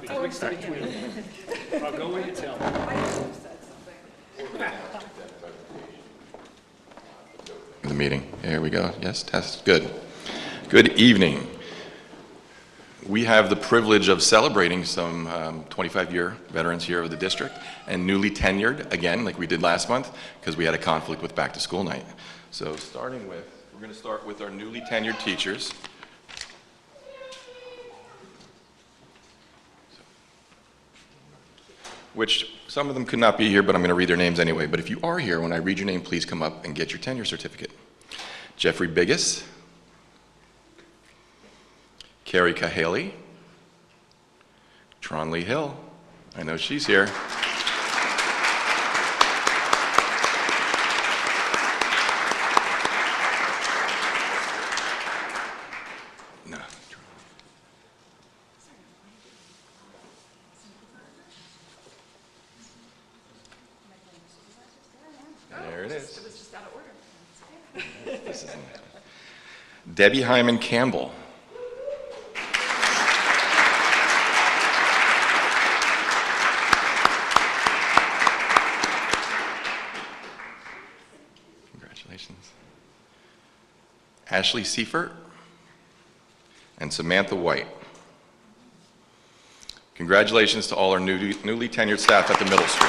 I'll go in and tell them. The meeting. Here we go. Yes, test. Good. Good evening. We have the privilege of celebrating some 25-year veterans here of the district and newly tenured, again, like we did last month, because we had a conflict with back to school night. So we're going to start with our newly tenured teachers. Which some of them could not be here, but I'm going to read their names anyway. But if you are here, when I read your name, please come up and get your tenure certificate. Jeffrey Biggis, Carrie Cahaley, Tronlee Hill, I know she's here. No. There it is. It was just out of order. This is Debbie Hyman Campbell. Congratulations. Ashley Seifert and Samantha White. Congratulations to all our newly tenured staff at the middle school.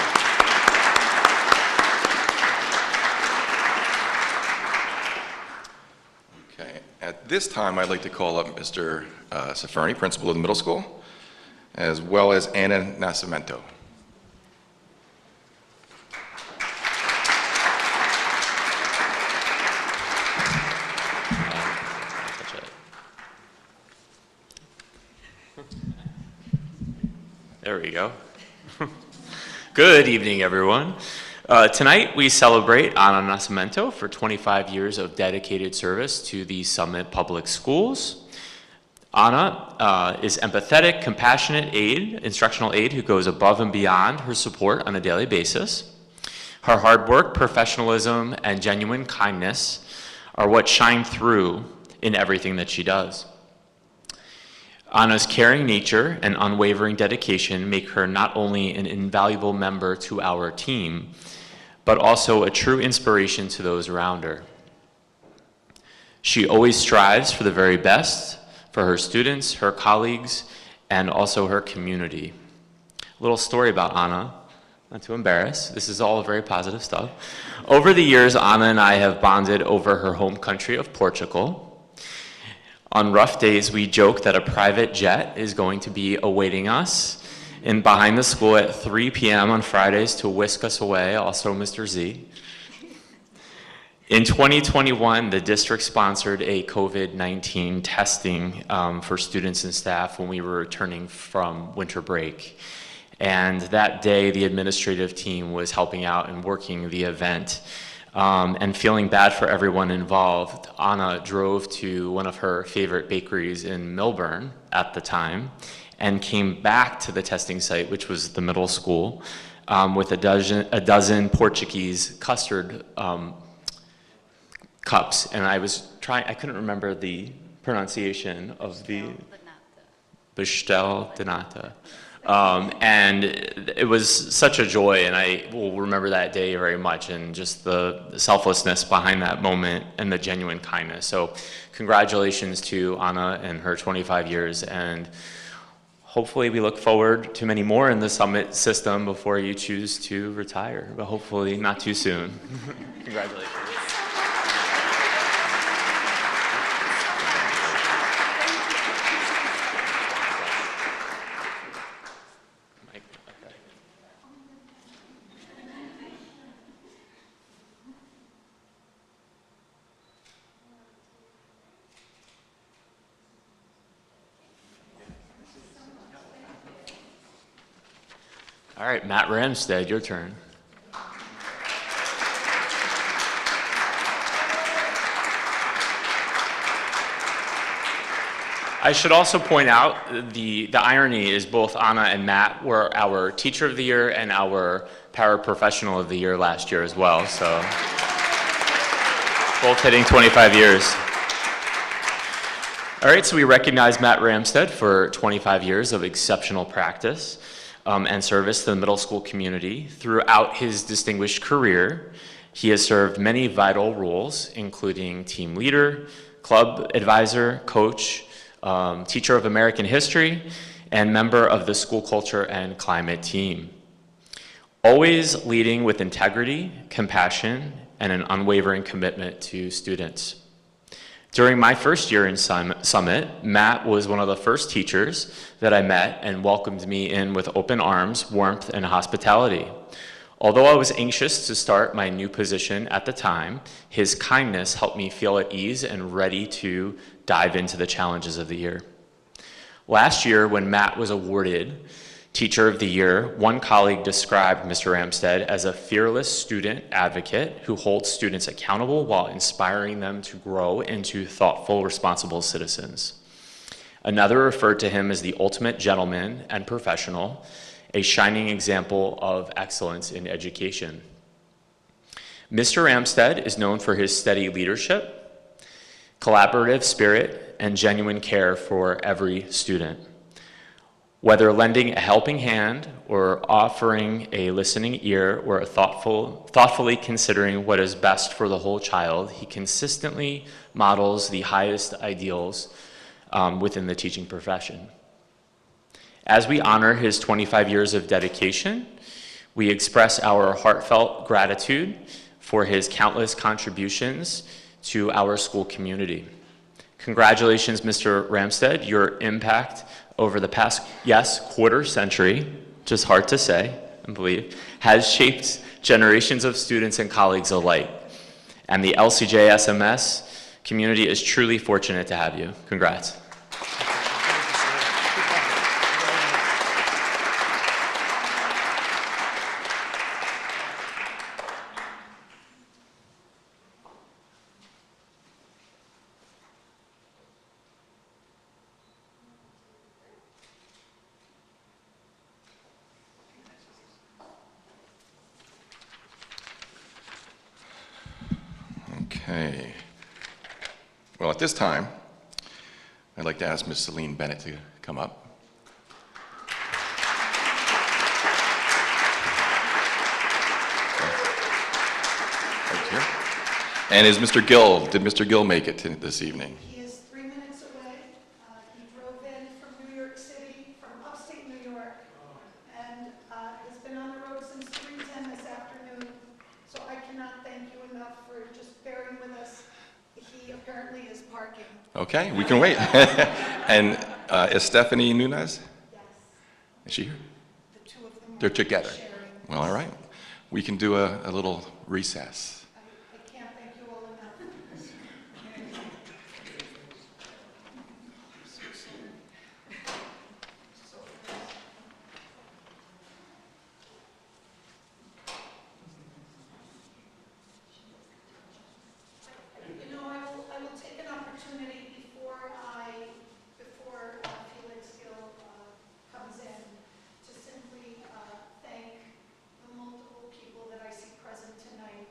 At this time, I'd like to call up Mr. Ciferni, principal of the middle school, as well as Anna Nascimento. There we go. Good evening, everyone. Tonight we celebrate Anna Nascimento for 25 years of dedicated service to the Summit Public Schools. Anna is empathetic, compassionate instructional aide who goes above and beyond her support on a daily basis. Her hard work, professionalism, and genuine kindness are what shine through in everything that she does. Anna's caring nature and unwavering dedication make her not only an invaluable member to our team, but also a true inspiration to those around her. She always strives for the very best for her students, her colleagues, and also her community. A little story about Anna, not to embarrass, this is all very positive stuff. Over the years, Anna and I have bonded over her home country of Portugal. On rough days, we joke that a private jet is going to be awaiting us behind the school at 3 p.m. on Fridays to whisk us away, also Mr. Z. In 2021, the district sponsored a COVID-19 testing for students and staff when we were returning from winter break. And that day, the administrative team was helping out and working the event. And feeling bad for everyone involved, Anna drove to one of her favorite bakeries in Millburn at the time and came back to the testing site, which was the middle school, with a dozen Portuguese custard cups. And I couldn't remember the pronunciation of the Pastel de Nata. And it was such a joy, and I will remember that day very much, and just the selflessness behind that moment and the genuine kindness. So congratulations to Anna and her 25 years, and hopefully we look forward to many more in the Summit system before you choose to retire, but hopefully not too soon. Congratulations. All right, Matt Ramstead, your turn. I should also point out the irony is both Anna and Matt were our Teacher of the Year and our Paraprofessional of the Year last year as well, so both hitting 25 years. All right, so we recognize Matt Ramstead for 25 years of exceptional practice and service to the middle school community. Throughout his distinguished career, he has served many vital roles, including team leader, club advisor, coach, teacher of American history, and member of the school culture and climate team. Always leading with integrity, compassion, and an unwavering commitment to students. During my first year in Summit, Matt was one of the first teachers that I met and welcomed me in with open arms, warmth, and hospitality. Although I was anxious to start my new position at the time, his kindness helped me feel at ease and ready to dive into the challenges of the year. Last year, when Matt was awarded Teacher of the Year, one colleague described Mr. Ramstead as a fearless student advocate who holds students accountable while inspiring them to grow into thoughtful, responsible citizens. Another referred to him as the ultimate gentleman and professional, a shining example of excellence in education. Mr. Ramstead is known for his steady leadership, collaborative spirit, and genuine care for every student. Whether lending a helping hand or offering a listening ear or thoughtfully considering what is best for the whole child, he consistently models the highest ideals within the teaching profession. As we honor his 25 years of dedication, we express our heartfelt gratitude for his countless contributions to our school community. Congratulations, Mr. Ramstead. Your impact over the past, quarter century, which is hard to say and believe, has shaped generations of students and colleagues alike. And the LCJ SMS community is truly fortunate to have you. Congrats. Okay. Well, at this time, I'd like to ask Ms. Celine Bennett to come up. Right here. And is Mr. Gill, did Mr. Gill make it this evening? He is 3 minutes away. He drove in from New York City, from upstate New York, and has been on the road since 3:10 this afternoon. So I cannot thank you enough for just bearing with us. He apparently is parking. Okay, we can wait. And is Stephanie Nunez? Yes, Is she here? the two of them They're are together. sharing. Well, all right. We can do a little recess. I can't thank you all enough. You know, I will take an opportunity before Felix Gill comes in to simply thank the multiple people that I see present tonight.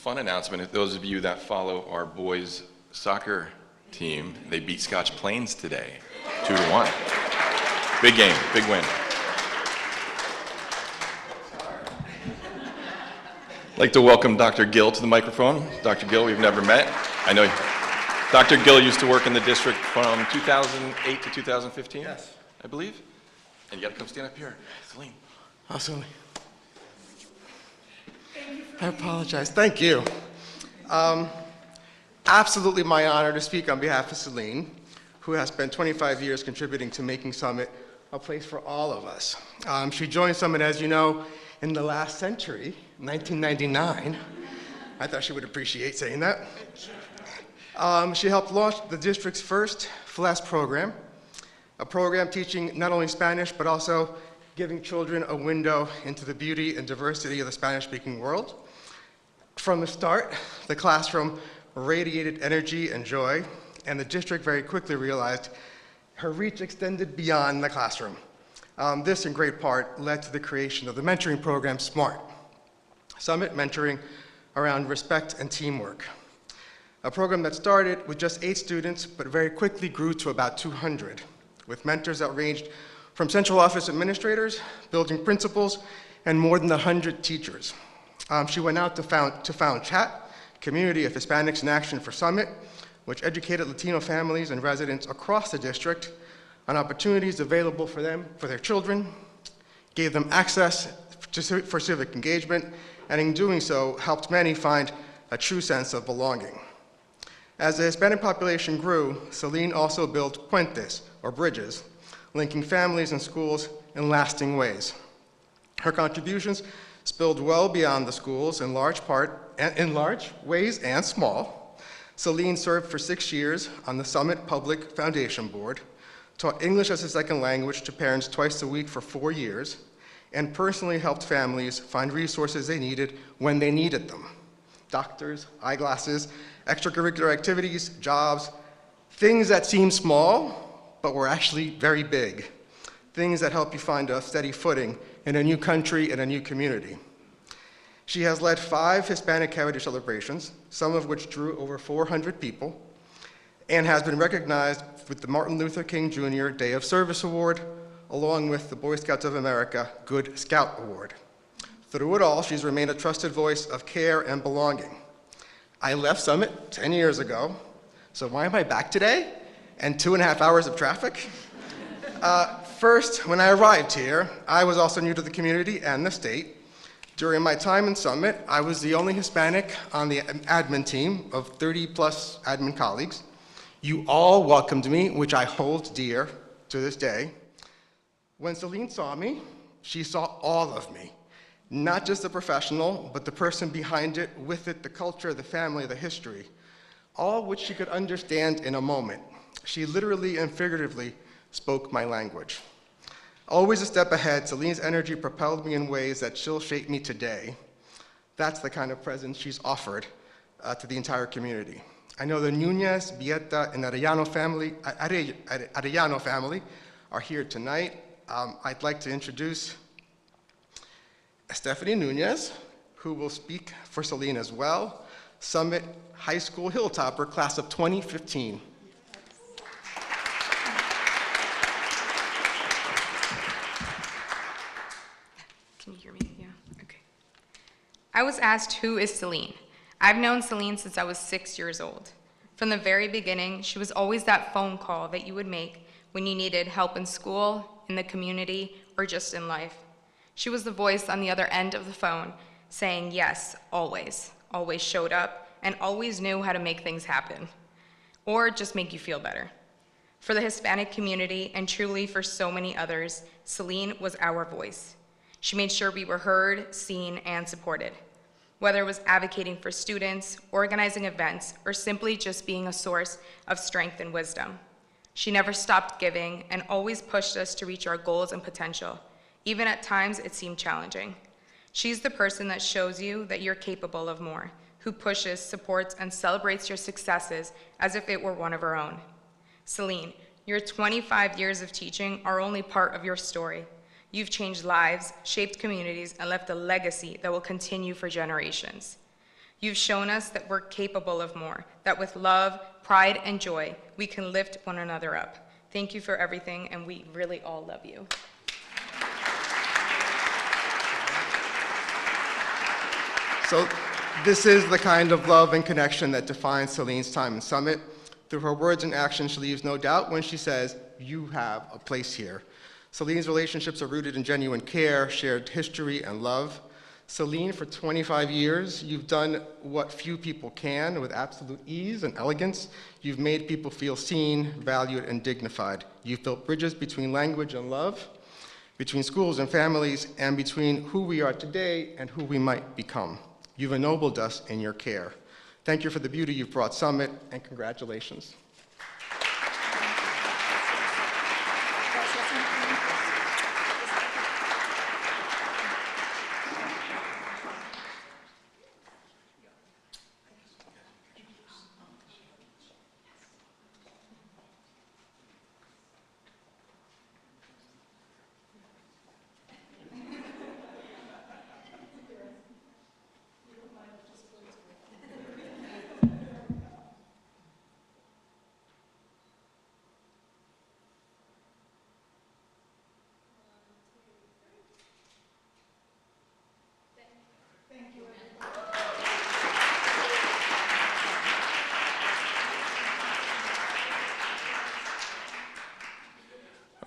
fun announcement. Those of you that follow our boys soccer team, they beat Scotch Plains today, 2-1. Big game, big win. I'd like to welcome Dr. Gill to the microphone. Dr. Gill, we've never met. I know Dr. Gill used to work in the district from 2008 to 2015, Yes. I believe. And you gotta come stand up here. Celine. Awesome. I apologize. Thank you. Absolutely my honor to speak on behalf of Celine, who has spent 25 years contributing to making Summit a place for all of us. She joined Summit, as you know, in the last century, 1999. I thought she would appreciate saying that. She helped launch the district's first FLES program, a program teaching not only Spanish, but also giving children a window into the beauty and diversity of the Spanish-speaking world. From the start, the classroom radiated energy and joy, and the district very quickly realized her reach extended beyond the classroom. This, in great part, led to the creation of the mentoring program, SMART, Summit Mentoring around Respect and Teamwork, a program that started with just 8 students, but very quickly grew to about 200, with mentors that ranged from central office administrators, building principals, and more than 100 teachers. She went out to found CHAT, Community of Hispanics in Action for Summit, which educated Latino families and residents across the district on opportunities available for them, for their children, gave them access for civic engagement, and in doing so, helped many find a true sense of belonging. As the Hispanic population grew, Celine also built puentes, or bridges, linking families and schools in lasting ways. Her contributions spilled well beyond the schools in large ways and small. Celine served for 6 years on the Summit Public Foundation Board, taught English as a second language to parents twice a week for 4 years, and personally helped families find resources they needed when they needed them. Doctors, eyeglasses, extracurricular activities, jobs, things that seem small, but were actually very big. Things that help you find a steady footing in a new country and a new community. She has led 5 Hispanic Heritage celebrations, some of which drew over 400 people, and has been recognized with the Martin Luther King Jr. Day of Service Award, along with the Boy Scouts of America Good Scout Award. Through it all, she's remained a trusted voice of care and belonging. I left Summit 10 years ago, so why am I back today? And 2.5 hours of traffic? First, when I arrived here, I was also new to the community and the state. During my time in Summit, I was the only Hispanic on the admin team of 30+ admin colleagues. You all welcomed me, which I hold dear to this day. When Celine saw me, she saw all of me. Not just the professional, but the person behind it, with it, the culture, the family, the history, all which she could understand in a moment. She literally and figuratively spoke my language. Always a step ahead, Celine's energy propelled me in ways that still shape me today. That's the kind of presence she's offered to the entire community. I know the Nunez, Vieta, and Arellano family are here tonight. I'd like to introduce Stephanie Nunez, who will speak for Celine as well, Summit High School Hilltopper, class of 2015. Can you hear me? Yeah, okay. I was asked, who is Celine? I've known Celine since I was 6 years old. From the very beginning, she was always that phone call that you would make when you needed help in school, in the community, or just in life. She was the voice on the other end of the phone saying yes, always showed up, and always knew how to make things happen, or just make you feel better. For the Hispanic community, and truly for so many others, Celine was our voice. She made sure we were heard, seen, and supported. Whether it was advocating for students, organizing events, or simply just being a source of strength and wisdom. She never stopped giving and always pushed us to reach our goals and potential. Even at times it seemed challenging. She's the person that shows you that you're capable of more, who pushes, supports, and celebrates your successes as if it were one of her own. Celine, your 25 years of teaching are only part of your story. You've changed lives, shaped communities, and left a legacy that will continue for generations. You've shown us that we're capable of more, that with love, pride, and joy, we can lift one another up. Thank you for everything, and we really all love you. So this is the kind of love and connection that defines Celine's time in Summit. Through her words and actions, she leaves no doubt when she says, "You have a place here." Celine's relationships are rooted in genuine care, shared history, and love. Celine, for 25 years, you've done what few people can with absolute ease and elegance. You've made people feel seen, valued, and dignified. You've built bridges between language and love, between schools and families, and between who we are today and who we might become. You've ennobled us in your care. Thank you for the beauty you've brought Summit, and congratulations.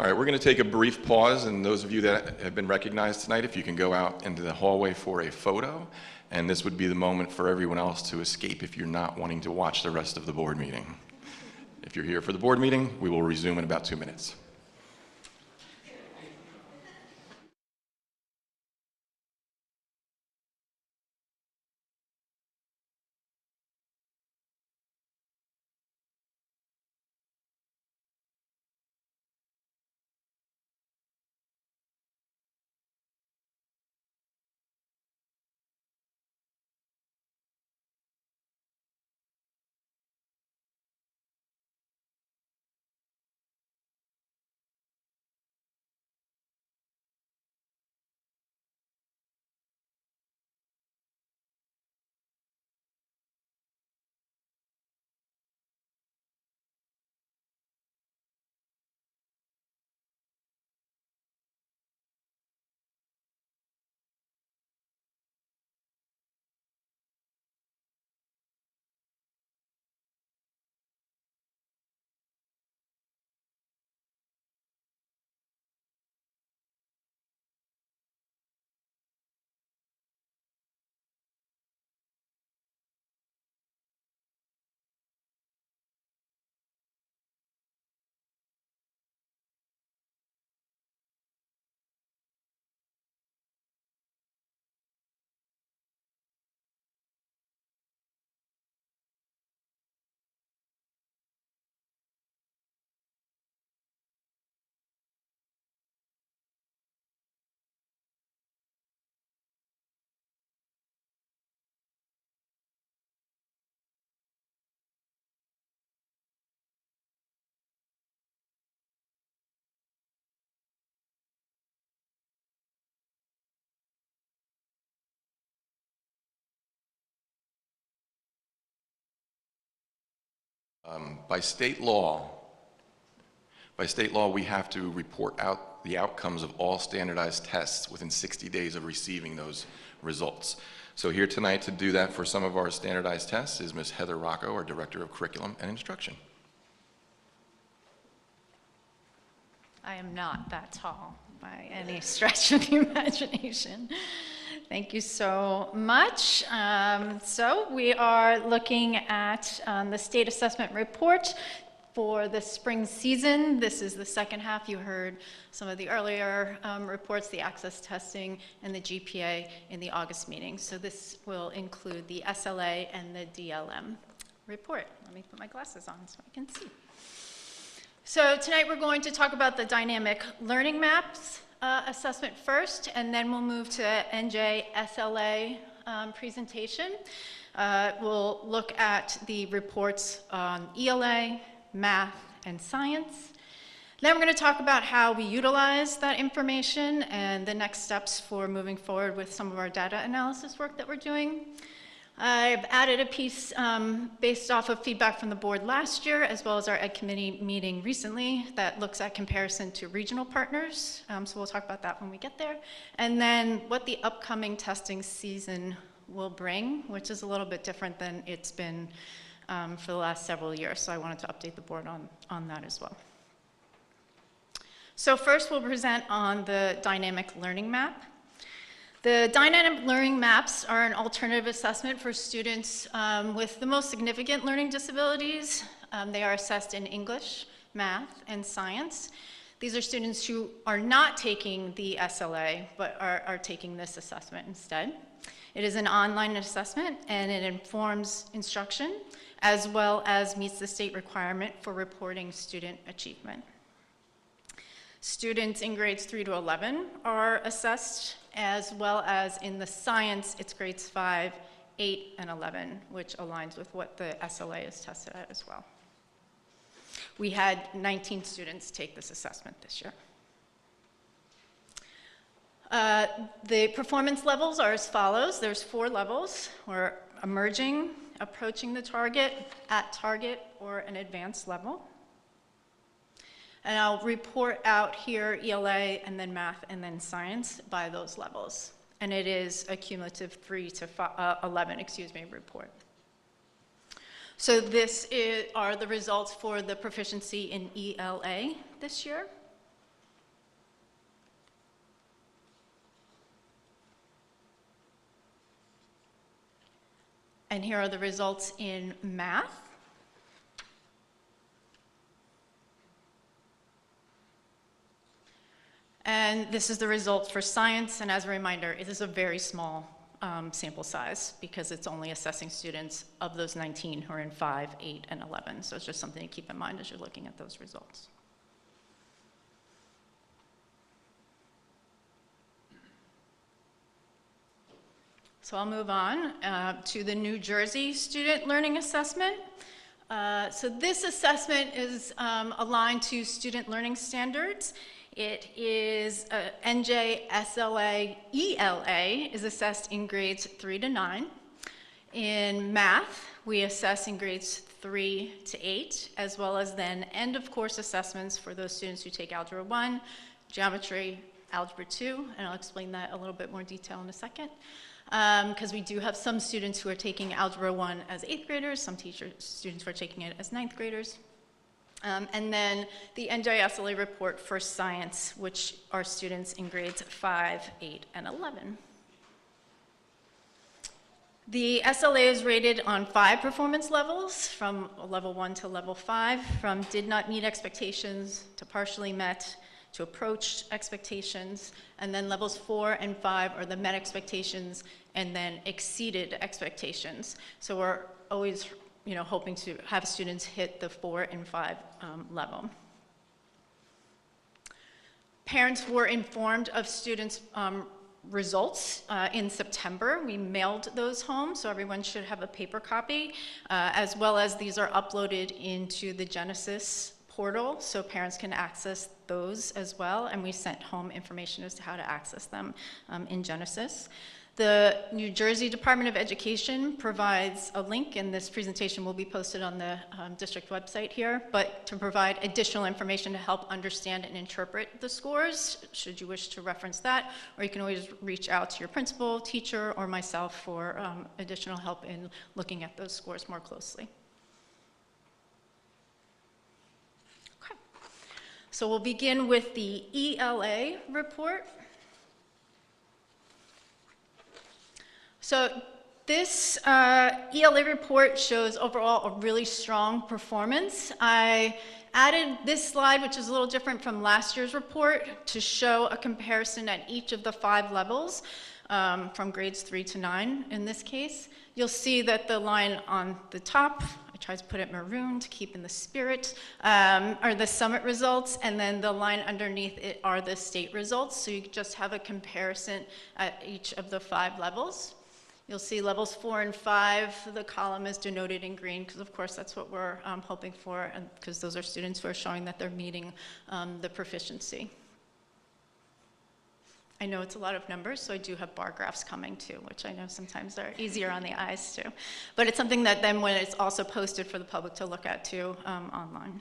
All right, we're going to take a brief pause, and those of you that have been recognized tonight, if you can go out into the hallway for a photo, and this would be the moment for everyone else to escape if you're not wanting to watch the rest of the board meeting. If you're here for the board meeting, we will resume in about 2 minutes. By state law, we have to report out the outcomes of all standardized tests within 60 days of receiving those results. So here tonight to do that for some of our standardized tests is Ms. Heather Rocco, our Director of Curriculum and Instruction. I am not that tall by any stretch of the imagination. Thank you so much. So we are looking at the state assessment report for the spring season. This is the second half. You heard some of the earlier reports, the access testing and the GPA in the August meeting. So this will include the SLA and the DLM report. Let me put my glasses on so I can see. So tonight we're going to talk about the dynamic learning maps assessment first, and then we'll move to NJ SLA presentation. We'll look at the reports on ELA, math, and science. Then we're going to talk about how we utilize that information and the next steps for moving forward with some of our data analysis work that we're doing. I've added a piece based off of feedback from the board last year, as well as our Ed Committee meeting recently, that looks at comparison to regional partners. So we'll talk about that when we get there. And then what the upcoming testing season will bring, which is a little bit different than it's been for the last several years. So I wanted to update the board on that as well. So first we'll present on the dynamic learning map. The dynamic learning maps are an alternative assessment for students with the most significant learning disabilities. They are assessed in English, math, and science. These are students who are not taking the SLA, but are taking this assessment instead. It is an online assessment, and it informs instruction, as well as meets the state requirement for reporting student achievement. Students in grades 3 to 11 are assessed, as well as in the science, it's grades 5, 8, and 11, which aligns with what the SLA is tested at as well. We had 19 students take this assessment this year. The performance levels are as follows. There's 4 levels. We're emerging, approaching the target, at target, or an advanced level. And I'll report out here ELA and then math and then science by those levels. And it is a cumulative 3 to 11, report. So this are the results for the proficiency in ELA this year. And here are the results in math. And this is the result for science, and as a reminder, it is a very small sample size because it's only assessing students of those 19 who are in 5, 8, and 11. So it's just something to keep in mind as you're looking at those results. So I'll move on to the New Jersey Student Learning Assessment. So this assessment is aligned to student learning standards. It is NJ ELA is assessed in grades 3 to 9. In math, we assess in grades 3 to 8, as well as then end of course assessments for those students who take Algebra 1, Geometry, Algebra 2, and I'll explain that a little bit more detail in a second. Because we do have some students who are taking Algebra 1 as 8th graders, some students who are taking it as 9th graders. And then the NJSLA report for science, which are students in grades 5, 8, and 11. The SLA is rated on 5 performance levels, from level 1 to level 5, from did not meet expectations to partially met to approached expectations, and then levels 4 and 5 are the met expectations and then exceeded expectations. So we're always hoping to have students hit the 4 and 5 level. Parents were informed of students' results in September. We mailed those home, so everyone should have a paper copy, as well as these are uploaded into the Genesis portal, so parents can access those as well, and we sent home information as to how to access them in Genesis. The New Jersey Department of Education provides a link, and this presentation will be posted on the district website here, but to provide additional information to help understand and interpret the scores, should you wish to reference that, or you can always reach out to your principal, teacher, or myself for additional help in looking at those scores more closely. Okay. So we'll begin with the ELA report. So this ELA report shows overall a really strong performance. I added this slide, which is a little different from last year's report, to show a comparison at each of the 5 levels, from grades 3 to 9 in this case. You'll see that the line on the top, I tried to put it maroon to keep in the spirit, are the summit results, and then the line underneath it are the state results. So you just have a comparison at each of the 5 levels. You'll see levels 4 and 5, the column is denoted in green, because of course that's what we're hoping for, and because those are students who are showing that they're meeting the proficiency. I know it's a lot of numbers, so I do have bar graphs coming too, which I know sometimes are easier on the eyes too. But it's something that then when it's also posted for the public to look at too online.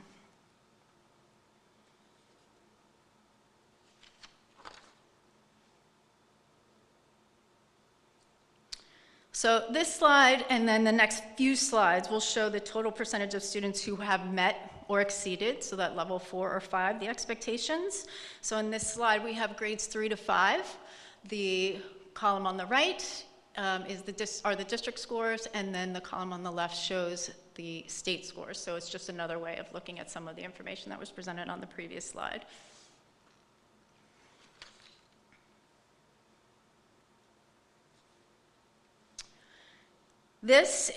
So this slide and then the next few slides will show the total percentage of students who have met or exceeded, so that level 4 or 5, the expectations. So in this slide, we have grades 3 to 5. The column on the right are the district scores, and then the column on the left shows the state scores. So it's just another way of looking at some of the information that was presented on the previous slide. This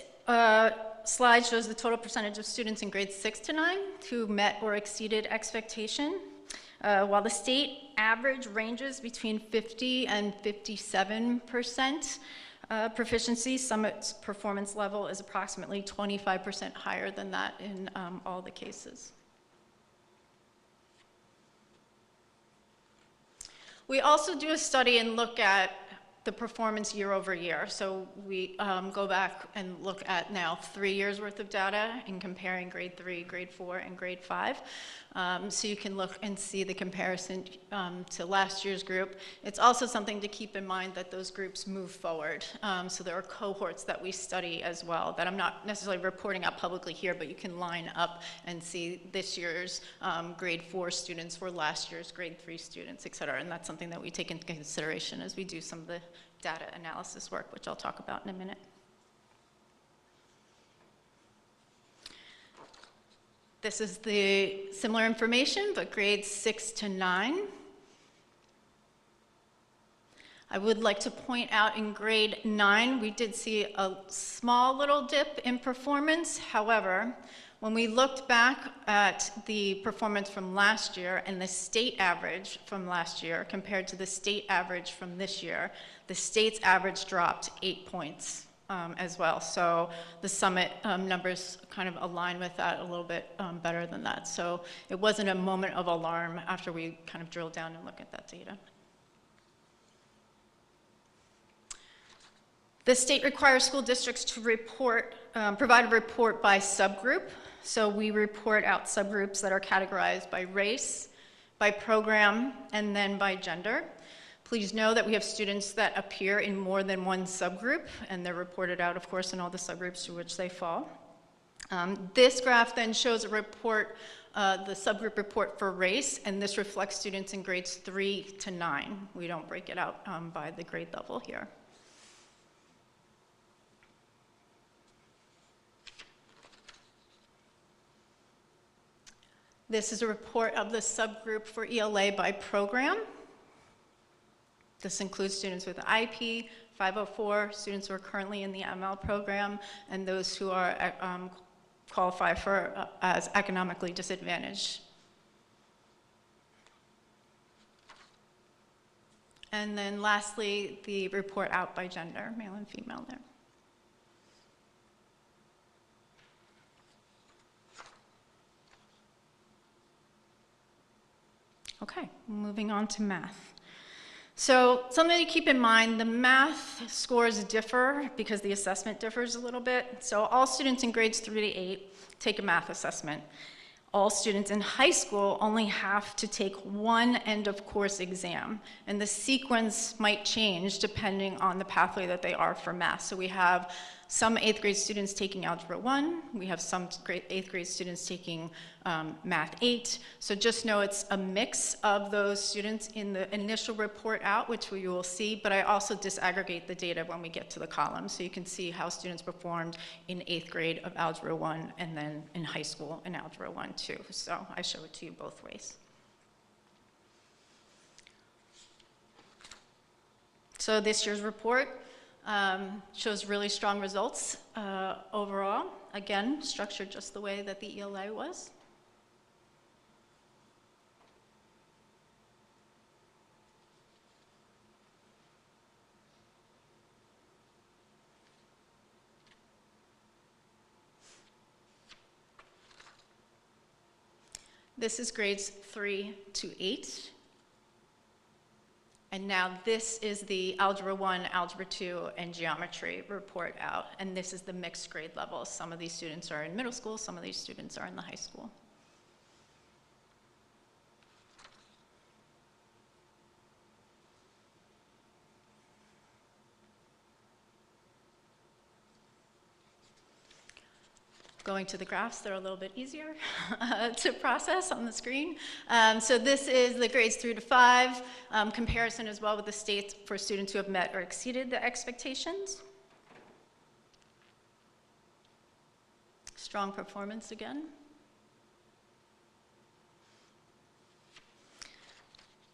slide shows the total percentage of students in grades 6 to 9 who met or exceeded expectation. While the state average ranges between 50 and 57% proficiency, Summit's performance level is approximately 25% higher than that in all the cases. We also do a study and look at the performance year over year. So we go back and look at now 3 years worth of data and comparing grade 3, grade 4, and grade 5. So you can look and see the comparison to last year's group. It's also something to keep in mind that those groups move forward. So there are cohorts that we study as well that I'm not necessarily reporting out publicly here, but you can line up and see this year's grade 4 students were last year's grade 3 students, et cetera. And that's something that we take into consideration as we do some of the data analysis work, which I'll talk about in a minute. This is the similar information, but grades 6 to 9. I would like to point out in grade 9, we did see a small little dip in performance. However, when we looked back at the performance from last year and the state average from last year compared to the state average from this year, the state's average dropped 8 points as well. So the Summit numbers kind of align with that a little bit better than that. So it wasn't a moment of alarm after we kind of drilled down and looked at that data. The state requires school districts to report, provide a report by subgroup. So we report out subgroups that are categorized by race, by program, and then by gender. Please know that we have students that appear in more than one subgroup, and they're reported out, of course, in all the subgroups to which they fall. This graph then shows a report, the subgroup report for race, and this reflects students in grades 3 to 9. We don't break it out by the grade level here. This is a report of the subgroup for ELA by program. This includes students with IP, 504, students who are currently in the ML program, and those who are qualify for as economically disadvantaged. And then lastly, the report out by gender, male and female there. Okay, moving on to math. So something to keep in mind, the math scores differ because the assessment differs a little bit. So all students in grades 3 to 8 take a math assessment. All students in high school only have to take one end of course exam, and the sequence might change depending on the pathway that they are for math. So we have some 8th grade students taking Algebra 1, we have some 8th grade students taking Math 8. So just know it's a mix of those students in the initial report out, which we will see, but I also disaggregate the data when we get to the columns, so you can see how students performed in 8th grade of Algebra 1 and then in high school in Algebra 1 too. So I show it to you both ways. So this year's report shows really strong results overall. Again, structured just the way that the ELA was. This is grades 3 to 8. And now this is the Algebra 1, Algebra 2, and Geometry report out. And this is the mixed grade levels. Some of these students are in middle school, some of these students are in the high school. Going to the graphs, they're a little bit easier to process on the screen. So this is the grades 3 to 5, comparison as well with the states for students who have met or exceeded the expectations. Strong performance again.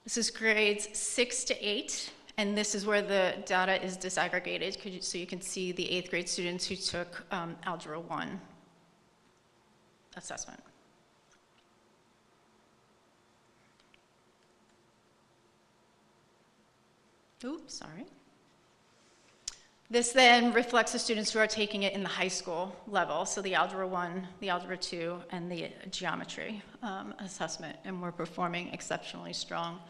This is grades 6 to 8. And this is where the data is disaggregated, so you can see the 8th grade students who took Algebra 1 assessment. Oops, sorry. This then reflects the students who are taking it in the high school level, so the Algebra 1, the Algebra 2, and the Geometry assessment, and we're performing exceptionally strong.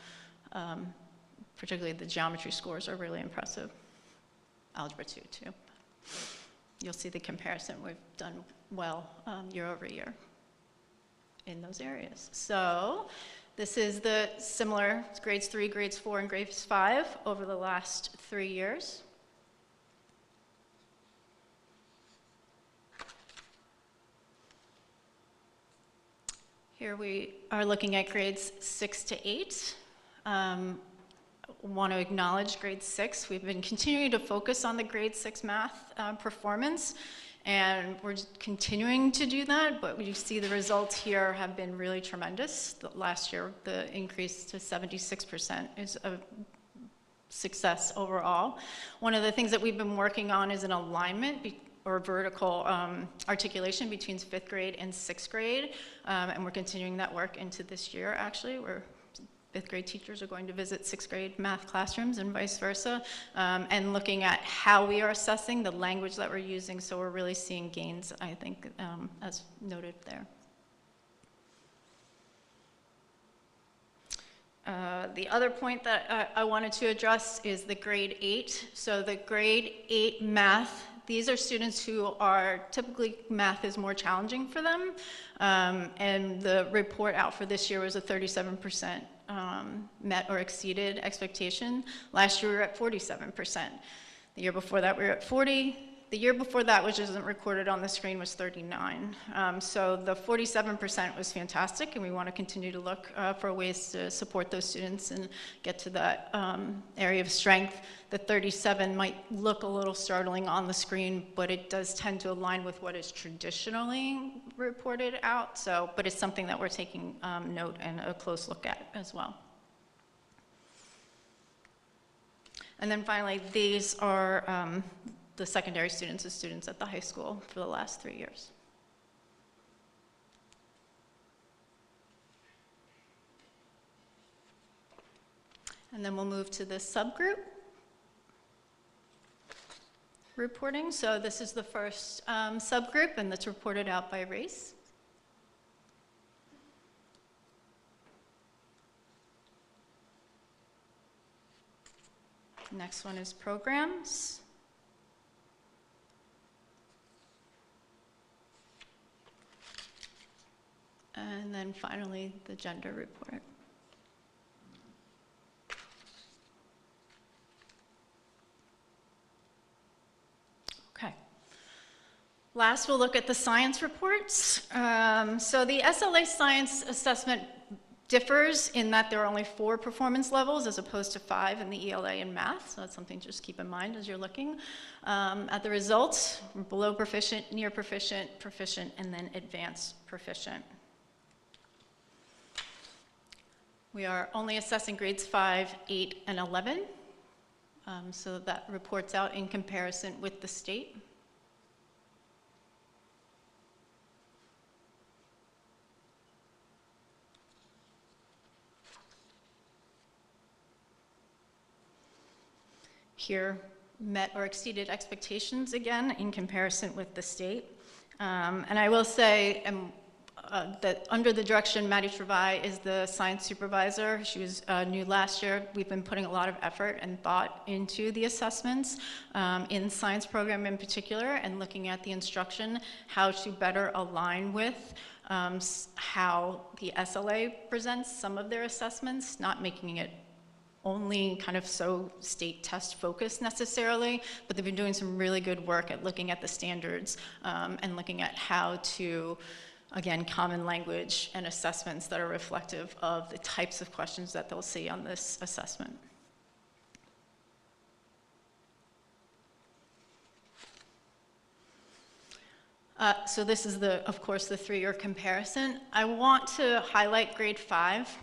Particularly the Geometry scores are really impressive. Algebra 2, too. You'll see the comparison. We've done well year over year in those areas. So this is the similar grades 3, grades 4, and grades 5 over the last 3 years. Here we are looking at grades 6 to 8. Want to acknowledge grade 6. We've been continuing to focus on the grade 6 math performance, and we're continuing to do that, but you see the results here have been really tremendous. Last year, the increase to 76% is a success overall. One of the things that we've been working on is an alignment or vertical articulation between 5th grade and 6th grade, and we're continuing that work into this year, actually. 5th grade teachers are going to visit 6th grade math classrooms and vice versa, and looking at how we are assessing the language that we're using, so we're really seeing gains, I think, as noted there. The other point that I wanted to address is the grade 8. So the grade 8 math, these are students who are typically math is more challenging for them, and the report out for this year was a 37% met or exceeded expectation. Last year we were at 47%. The year before that we were at 40. The year before that, which isn't recorded on the screen, was 39. So the 47% was fantastic, and we want to continue to look for ways to support those students and get to that area of strength. The 37 might look a little startling on the screen, but it does tend to align with what is traditionally reported out. So, but it's something that we're taking note and a close look at as well. And then finally, these are the secondary students as students at the high school for the last 3 years. And then we'll move to the subgroup reporting. So this is the first subgroup, and that's reported out by race. Next one is programs. And then finally, the gender report. Okay. Last, we'll look at the science reports. So the SLA science assessment differs in that there are only 4 performance levels as opposed to 5 in the ELA and math. So that's something to just keep in mind as you're looking at the results. Below proficient, near proficient, proficient, and then advanced proficient. We are only assessing grades 5, 8, and 11. So that reports out in comparison with the state. Here, met or exceeded expectations again in comparison with the state. And I will say, that under the direction, Maddie Travai is the science supervisor. She was new last year. We've been putting a lot of effort and thought into the assessments in science program in particular, and looking at the instruction, how to better align with how the SLA presents some of their assessments, not making it only kind of so state test focused necessarily, but they've been doing some really good work at looking at the standards and looking at how to, again, common language and assessments that are reflective of the types of questions that they'll see on this assessment. So this is, of course, the 3-year comparison. I want to highlight grade 5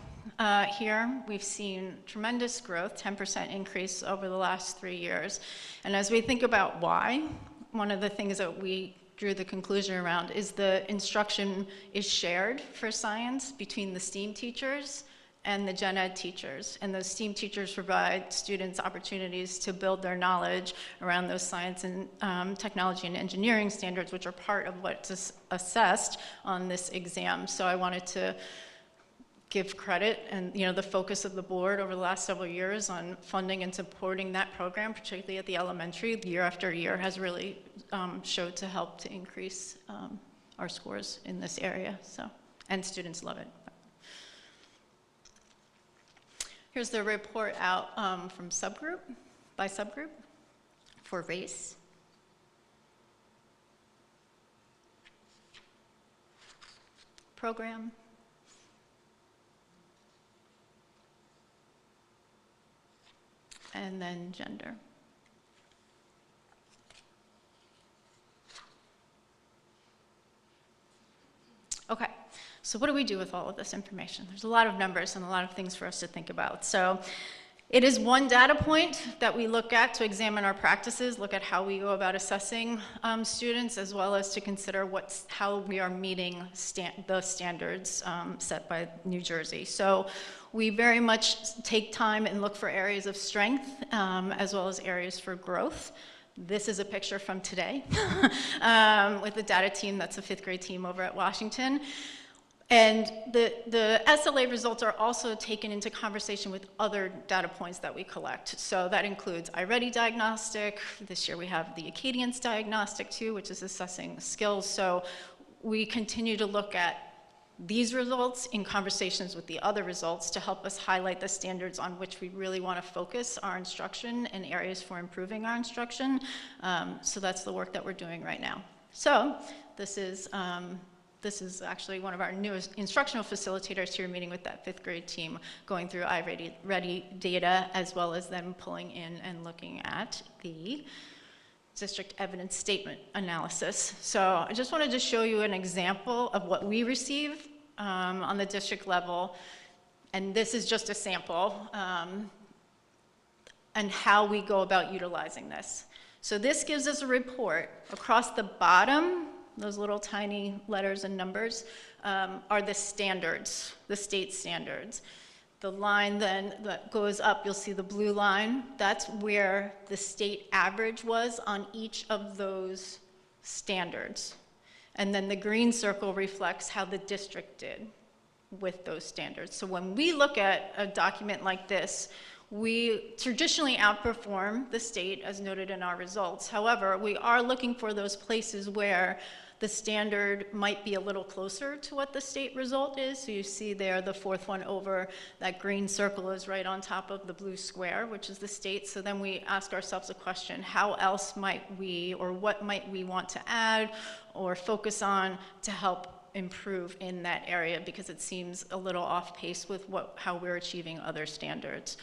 here. We've seen tremendous growth, 10% increase over the last 3 years. And as we think about why, one of the things that we drew the conclusion around is the instruction is shared for science between the STEAM teachers and the gen ed teachers. And those STEAM teachers provide students opportunities to build their knowledge around those science and technology and engineering standards, which are part of what's assessed on this exam. So I wanted to give credit and the focus of the board over the last several years on funding and supporting that program, particularly at the elementary, year after year, has really showed to help to increase our scores in this area. So, and students love it. Here's the report out from subgroup, by subgroup, for race. Program. And then gender. Okay, so what do we do with all of this information? There's a lot of numbers and a lot of things for us to think about. So it is one data point that we look at to examine our practices, look at how we go about assessing students, as well as to consider how we are meeting the standards set by New Jersey. So we very much take time and look for areas of strength, as well as areas for growth. This is a picture from today with the data team. That's a 5th grade team over at Washington. And the SLA results are also taken into conversation with other data points that we collect. So that includes iReady diagnostic. This year we have the Acadience diagnostic too, which is assessing skills. So we continue to look at these results in conversations with the other results to help us highlight the standards on which we really want to focus our instruction and areas for improving our instruction. So that's the work that we're doing right now. So this is actually one of our newest instructional facilitators here, meeting with that 5th grade team, going through iReady data, as well as them pulling in and looking at the district evidence statement analysis. So I just wanted to show you an example of what we receive on the district level, and this is just a sample, and how we go about utilizing this. So this gives us a report. Across the bottom, those little tiny letters and numbers are the standards, the state standards. The line then that goes up, you'll see the blue line, that's where the state average was on each of those standards. And then the green circle reflects how the district did with those standards. So when we look at a document like this, we traditionally outperform the state, as noted in our results. However, we are looking for those places where the standard might be a little closer to what the state result is. So you see there, the 4th one over, that green circle is right on top of the blue square, which is the state. So then we ask ourselves a question, how else might we, or what might we want to add or focus on to help improve in that area, because it seems a little off pace with how we're achieving other standards.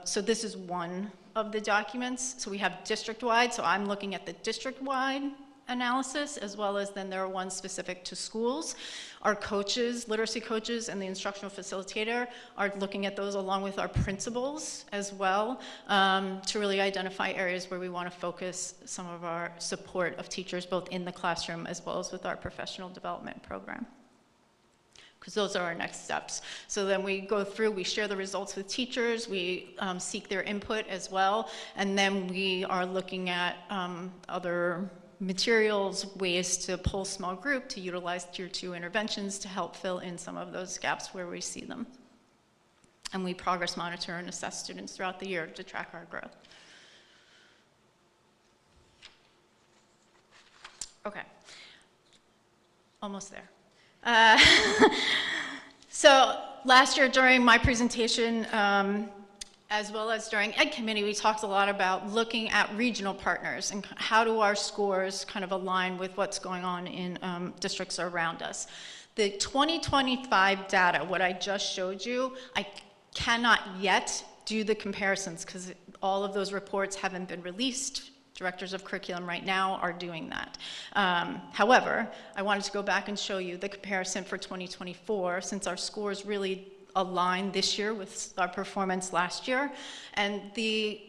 So this is one of the documents. So we have district-wide, so I'm looking at the district-wide analysis, as well as then there are ones specific to schools. Our coaches, literacy coaches, and the instructional facilitator are looking at those along with our principals as well, to really identify areas where we want to focus some of our support of teachers, both in the classroom as well as with our professional development program, because those are our next steps. So then we go through, we share the results with teachers, we seek their input as well, and then we are looking at other materials, ways to pull small group, to utilize tier 2 interventions to help fill in some of those gaps where we see them. And we progress monitor and assess students throughout the year to track our growth. Okay, almost there. So last year during my presentation, as well as during Ed Committee, we talked a lot about looking at regional partners and how do our scores kind of align with what's going on in districts around us. The 2025 data, what I just showed you, I cannot yet do the comparisons because all of those reports haven't been released. Directors of curriculum right now are doing that. However, I wanted to go back and show you the comparison for 2024 since our scores really align this year with our performance last year. And the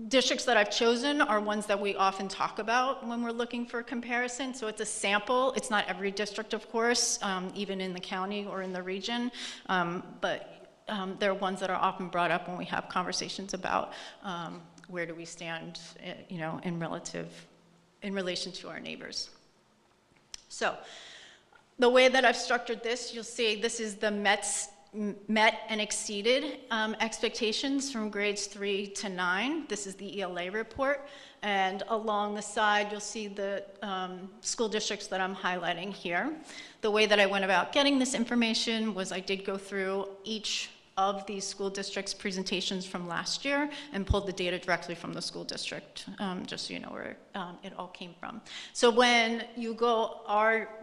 districts that I've chosen are ones that we often talk about when we're looking for comparison. So it's a sample. It's not every district, of course, even in the county or in the region, but they're ones that are often brought up when we have conversations about where do we stand, you know, in relation to our neighbors. So the way that I've structured this, you'll see this is the met and exceeded expectations from grades 3 to 9. This is the ELA report. And along the side, you'll see the school districts that I'm highlighting here. The way that I went about getting this information was I did go through each of these school districts' presentations from last year and pulled the data directly from the school district, just so you know where it all came from. So when you go,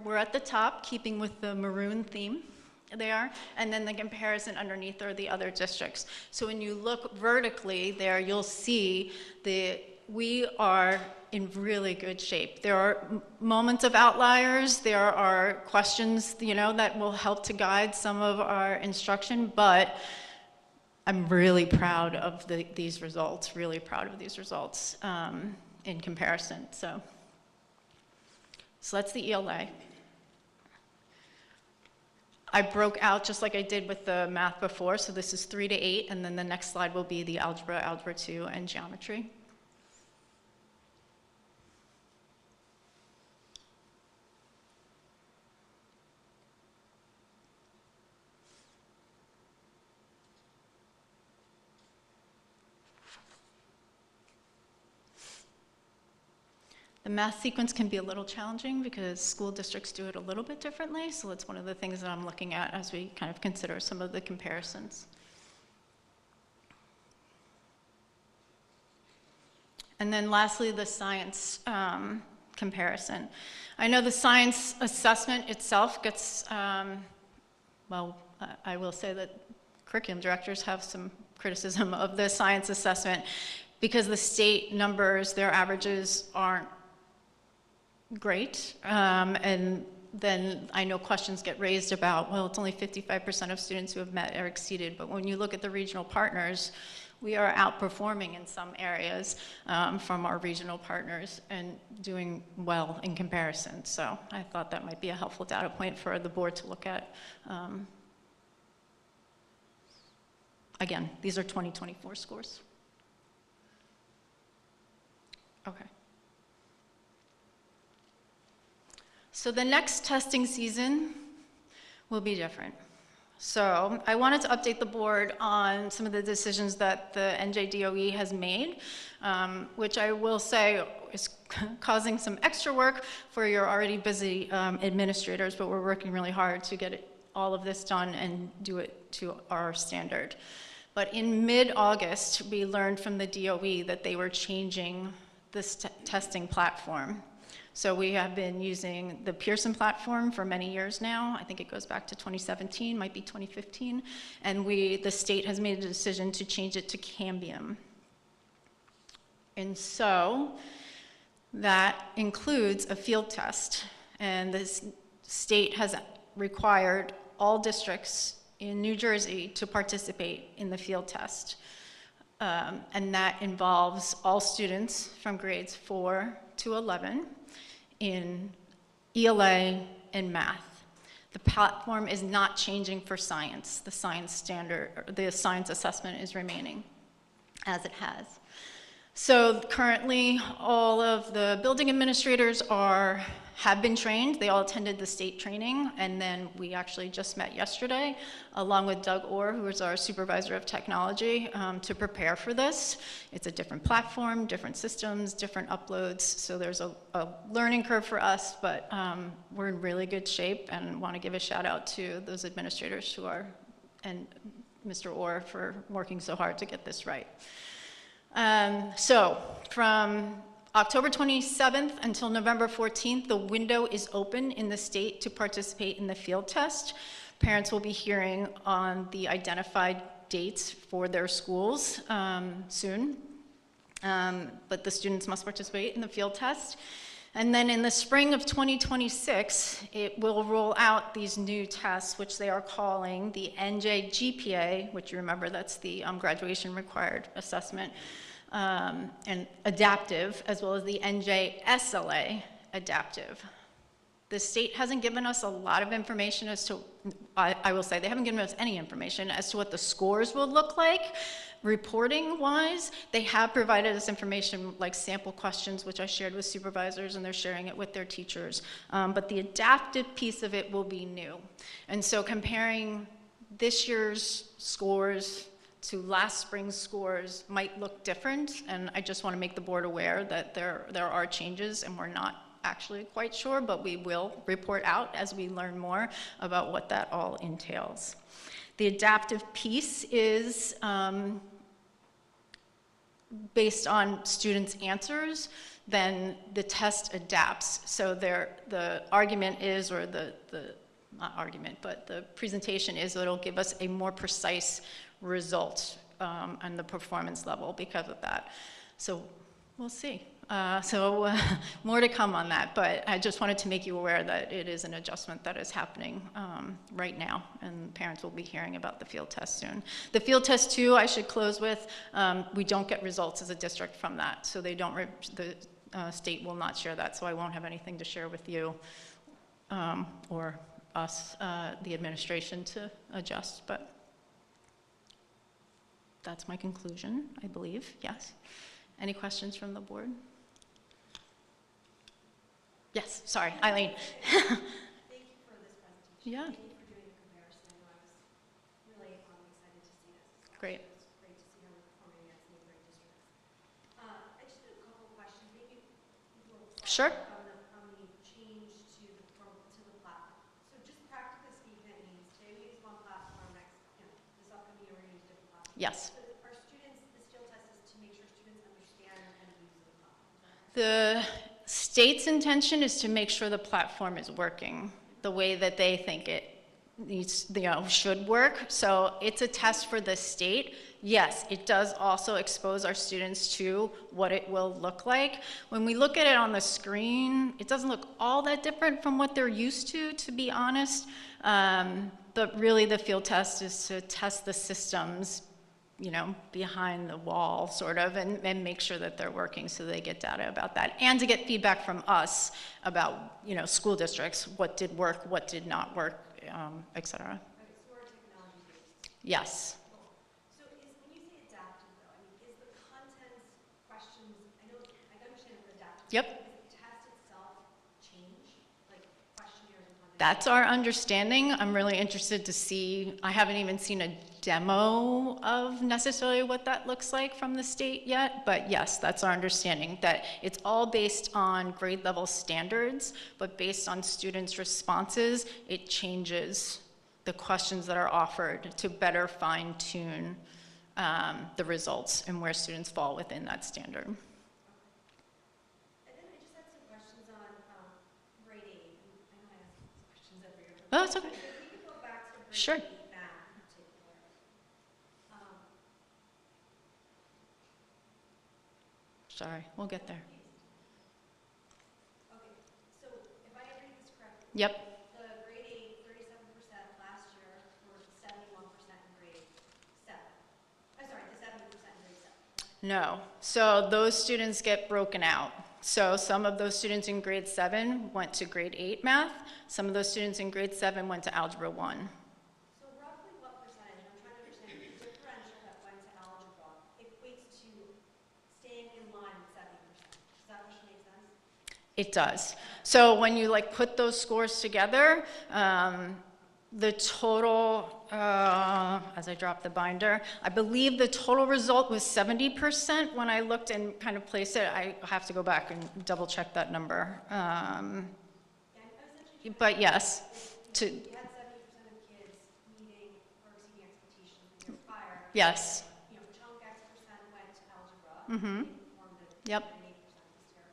we're at the top, keeping with the maroon theme there, and then the comparison underneath are the other districts. So when you look vertically there, you'll see we are in really good shape. There are moments of outliers, there are questions, you know, that will help to guide some of our instruction, but I'm really proud of these results, really proud of these results in comparison. So that's the ELA. I broke out just like I did with the math before, so this is 3 to 8, and then the next slide will be the algebra, algebra 2, and geometry. The math sequence can be a little challenging because school districts do it a little bit differently, so it's one of the things that I'm looking at as we kind of consider some of the comparisons. And then lastly, the science comparison. I know the science assessment itself gets, well, I will say that curriculum directors have some criticism of the science assessment because the state numbers, their averages aren't great, and then I know questions get raised about, well, it's only 55% of students who have met or exceeded, but when you look at the regional partners, we are outperforming in some areas from our regional partners and doing well in comparison. So I thought that might be a helpful data point for the board to look at. Again, these are 2024 scores. Okay. So the next testing season will be different. So I wanted to update the board on some of the decisions that the NJDOE has made, which I will say is causing some extra work for your already busy administrators, but we're working really hard to get all of this done and do it to our standard. But in mid-August, we learned from the DOE that they were changing this testing platform. So we have been using the Pearson platform for many years now. I think it goes back to 2017, might be 2015. And the state has made a decision to change it to Cambium. And so that includes a field test. And the state has required all districts in New Jersey to participate in the field test. And that involves all students from grades 4 to 11 in ELA and math. The platform is not changing for science. The science standard, the science assessment is remaining as it has. So currently, all of the building administrators have been trained. They all attended the state training, and then we actually just met yesterday, along with Doug Orr, who is our supervisor of technology, to prepare for this. It's a different platform, different systems, different uploads, so there's a learning curve for us, but we're in really good shape, and want to give a shout out to those administrators and Mr. Orr for working so hard to get this right. So from October 27th until November 14th, the window is open in the state to participate in the field test. Parents will be hearing on the identified dates for their schools soon, but the students must participate in the field test. And then in the spring of 2026, it will roll out these new tests, which they are calling the NJ GPA, which you remember that's the graduation required assessment, and adaptive, as well as the NJ SLA adaptive. The state hasn't given us a lot of information as to, I will say, they haven't given us any information as to what the scores will look like. Reporting-wise, they have provided us information like sample questions, which I shared with supervisors, and they're sharing it with their teachers. But the adaptive piece of it will be new. And so comparing this year's scores to last spring's scores might look different, and I just want to make the board aware that there are changes, and we're not actually quite sure, but we will report out as we learn more about what that all entails. The adaptive piece is based on students' answers, then the test adapts. So the argument is, or not argument, but the presentation is that it'll give us a more precise result and the performance level because of that. So we'll see. More to come on that, but I just wanted to make you aware that it is an adjustment that is happening right now, and parents will be hearing about the field test soon. The field test too, I should close with, we don't get results as a district from that, so they don't, the state will not share that, so I won't have anything to share with you or us, the administration, to adjust, but that's my conclusion, I believe, yes. Any questions from the board? Yes, sorry, Eileen. Thank you for this presentation. Yeah. Thank you for doing the comparison. I know I was really excited to see this. Great. It's great to see how we're performing against neighboring districts. I just had a couple of questions, maybe a little Sure. on the change to the platform. So just practically speaking, it means today we use one platform, this upcoming year we're going to use a different platform. Yes. So our students, this field test is to make sure students understand and use the platform. The state's intention is to make sure the platform is working the way that they think it needs, should work. So it's a test for the state. Yes, it does also expose our students to what it will look like. When we look at it on the screen, it doesn't look all that different from what they're used to be honest. But really the field test is to test the systems behind the wall, sort of, and make sure that they're working so they get data about that. And to get feedback from us about, school districts, what did work, what did not work, et cetera. Okay, so we're technology-based. Yes. So when you say adaptive, though, is the content questions, I understand the adaptive. Yep. Does the test itself change, like questionnaires and content? That's our understanding. I'm really interested to see, I haven't even seen a demo of necessarily what that looks like from the state yet, but yes, that's our understanding, that it's all based on grade level standards, but based on students' responses, it changes the questions that are offered to better fine-tune the results and where students fall within that standard. And then I just had some questions on grade 8. I know I ask these questions every year. Oh, that's okay. If we could go back to grade Sure. 8 math in particular. Sorry, we'll get there. Okay, so if I read this correctly, Yep. the grade 8, 37% last year were 71% in grade 7. I'm sorry, the 70% in grade 7. No. So those students get broken out. So some of those students in grade 7 went to grade 8 math. Some of those students in grade 7 went to algebra 1. So roughly what percentage, I'm trying to understand, the differential that went to algebra equates to staying in It does. So when you like put those scores together, the total, as I drop the binder, I believe the total result was 70% when I looked and kind of placed it. I have to go back and double check that number. But yes, to, You had 70% of kids meeting or exceeding expectations in year prior. yes. You know, chunk X% went to algebra. Mm-hmm. They performed at Yep. 8% this year.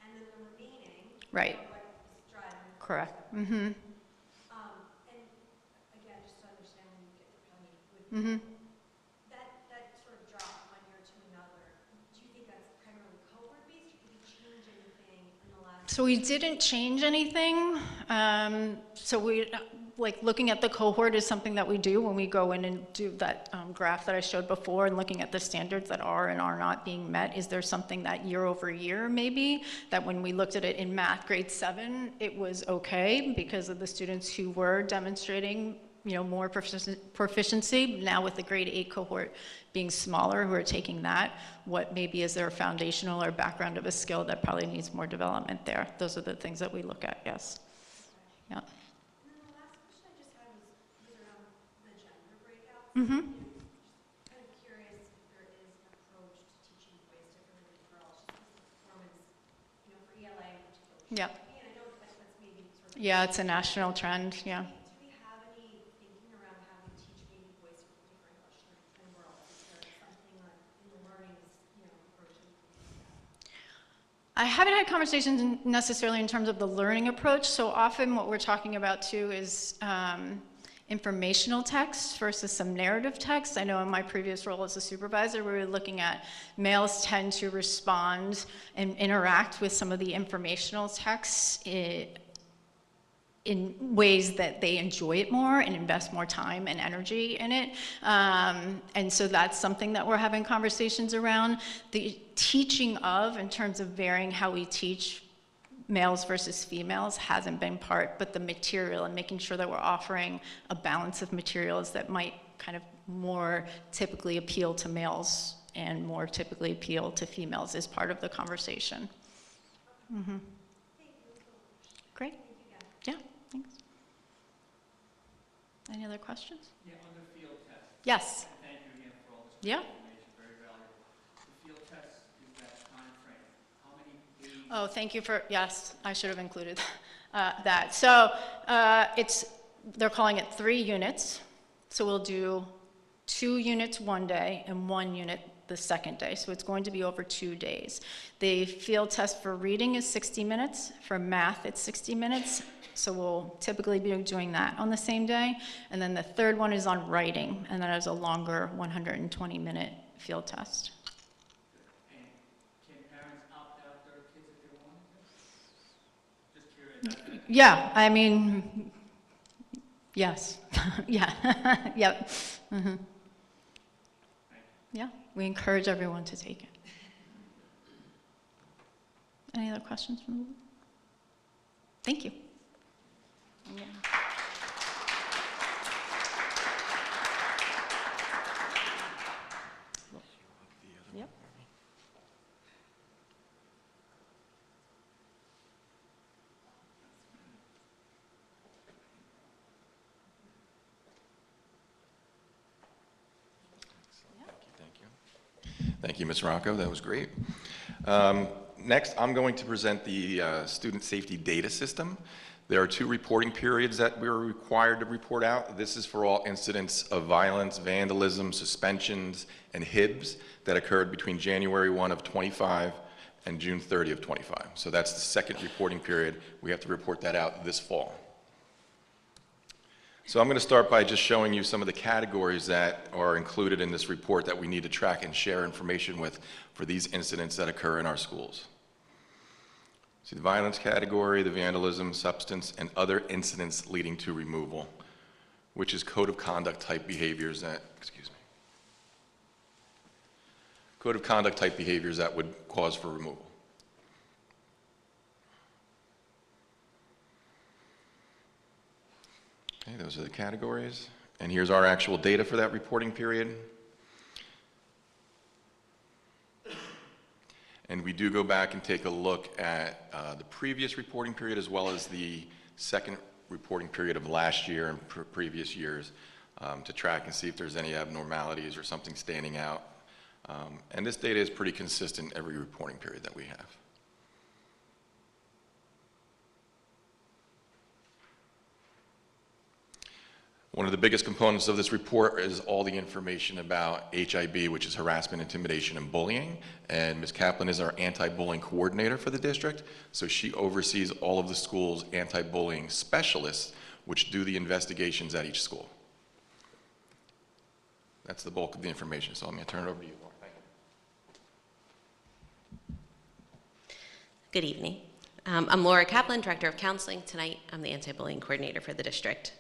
And then the remaining. Right. Are what is driving the Correct. focus. Mm-hmm. And again, just to understand when you get to probably with Mm-hmm. that sort of drop one year to another, do you think that's primarily cohort-based, or did you change anything in the last? So we didn't change anything. So we, like, looking at the cohort is something that we do when we go in and do that graph that I showed before, and looking at the standards that are and are not being met. Is there something that year over year, maybe, that when we looked at it in math grade 7, it was okay because of the students who were demonstrating, you know, more proficiency. Now with the grade 8 cohort being smaller, who are taking that, what maybe is their foundational or background of a skill that probably needs more development there? Those are the things that we look at, yes. Yeah. And then the last question I just had was around the gender breakout. Mm-hmm. Just kind of curious if there is an approach to teaching boys differently than girls, just because the performance, you know, for ELA in particular. Yeah. And I know that's maybe sort of. Yeah, it's a national trend, yeah. Do we have any thinking around how we teach maybe boys to differ English than girls? Is there something in the learning, you know, approach? I haven't had conversations necessarily in terms of the learning approach. So often what we're talking about too is informational text versus some narrative text. I know in my previous role as a supervisor, we were looking at males tend to respond and interact with some of the informational texts in ways that they enjoy it more and invest more time and energy in it. And so that's something that we're having conversations around. The teaching of, in terms of varying how we teach males versus females, hasn't been part, but the material and making sure that we're offering a balance of materials that might kind of more typically appeal to males and more typically appeal to females is part of the conversation. Mm-hmm. Great. Yeah, thanks. Any other questions? Yeah, on the field test. Yes. Thank you again for all this Yeah. information, very valuable. The field test is that time frame. How many days? Oh, thank you for, yes, I should have included that. So they're calling it 3 units. So we'll do 2 units one day and 1 unit the second day. So it's going to be over 2 days. The field test for reading is 60 minutes. For math, it's 60 minutes. So we'll typically be doing that on the same day. And then the third one is on writing, and that is a longer 120-minute field test. And can parents opt out their kids if they want to? Just curious. Yeah, I mean, yes. Yeah, yep. Mm-hmm. Yeah, we encourage everyone to take it. Any other questions from the board? Thank you. Yeah. Yep. Thank you, Ms. Rocco. That was great. Next, I'm going to present the Student Safety Data System. There are 2 reporting periods that we're required to report out. This is for all incidents of violence, vandalism, suspensions, and HIBs that occurred between January 1 of 25 and June 30 of 25. So that's the second reporting period. We have to report that out this fall. So I'm going to start by just showing you some of the categories that are included in this report that we need to track and share information with for these incidents that occur in our schools. See the violence category, the vandalism, substance, and other incidents leading to removal, which is code of conduct type behaviors that, code of conduct type behaviors that would cause for removal. Okay, those are the categories. And here's our actual data for that reporting period. And we do go back and take a look at the previous reporting period as well as the second reporting period of last year and previous years to track and see if there's any abnormalities or something standing out. And this data is pretty consistent every reporting period that we have. One of the biggest components of this report is all the information about HIB, which is harassment, intimidation, and bullying. And Ms. Kaplan is our anti-bullying coordinator for the district. So she oversees all of the school's anti-bullying specialists, which do the investigations at each school. That's the bulk of the information. So I'm going to turn it over to you, Laura. Thank you. Good evening. I'm Laura Kaplan, Director of Counseling. Tonight, I'm the anti-bullying coordinator for the district.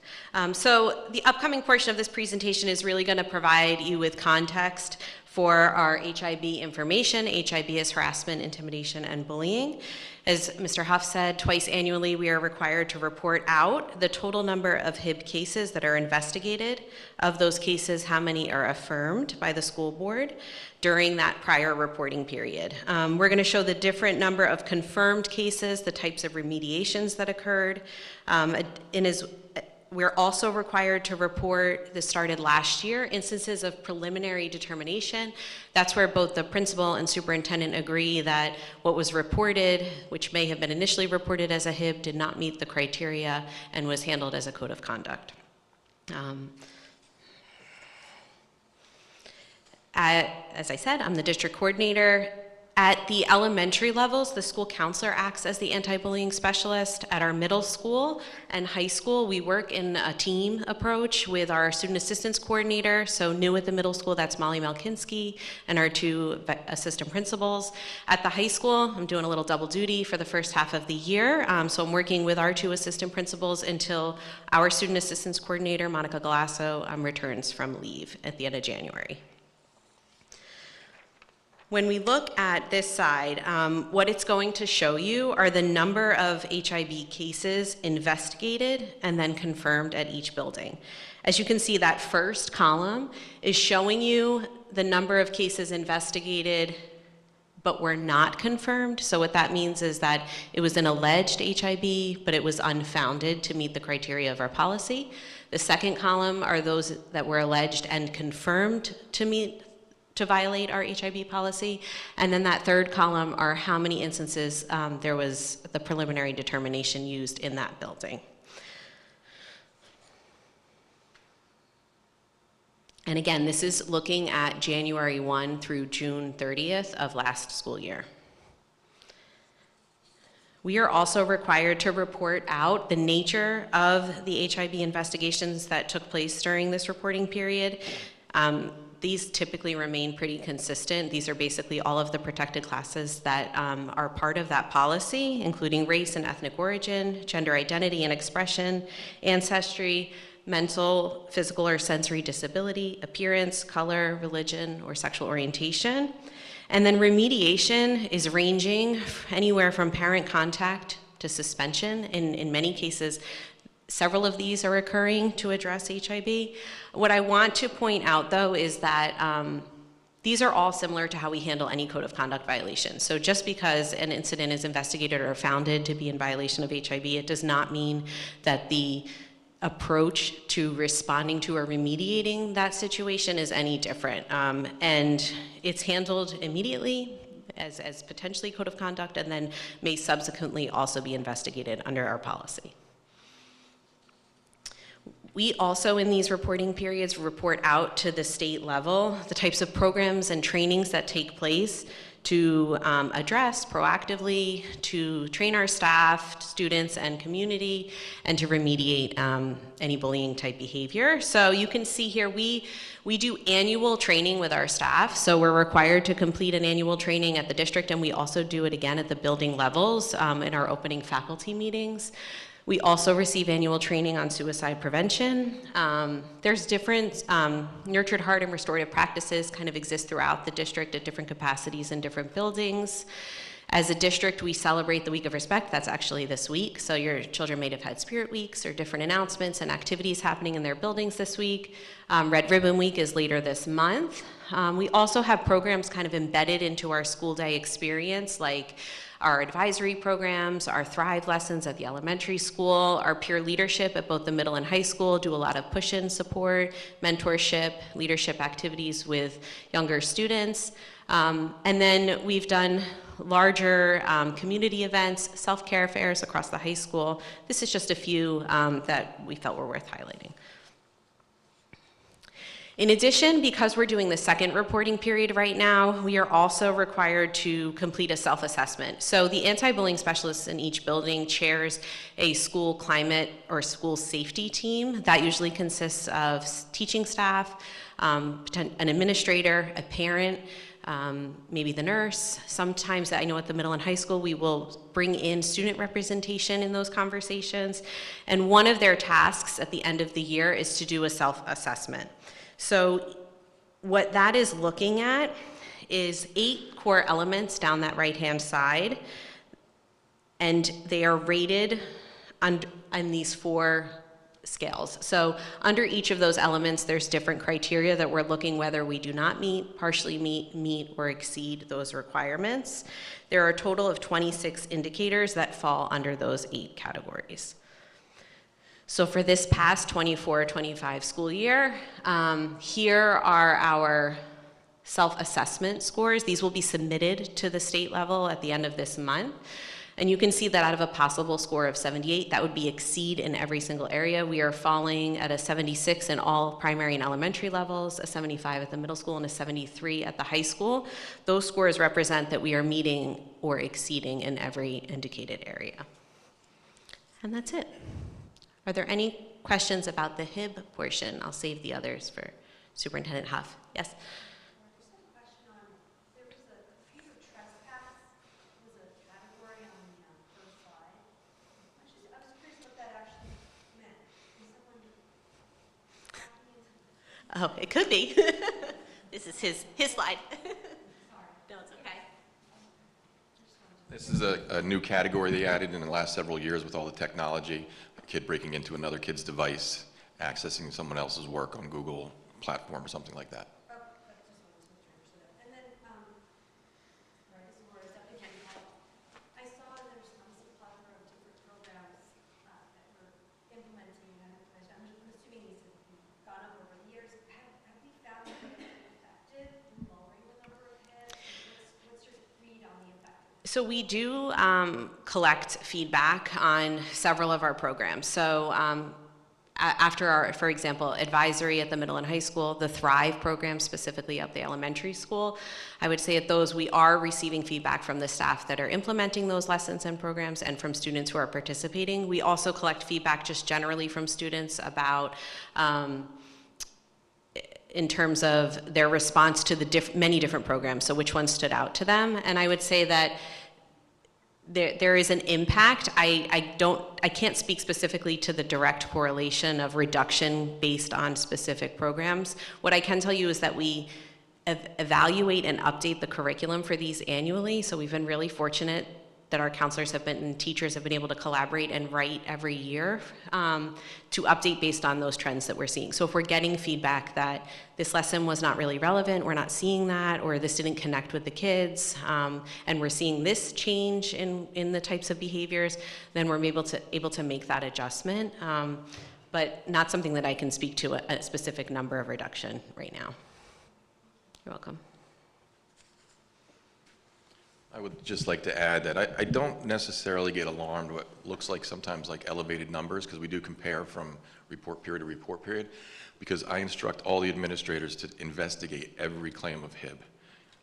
So the upcoming portion of this presentation is really going to provide you with context for our HIB information. HIB is harassment, intimidation, and bullying. As Mr. Huff said, twice annually we are required to report out the total number of HIB cases that are investigated. Of those cases, how many are affirmed by the school board during that prior reporting period. We're going to show the different number of confirmed cases, the types of remediations that occurred, we're also required to report, this started last year, instances of preliminary determination. That's where both the principal and superintendent agree that what was reported, which may have been initially reported as a HIB, did not meet the criteria and was handled as a code of conduct. As I said, I'm the district coordinator. At the elementary levels, the school counselor acts as the anti-bullying specialist. At our middle school and high school, we work in a team approach with our student assistance coordinator. So new at the middle school, that's Molly Malkinski, and our two assistant principals. At the high school, I'm doing a little double duty for the first half of the year. So I'm working with our two assistant principals until our student assistance coordinator, Monica Galasso, returns from leave at the end of January. When we look at this side, what it's going to show you are the number of HIB cases investigated and then confirmed at each building. As you can see, that first column is showing you the number of cases investigated but were not confirmed. So what that means is that it was an alleged HIB, but it was unfounded to meet the criteria of our policy. The second column are those that were alleged and confirmed to violate our HIB policy. And then that third column are how many instances there was the preliminary determination used in that building. And again, this is looking at January 1 through June 30th of last school year. We are also required to report out the nature of the HIB investigations that took place during this reporting period. These typically remain pretty consistent. These are basically all of the protected classes that are part of that policy, including race and ethnic origin, gender identity and expression, ancestry, mental, physical or sensory disability, appearance, color, religion, or sexual orientation. And then remediation is ranging anywhere from parent contact to suspension. In many cases, several of these are occurring to address HIB. What I want to point out, though, is that these are all similar to how we handle any code of conduct violation. So just because an incident is investigated or founded to be in violation of HIB, it does not mean that the approach to responding to or remediating that situation is any different. And it's handled immediately as potentially code of conduct and then may subsequently also be investigated under our policy. We also, in these reporting periods, report out to the state level the types of programs and trainings that take place to address proactively, to train our staff, students, and community, and to remediate any bullying type behavior. So you can see here, we do annual training with our staff. So we're required to complete an annual training at the district, and we also do it again at the building levels in our opening faculty meetings. We also receive annual training on suicide prevention. There's different nurtured heart and restorative practices kind of exist throughout the district at different capacities in different buildings. As a district, we celebrate the Week of Respect. That's actually this week. So your children may have had Spirit Weeks or different announcements and activities happening in their buildings this week. Red Ribbon Week is later this month. We also have programs kind of embedded into our school day experience, like our advisory programs, our Thrive lessons at the elementary school, our peer leadership at both the middle and high school do a lot of push-in support, mentorship, leadership activities with younger students. And then we've done larger community events, self-care fairs across the high school. This is just a few that we felt were worth highlighting. In addition, because we're doing the second reporting period right now, we are also required to complete a self-assessment. So the anti-bullying specialist in each building chairs a school climate or school safety team. That usually consists of teaching staff, an administrator, a parent, maybe the nurse. Sometimes, I know at the middle and high school, we will bring in student representation in those conversations. And one of their tasks at the end of the year is to do a self-assessment. So what that is looking at is 8 core elements down that right-hand side, and they are rated on these 4 scales. So under each of those elements, there's different criteria that we're looking whether we do not meet, partially meet, or exceed those requirements. There are a total of 26 indicators that fall under those 8 categories. So for this past 24-25 school year, here are our self-assessment scores. These will be submitted to the state level at the end of this month. And you can see that out of a possible score of 78, that would be exceed in every single area. We are falling at a 76 in all primary and elementary levels, a 75 at the middle school, and a 73 at the high school. Those scores represent that we are meeting or exceeding in every indicated area. And that's it. Are there any questions about the HIB portion? I'll save the others for Superintendent Huff. Yes? Just a question on, there was a fear of trespass was a category on the first slide. I was curious what that actually meant. Is someone walking into? Oh, it could be. This is his slide. No, it's okay. This is a new category they added in the last several years with all the technology. A kid breaking into another kid's device, accessing someone else's work on Google platform or something like that. Oh, I just wanted to make sure I understood that. And then, sorry, this is where I stepped in. I saw there's a plethora of different programs that we're implementing, and I'm assuming these have gone up over the years. Have we found that they've been effective in lowering the number of hits? What's your read on the effectiveness? So we do collect feedback on several of our programs. So after our, for example, advisory at the middle and high school, the Thrive program specifically at the elementary school, I would say at those we are receiving feedback from the staff that are implementing those lessons and programs and from students who are participating. We also collect feedback just generally from students about in terms of their response to the many different programs, so which ones stood out to them. And I would say that there is an impact. I can't speak specifically to the direct correlation of reduction based on specific programs. What I can tell you is that we evaluate and update the curriculum for these annually, so we've been really fortunate that our counselors have been and teachers have been able to collaborate and write every year to update based on those trends that we're seeing. So if we're getting feedback that this lesson was not really relevant, we're not seeing that, or this didn't connect with the kids, and we're seeing this change in the types of behaviors, then we're able to make that adjustment, but not something that I can speak to a specific number of reduction right now. You're welcome. I would just like to add that I don't necessarily get alarmed what looks like sometimes like elevated numbers, because we do compare from report period to report period, because I instruct all the administrators to investigate every claim of HIB.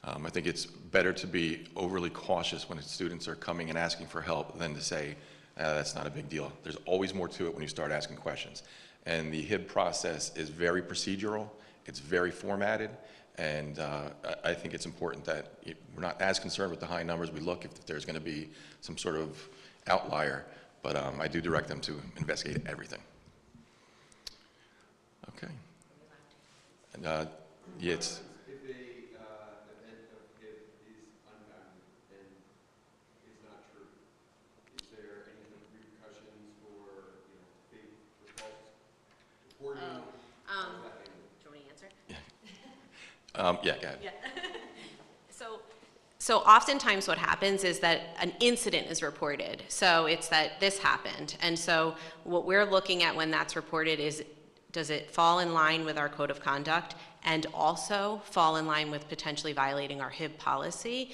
I think it's better to be overly cautious when students are coming and asking for help than to say, that's not a big deal. There's always more to it when you start asking questions. And the HIB process is very procedural, it's very formatted, and I think it's important that we're not as concerned with the high numbers. We look if there's going to be some sort of outlier, but I do direct them to investigate everything. Okay. And yeah, it's. If a event of HIB is unfounded, then Yeah, go ahead. Yeah. So oftentimes what happens is that an incident is reported. So it's that this happened. And so what we're looking at when that's reported is, does it fall in line with our code of conduct and also fall in line with potentially violating our HIB policy?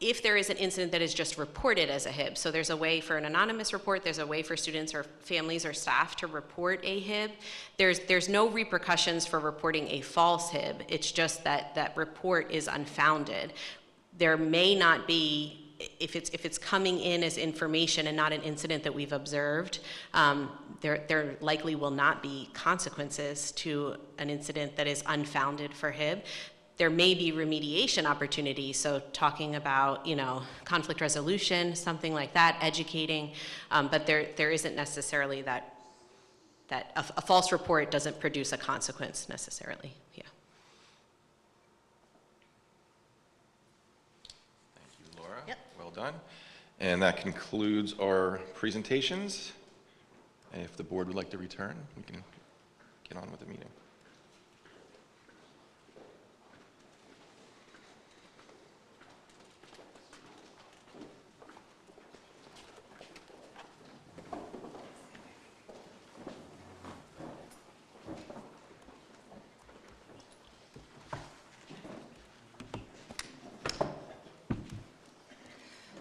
If there is an incident that is just reported as a HIB, so there's a way for an anonymous report, there's a way for students or families or staff to report a HIB. There's no repercussions for reporting a false HIB. It's just that that report is unfounded. There may not be, if it's coming in as information and not an incident that we've observed, there likely will not be consequences to an incident that is unfounded for HIB. There may be remediation opportunities, so talking about, conflict resolution, something like that, educating, but there isn't necessarily that a false report doesn't produce a consequence necessarily. Yeah. Thank you, Laura. Yep. Well done. And that concludes our presentations. If the board would like to return, we can get on with the meeting.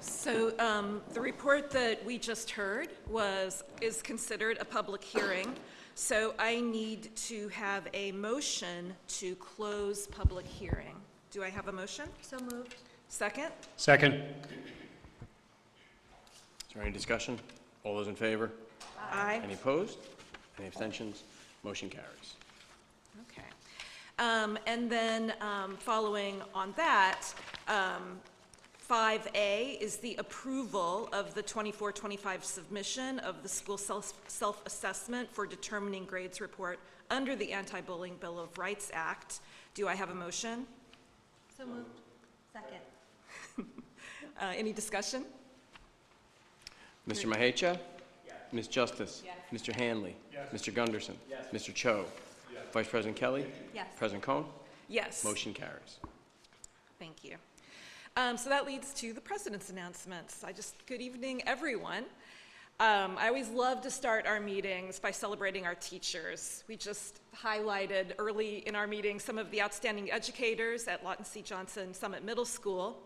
So the report that we just heard is considered a public hearing. So I need to have a motion to close public hearing. Do I have a motion? So moved. Second? Second. Is there any discussion? All those in favor? Aye. Any opposed? Any abstentions? Motion carries. Okay. And then following on that, 5A is the approval of the 24-25 submission of the school self-assessment for determining grades report under the Anti-Bullying Bill of Rights Act. Do I have a motion? So moved. Second. Any discussion? Mr. Mahecha? Yes. Ms. Justice? Yes. Mr. Hanley? Yes. Mr. Gunderson? Yes. Mr. Cho? Yes. Vice President Kelly? Yes. President Cohn? Yes. Motion carries. Thank you. So that leads to the president's announcements. Good evening, everyone. I always love to start our meetings by celebrating our teachers. We just highlighted early in our meeting some of the outstanding educators at Lawton C. Johnson Summit Middle School.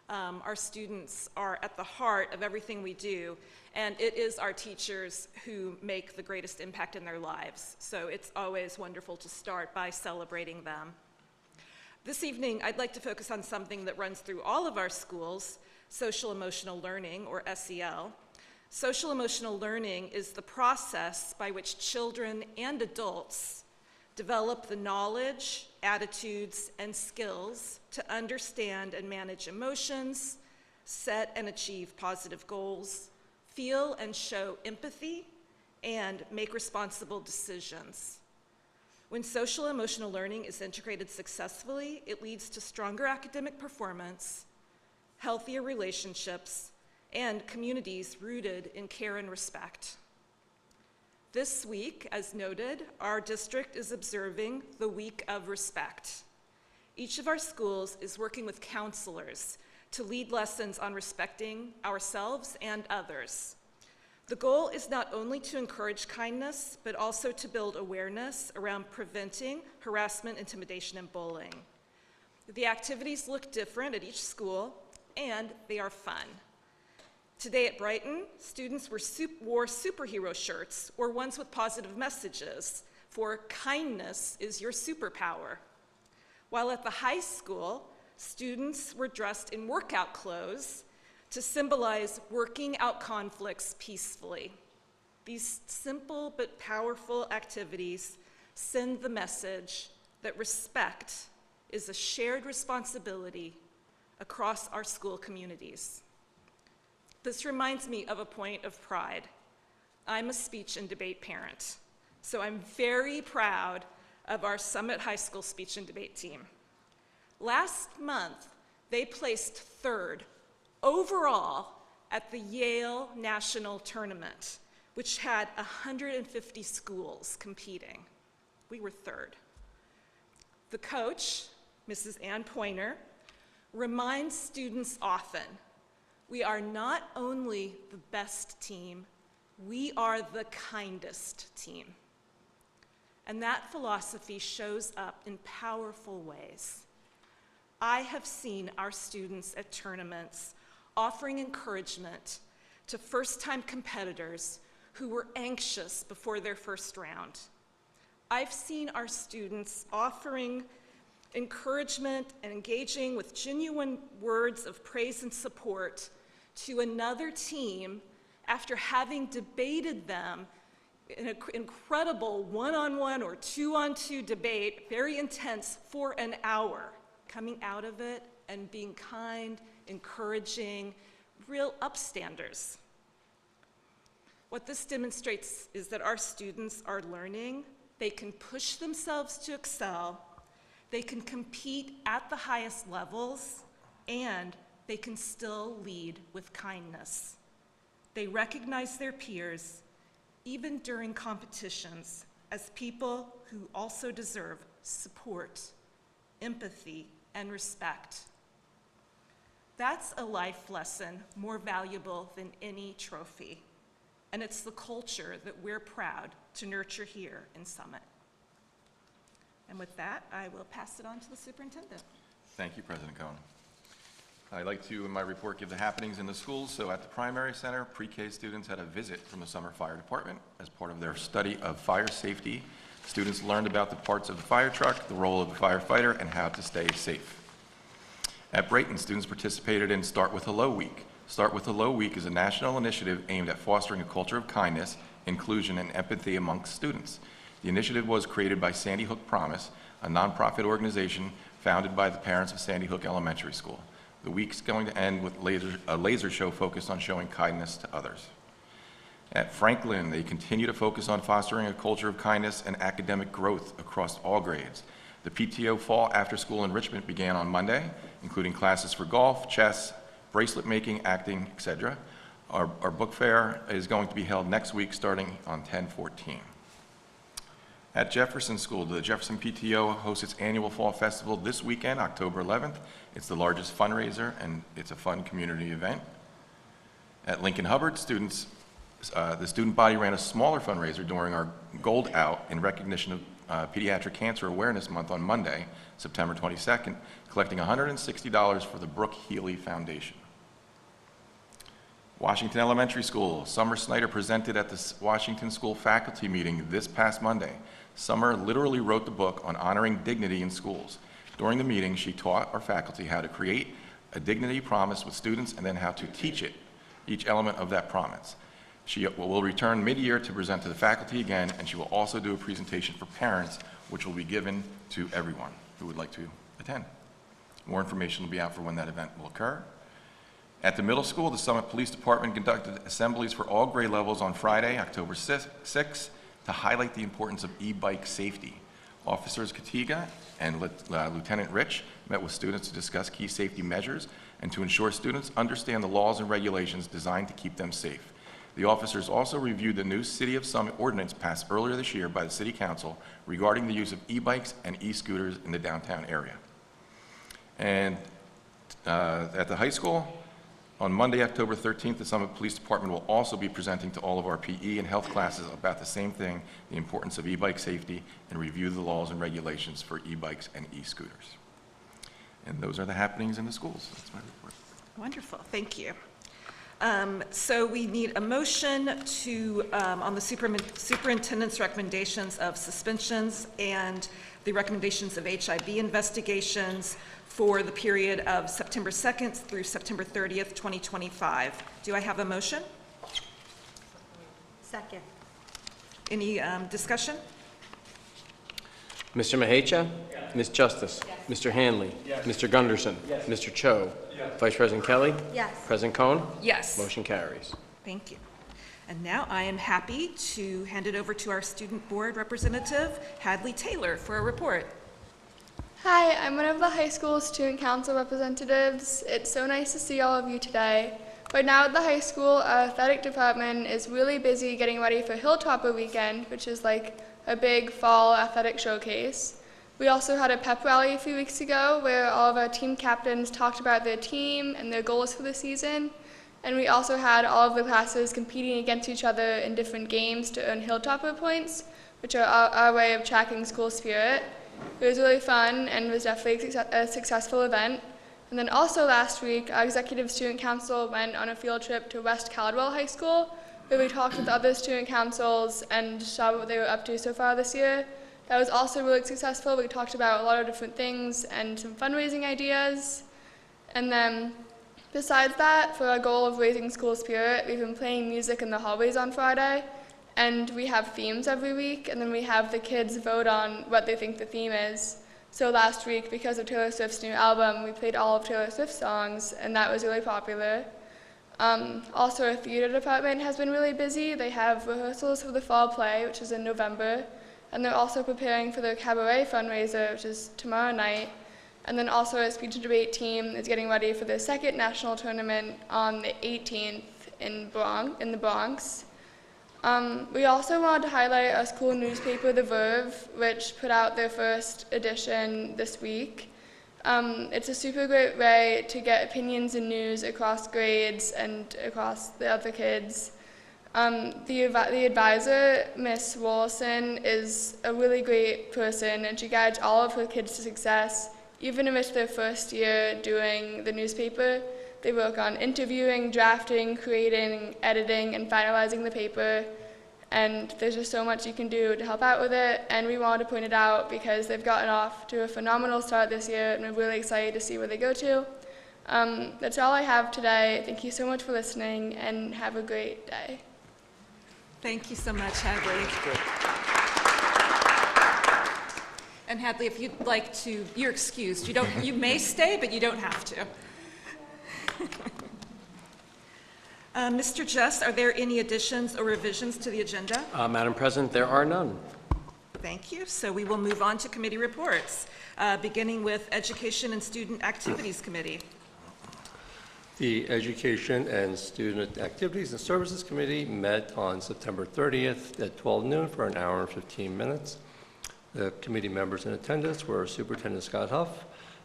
Our students are at the heart of everything we do, and it is our teachers who make the greatest impact in their lives. So it's always wonderful to start by celebrating them. This evening, I'd like to focus on something that runs through all of our schools, social emotional learning, or SEL. Social emotional learning is the process by which children and adults develop the knowledge, attitudes, and skills to understand and manage emotions, set and achieve positive goals, feel and show empathy, and make responsible decisions. When social emotional learning is integrated successfully, it leads to stronger academic performance, healthier relationships, and communities rooted in care and respect. This week, as noted, our district is observing the Week of Respect. Each of our schools is working with counselors to lead lessons on respecting ourselves and others. The goal is not only to encourage kindness, but also to build awareness around preventing harassment, intimidation, and bullying. The activities look different at each school, and they are fun. Today at Brighton, students wore superhero shirts or ones with positive messages for kindness is your superpower. While at the high school, students were dressed in workout clothes to symbolize working out conflicts peacefully. These simple but powerful activities send the message that respect is a shared responsibility across our school communities. This reminds me of a point of pride. I'm a speech and debate parent, so I'm very proud of our Summit High School speech and debate team. Last month, they placed third overall at the Yale National Tournament, which had 150 schools competing. We were third. The coach, Mrs. Ann Pointer, reminds students often, we are not only the best team, we are the kindest team. And that philosophy shows up in powerful ways. I have seen our students at tournaments offering encouragement to first-time competitors who were anxious before their first round. I've seen our students offering encouragement and engaging with genuine words of praise and support to another team after having debated them in an incredible one-on-one or two-on-two debate, very intense, for an hour, coming out of it and being kind, encouraging, real upstanders. What this demonstrates is that our students are learning, they can push themselves to excel, they can compete at the highest levels, and they can still lead with kindness. They recognize their peers, even during competitions, as people who also deserve support, empathy, and respect. That's a life lesson more valuable than any trophy, and it's the culture that we're proud to nurture here in Summit. And with that, I will pass it on to the superintendent. Thank you, President Cohen. I'd like to, in my report, give the happenings in the schools. So at the primary center, pre-K students had a visit from the summer fire department. As part of their study of fire safety, students learned about the parts of the fire truck, the role of the firefighter, and how to stay safe. At Brayton, students participated in Start With Hello Week. Start With Hello Week is a national initiative aimed at fostering a culture of kindness, inclusion, and empathy amongst students. The initiative was created by Sandy Hook Promise, a nonprofit organization founded by the parents of Sandy Hook Elementary School. The week's going to end with a laser show focused on showing kindness to others. At Franklin, they continue to focus on fostering a culture of kindness and academic growth across all grades. The PTO Fall After School Enrichment began on Monday, including classes for golf, chess, bracelet making, acting, etc. Our book fair is going to be held next week starting on 10/14. At Jefferson School, the Jefferson PTO hosts its annual Fall Festival this weekend, October 11th. It's the largest fundraiser, and it's a fun community event. At Lincoln Hubbard, the student body ran a smaller fundraiser during our Gold Out in recognition of Pediatric Cancer Awareness Month on Monday, September 22nd, collecting $160 for the Brooke Healy Foundation. Washington Elementary School, Summer Snyder presented at the Washington School faculty meeting this past Monday. Summer literally wrote the book on honoring dignity in schools. During the meeting, she taught our faculty how to create a dignity promise with students and then how to teach it, each element of that promise. She will return mid-year to present to the faculty again, and she will also do a presentation for parents, which will be given to everyone who would like to attend. More information will be out for when that event will occur. At the middle school, the Summit Police Department conducted assemblies for all grade levels on Friday, October 6th, to highlight the importance of e-bike safety. Officers Katiga and Lieutenant Rich met with students to discuss key safety measures and to ensure students understand the laws and regulations designed to keep them safe. The officers also reviewed the new City of Summit ordinance passed earlier this year by the City Council regarding the use of e-bikes and e-scooters in the downtown area. And at the high school, on Monday, October 13th, the Summit Police Department will also be presenting to all of our PE and health classes about the same thing, the importance of e-bike safety, and review the laws and regulations for e-bikes and e-scooters. And those are the happenings in the schools. That's my report. Wonderful, thank you. So we need a motion to, on the superintendent's recommendations of suspensions and the recommendations of HIB investigations for the period of September 2nd through September 30th, 2025. Do I have a motion? Second. Any discussion? Mr. Mahecha? Yes. Ms. Justice? Yes. Mr. Hanley? Yes. Mr. Gunderson? Yes. Mr. Cho? Yes. Vice President Kelly? Yes. President Cohen? Yes. Motion carries. Thank you. And now I am happy to hand it over to our student board representative, Hadley Taylor, for a report. Hi, I'm one of the high school student council representatives. It's so nice to see all of you today. Right now at the high school, our athletic department is really busy getting ready for Hilltopper weekend, which is like a big fall athletic showcase. We also had a pep rally a few weeks ago where all of our team captains talked about their team and their goals for the season. And we also had all of the classes competing against each other in different games to earn Hilltopper points, which are our way of tracking school spirit. It was really fun and was definitely a successful event. And then also last week, our Executive Student Council went on a field trip to West Caldwell High School, where we talked with other student councils and saw what they were up to so far this year. That was also really successful. We talked about a lot of different things and some fundraising ideas. And then besides that, for our goal of raising school spirit, we've been playing music in the hallways on Friday. And we have themes every week, and then we have the kids vote on what they think the theme is. So last week, because of Taylor Swift's new album, we played all of Taylor Swift's songs, and that was really popular. Also, our theater department has been really busy. They have rehearsals for the fall play, which is in November, and they're also preparing for their cabaret fundraiser, which is tomorrow night. And then also our speech and debate team is getting ready for their second national tournament on the 18th in the Bronx. We also wanted to highlight our school newspaper, The Verve, which put out their first edition this week. It's a super great way to get opinions and news across grades and across the other kids. The advisor, Miss Wollison, is a really great person, and she guides all of her kids to success. Even if it's their first year doing the newspaper, they work on interviewing, drafting, creating, editing, and finalizing the paper. And there's just so much you can do to help out with it. And we wanted to point it out because they've gotten off to a phenomenal start this year, and we're really excited to see where they go to. That's all I have today. Thank you so much for listening, and have a great day. Thank you so much, Hadley. And Hadley, if you'd like to, you're excused. You may stay, but you don't have to. Mr. Just, are there any additions or revisions to the agenda? Madam President, there are none. Thank you. So we will move on to committee reports, beginning with Education and Student Activities Committee. The Education and Student Activities and Services Committee met on September 30th at 12 noon for an hour and 15 minutes. The committee members in attendance were Superintendent Scott Huff,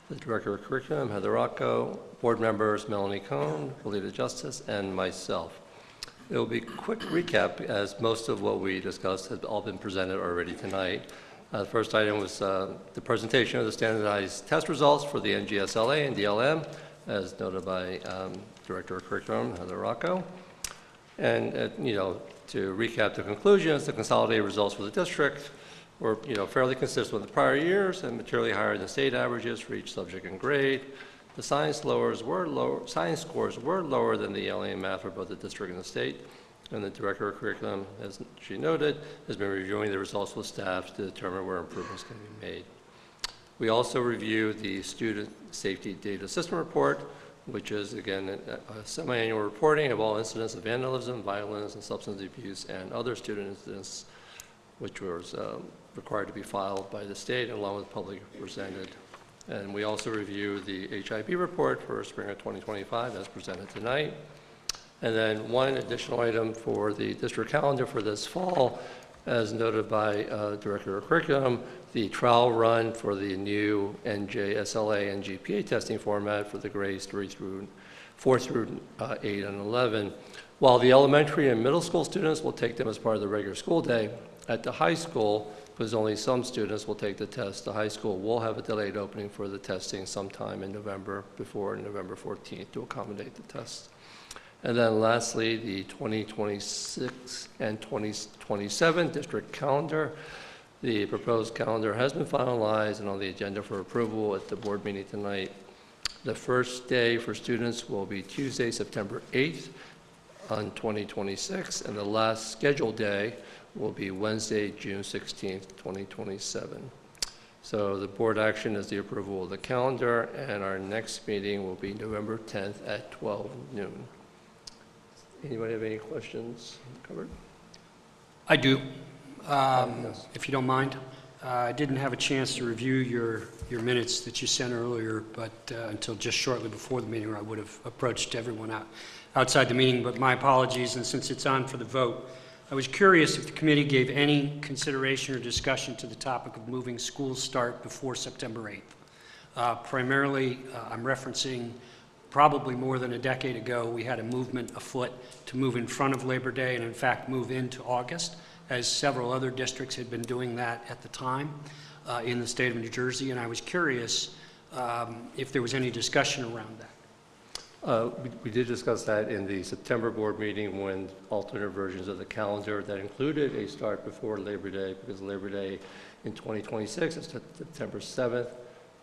the Director of Curriculum, Heather Rocco, board members Melanie Cohn, Valita Justice, and myself. It will be a quick recap, as most of what we discussed has all been presented already tonight. The first item was the presentation of the standardized test results for the NGSLA and DLM, as noted by Director of Curriculum, Heather Rocco. And, to recap the conclusions, the consolidated results for the district were, fairly consistent with the prior years and materially higher than state averages for each subject and grade. The science scores were lower than the ELA and math for both the district and the state. And the Director of Curriculum, as she noted, has been reviewing the results with staff to determine where improvements can be made. We also reviewed the Student Safety Data System Report, which is, again, a semi-annual reporting of all incidents of vandalism, violence, and substance abuse, and other student incidents, which was required to be filed by the state along with publicly presented. And we also reviewed the HIB report for spring of 2025 as presented tonight. And then one additional item for the district calendar for this fall, as noted by Director of Curriculum, the trial run for the new NJSLA and GPA testing format for the grades 4 through 8 and 11. While the elementary and middle school students will take them as part of the regular school day, at the high school, because only some students will take the test, the high school will have a delayed opening for the testing sometime in November, before November 14th, to accommodate the tests. And then lastly, the 2026 and 2027 district calendar. The proposed calendar has been finalized and on the agenda for approval at the board meeting tonight. The first day for students will be Tuesday, September 8th on 2026, and the last scheduled day will be Wednesday, June 16th, 2027. So the board action is the approval of the calendar, and our next meeting will be November 10th at 12 noon. Anybody have any questions covered? I do, if you don't mind. I didn't have a chance to review your minutes that you sent earlier, but until just shortly before the meeting, where I would have approached everyone outside the meeting, but my apologies, and since it's on for the vote, I was curious if the committee gave any consideration or discussion to the topic of moving school start before September 8th. Primarily, I'm referencing probably more than a decade ago, we had a movement afoot to move in front of Labor Day and in fact move into August, as several other districts had been doing that at the time in the state of New Jersey. And I was curious if there was any discussion around that. We did discuss that in the September board meeting when alternate versions of the calendar that included a start before Labor Day, because Labor Day in 2026 is September 7th.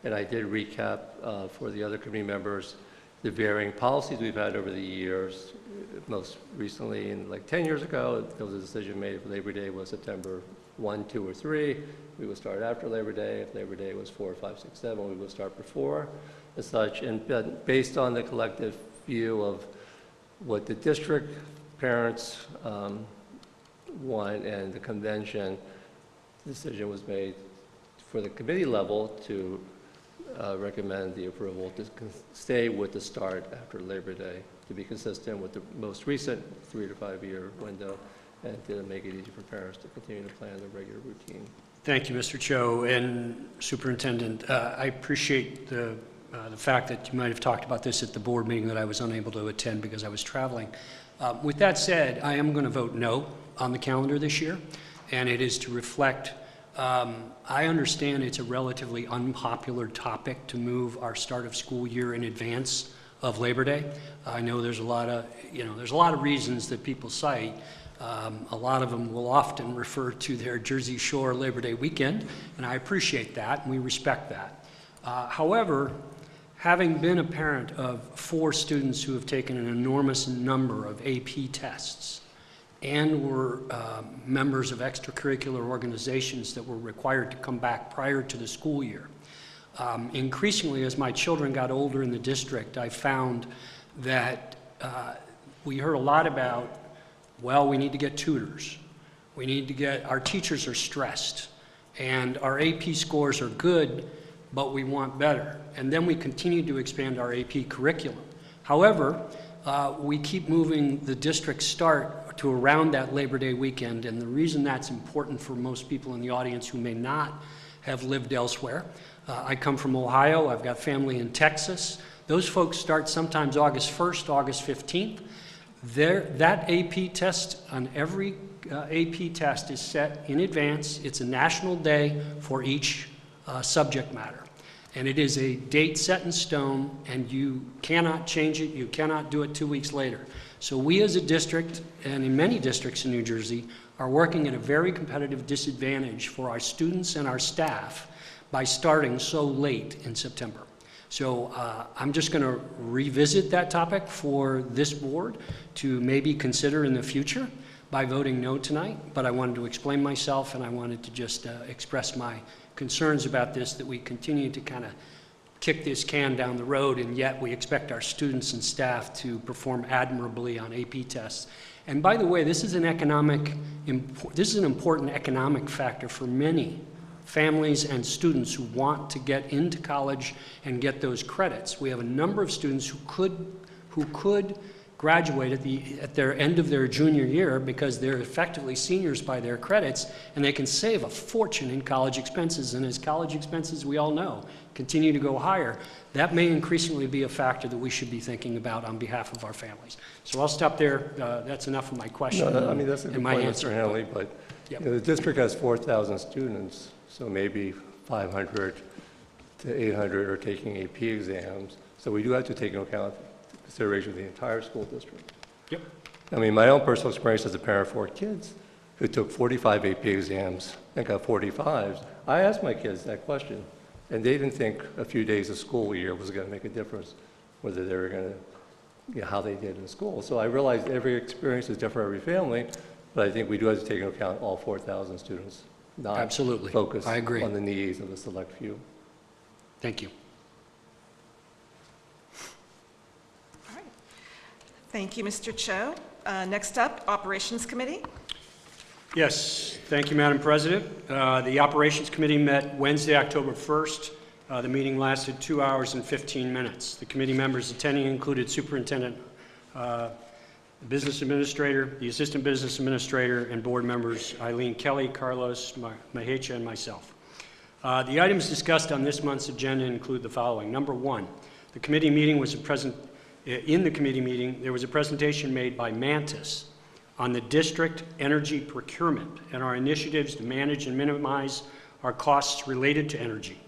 And I did recap for the other committee members the varying policies we've had over the years. Most recently, in like 10 years ago, there was a decision made if Labor Day was September 1, 2, or 3, we would start after Labor Day. If Labor Day was 4, 5, 6, 7, we would start before, as such. And based on the collective view of what the district parents want and the convention, the decision was made for the committee level to recommend the approval to stay with the start after Labor Day, to be consistent with the most recent 3 to 5 year window, and to make it easy for parents to continue to plan their regular routine. Thank you, Mr. Cho. And Superintendent, I appreciate the fact that you might have talked about this at the board meeting that I was unable to attend because I was traveling. With that said, I am going to vote no on the calendar this year, and it is to reflect I understand it's a relatively unpopular topic to move our start of school year in advance of Labor Day. I know there's a lot of reasons that people cite. A lot of them will often refer to their Jersey Shore Labor Day weekend, and I appreciate that, and we respect that. However, having been a parent of 4 students who have taken an enormous number of AP tests, and were members of extracurricular organizations that were required to come back prior to the school year. Increasingly, as my children got older in the district, I found that we heard a lot about, well, we need to get tutors. We need to get, our teachers are stressed, and our AP scores are good, but we want better. And then we continue to expand our AP curriculum. However, we keep moving the district start to around that Labor Day weekend, and the reason that's important for most people in the audience who may not have lived elsewhere. I come from Ohio, I've got family in Texas. Those folks start sometimes August 1st, August 15th. That AP test on every AP test is set in advance. It's a national day for each subject matter. And it is a date set in stone, and you cannot change it, you cannot do it 2 weeks later. So we as a district, and in many districts in New Jersey, are working at a very competitive disadvantage for our students and our staff by starting so late in September. So I'm just going to revisit that topic for this board to maybe consider in the future by voting no tonight, but I wanted to explain myself, and I wanted to just express my concerns about this, that we continue to kind of kick this can down the road, and yet we expect our students and staff to perform admirably on AP tests. And by the way, this is an important economic factor for many families and students who want to get into college and get those credits. We have a number of students who could graduate at their end of their junior year because they're effectively seniors by their credits, and they can save a fortune in college expenses. And as college expenses, we all know, continue to go higher, that may increasingly be a factor that we should be thinking about on behalf of our families. So I'll stop there. That's enough of my question. No, I mean, that's a good point, answer. Mr. Hanley, but Yep. you know, the district has 4,000 students, so maybe 500 to 800 are taking AP exams. So we do have to take into account the consideration of the entire school district. Yep. I mean, my own personal experience as a parent of 4 kids who took 45 AP exams and got 45s, I asked my kids that question, and they didn't think a few days of school year was going to make a difference, whether they were going to, you know, how they did in school. So I realized every experience is different for every family, but I think we do have to take into account all 4,000 students, not Absolutely. focus I agree. on the needs of a select few. Thank you. All right. Thank you, Mr. Cho. Next up, Operations Committee. Yes, thank you, Madam President. The Operations Committee met Wednesday, October 1st. The meeting lasted 2 hours and 15 minutes. The committee members attending included Superintendent the business administrator, the assistant business administrator, and board members Eileen Kelly, Carlos Mahecha, and myself. The items discussed on this month's agenda include the following. Number one, the committee meeting was in the committee meeting, there was a presentation made by Mantis on the district energy procurement and our initiatives to manage and minimize our costs related to energy.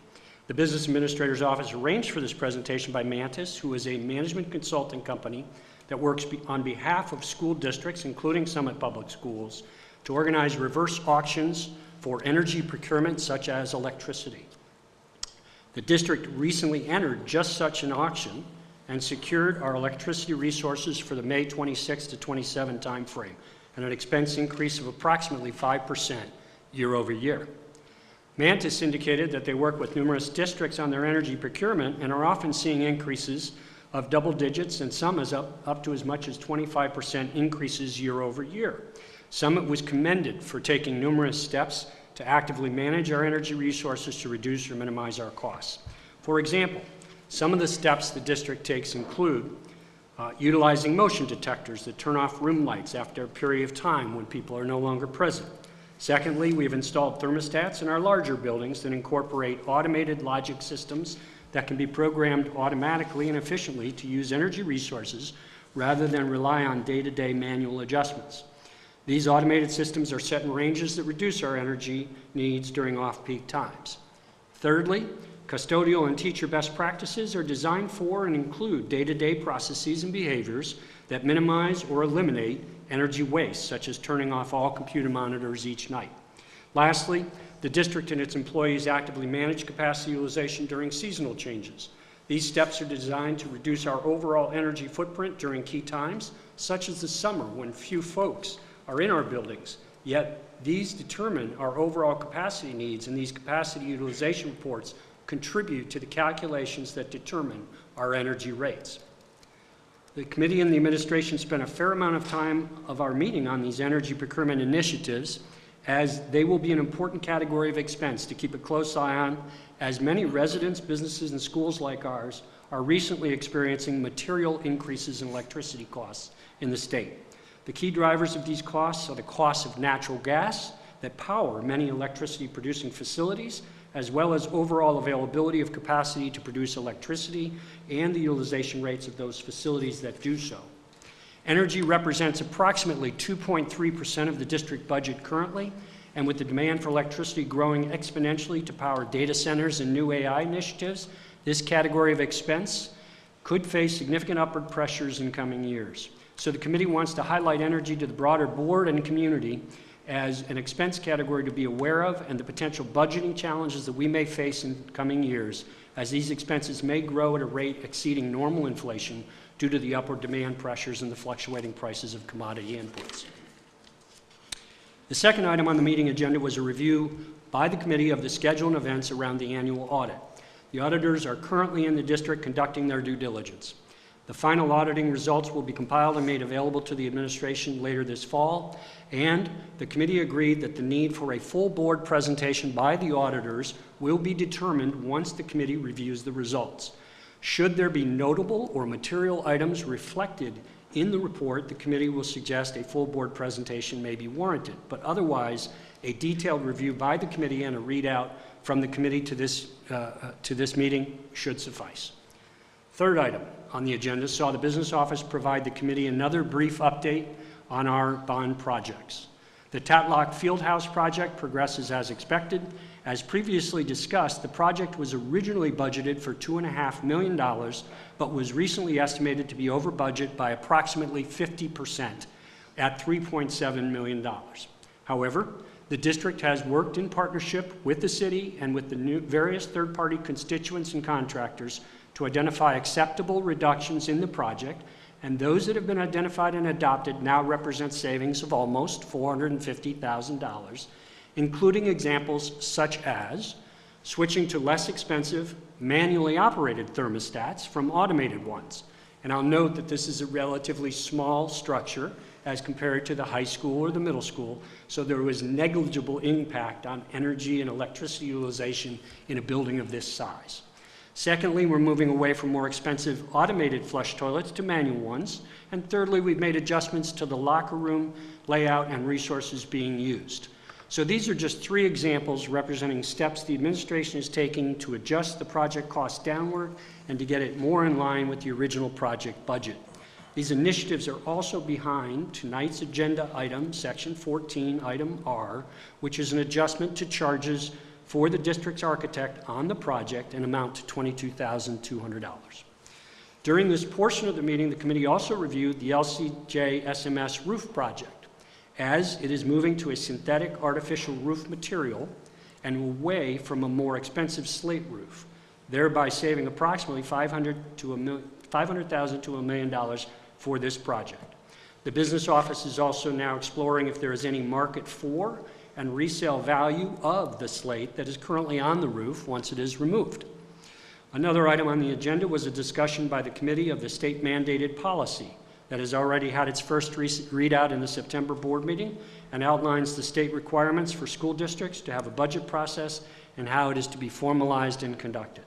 The Business Administrator's Office arranged for this presentation by Mantis, who is a management consulting company that works on behalf of school districts, including Summit Public Schools, to organize reverse auctions for energy procurement such as electricity. The district recently entered just such an auction and secured our electricity resources for the May 26 to 27 timeframe, and an expense increase of approximately 5% year over year. Mantis indicated that they work with numerous districts on their energy procurement and are often seeing increases of double digits, and some is up to as much as 25% increases year over year. Summit was commended for taking numerous steps to actively manage our energy resources to reduce or minimize our costs. For example, some of the steps the district takes include utilizing motion detectors that turn off room lights after a period of time when people are no longer present. Secondly, we have installed thermostats in our larger buildings that incorporate automated logic systems that can be programmed automatically and efficiently to use energy resources rather than rely on day-to-day manual adjustments. These automated systems are set in ranges that reduce our energy needs during off-peak times. Thirdly, custodial and teacher best practices are designed for and include day-to-day processes and behaviors that minimize or eliminate energy waste, such as turning off all computer monitors each night. Lastly, the district and its employees actively manage capacity utilization during seasonal changes. These steps are designed to reduce our overall energy footprint during key times, such as the summer when few folks are in our buildings, yet these determine our overall capacity needs, and these capacity utilization reports contribute to the calculations that determine our energy rates. The committee and the administration spent a fair amount of time of our meeting on these energy procurement initiatives, as they will be an important category of expense to keep a close eye on, as many residents, businesses, and schools like ours are recently experiencing material increases in electricity costs in the state. The key drivers of these costs are the cost of natural gas that power many electricity producing facilities, as well as overall availability of capacity to produce electricity and the utilization rates of those facilities that do so. Energy represents approximately 2.3% of the district budget currently, and with the demand for electricity growing exponentially to power data centers and new AI initiatives, this category of expense could face significant upward pressures in coming years. So the committee wants to highlight energy to the broader board and community as an expense category to be aware of, and the potential budgeting challenges that we may face in coming years, as these expenses may grow at a rate exceeding normal inflation due to the upward demand pressures and the fluctuating prices of commodity inputs. The second item on the meeting agenda was a review by the committee of the schedule and events around the annual audit. The auditors are currently in the district conducting their due diligence. The final auditing results will be compiled and made available to the administration later this fall, and the committee agreed that the need for a full board presentation by the auditors will be determined once the committee reviews the results. Should there be notable or material items reflected in the report, the committee will suggest a full board presentation may be warranted, but otherwise, a detailed review by the committee and a readout from the committee to this meeting should suffice. Third item on the agenda saw the business office provide the committee another brief update on our bond projects. The Tatlock Fieldhouse project progresses as expected. As previously discussed, the project was originally budgeted for $2.5 million, but was recently estimated to be over budget by approximately 50% at $3.7 million. However, the district has worked in partnership with the city and with the various third-party constituents and contractors to identify acceptable reductions in the project, and those that have been identified and adopted now represent savings of almost $450,000, including examples such as switching to less expensive manually operated thermostats from automated ones. And I'll note that this is a relatively small structure as compared to the high school or the middle school, so there was negligible impact on energy and electricity utilization in a building of this size. Secondly, we're moving away from more expensive automated flush toilets to manual ones. And thirdly, we've made adjustments to the locker room layout and resources being used. So these are just 3 examples representing steps the administration is taking to adjust the project cost downward and to get it more in line with the original project budget. These initiatives are also behind tonight's agenda item, section 14, item R, which is an adjustment to charges for the district's architect on the project and amount to $22,200. During this portion of the meeting, the committee also reviewed the LCJ SMS roof project, as it is moving to a synthetic artificial roof material and away from a more expensive slate roof, thereby saving approximately $500,000 to $1 million for this project. The business office is also now exploring if there is any market for and resale value of the slate that is currently on the roof once it is removed. Another item on the agenda was a discussion by the committee of the state mandated policy that has already had its first readout in the September board meeting and outlines the state requirements for school districts to have a budget process and how it is to be formalized and conducted.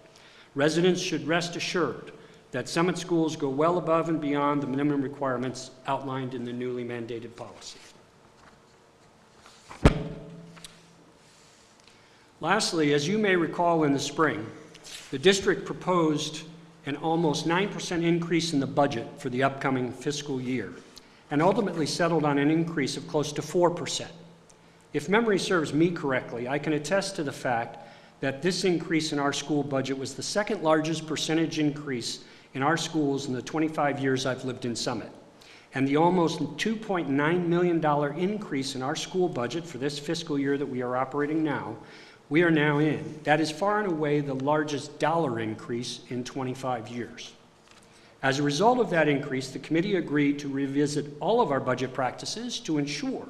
Residents should rest assured that Summit schools go well above and beyond the minimum requirements outlined in the newly mandated policy. Lastly, as you may recall in the spring, the district proposed an almost 9% increase in the budget for the upcoming fiscal year, and ultimately settled on an increase of close to 4%. If memory serves me correctly, I can attest to the fact that this increase in our school budget was the second largest percentage increase in our schools in the 25 years I've lived in Summit. And the almost $2.9 million increase in our school budget for this fiscal year that we are operating now, we are now in. That is far and away the largest dollar increase in 25 years. As a result of that increase, the committee agreed to revisit all of our budget practices to ensure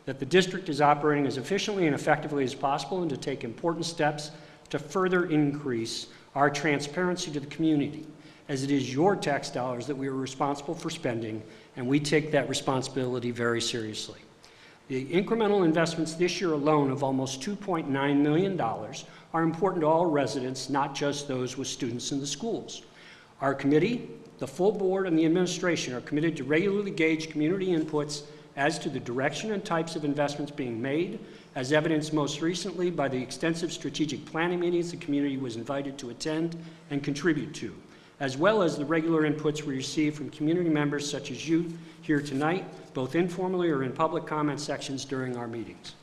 that the district is operating as efficiently and effectively as possible and to take important steps to further increase our transparency to the community, as it is your tax dollars that we are responsible for spending, and we take that responsibility very seriously. The incremental investments this year alone of almost $2.9 million are important to all residents, not just those with students in the schools. Our committee, the full board, and the administration are committed to regularly gauge community inputs as to the direction and types of investments being made, as evidenced most recently by the extensive strategic planning meetings the community was invited to attend and contribute to, as well as the regular inputs we receive from community members such as you here tonight, both informally or in public comment sections during our meetings.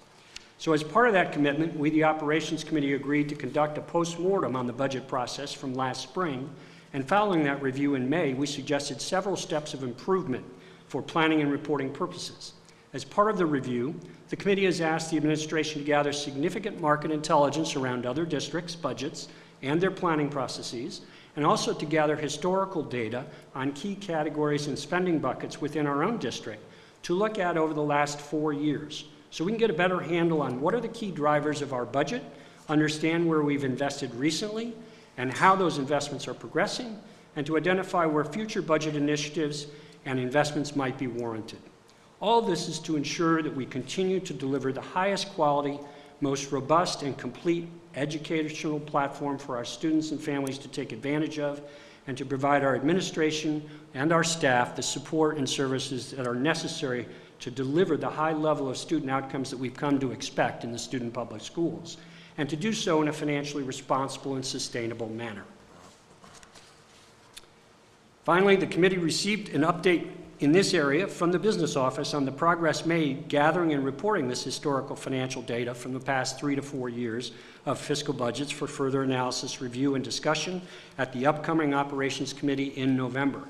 So as part of that commitment, we, the Operations Committee, agreed to conduct a post-mortem on the budget process from last spring, and following that review in May, we suggested several steps of improvement for planning and reporting purposes. As part of the review, the committee has asked the administration to gather significant market intelligence around other districts' budgets and their planning processes, and also to gather historical data on key categories and spending buckets within our own district to look at over the last 4 years, so we can get a better handle on what are the key drivers of our budget, understand where we've invested recently, and how those investments are progressing, and to identify where future budget initiatives and investments might be warranted. All of this is to ensure that we continue to deliver the highest quality, most robust and complete educational platform for our students and families to take advantage of, and to provide our administration and our staff the support and services that are necessary to deliver the high level of student outcomes that we've come to expect in the student public schools, and to do so in a financially responsible and sustainable manner. Finally, the committee received an update in this area from the business office on the progress made gathering and reporting this historical financial data from the past 3 to 4 years of fiscal budgets for further analysis, review, and discussion at the upcoming Operations Committee in November.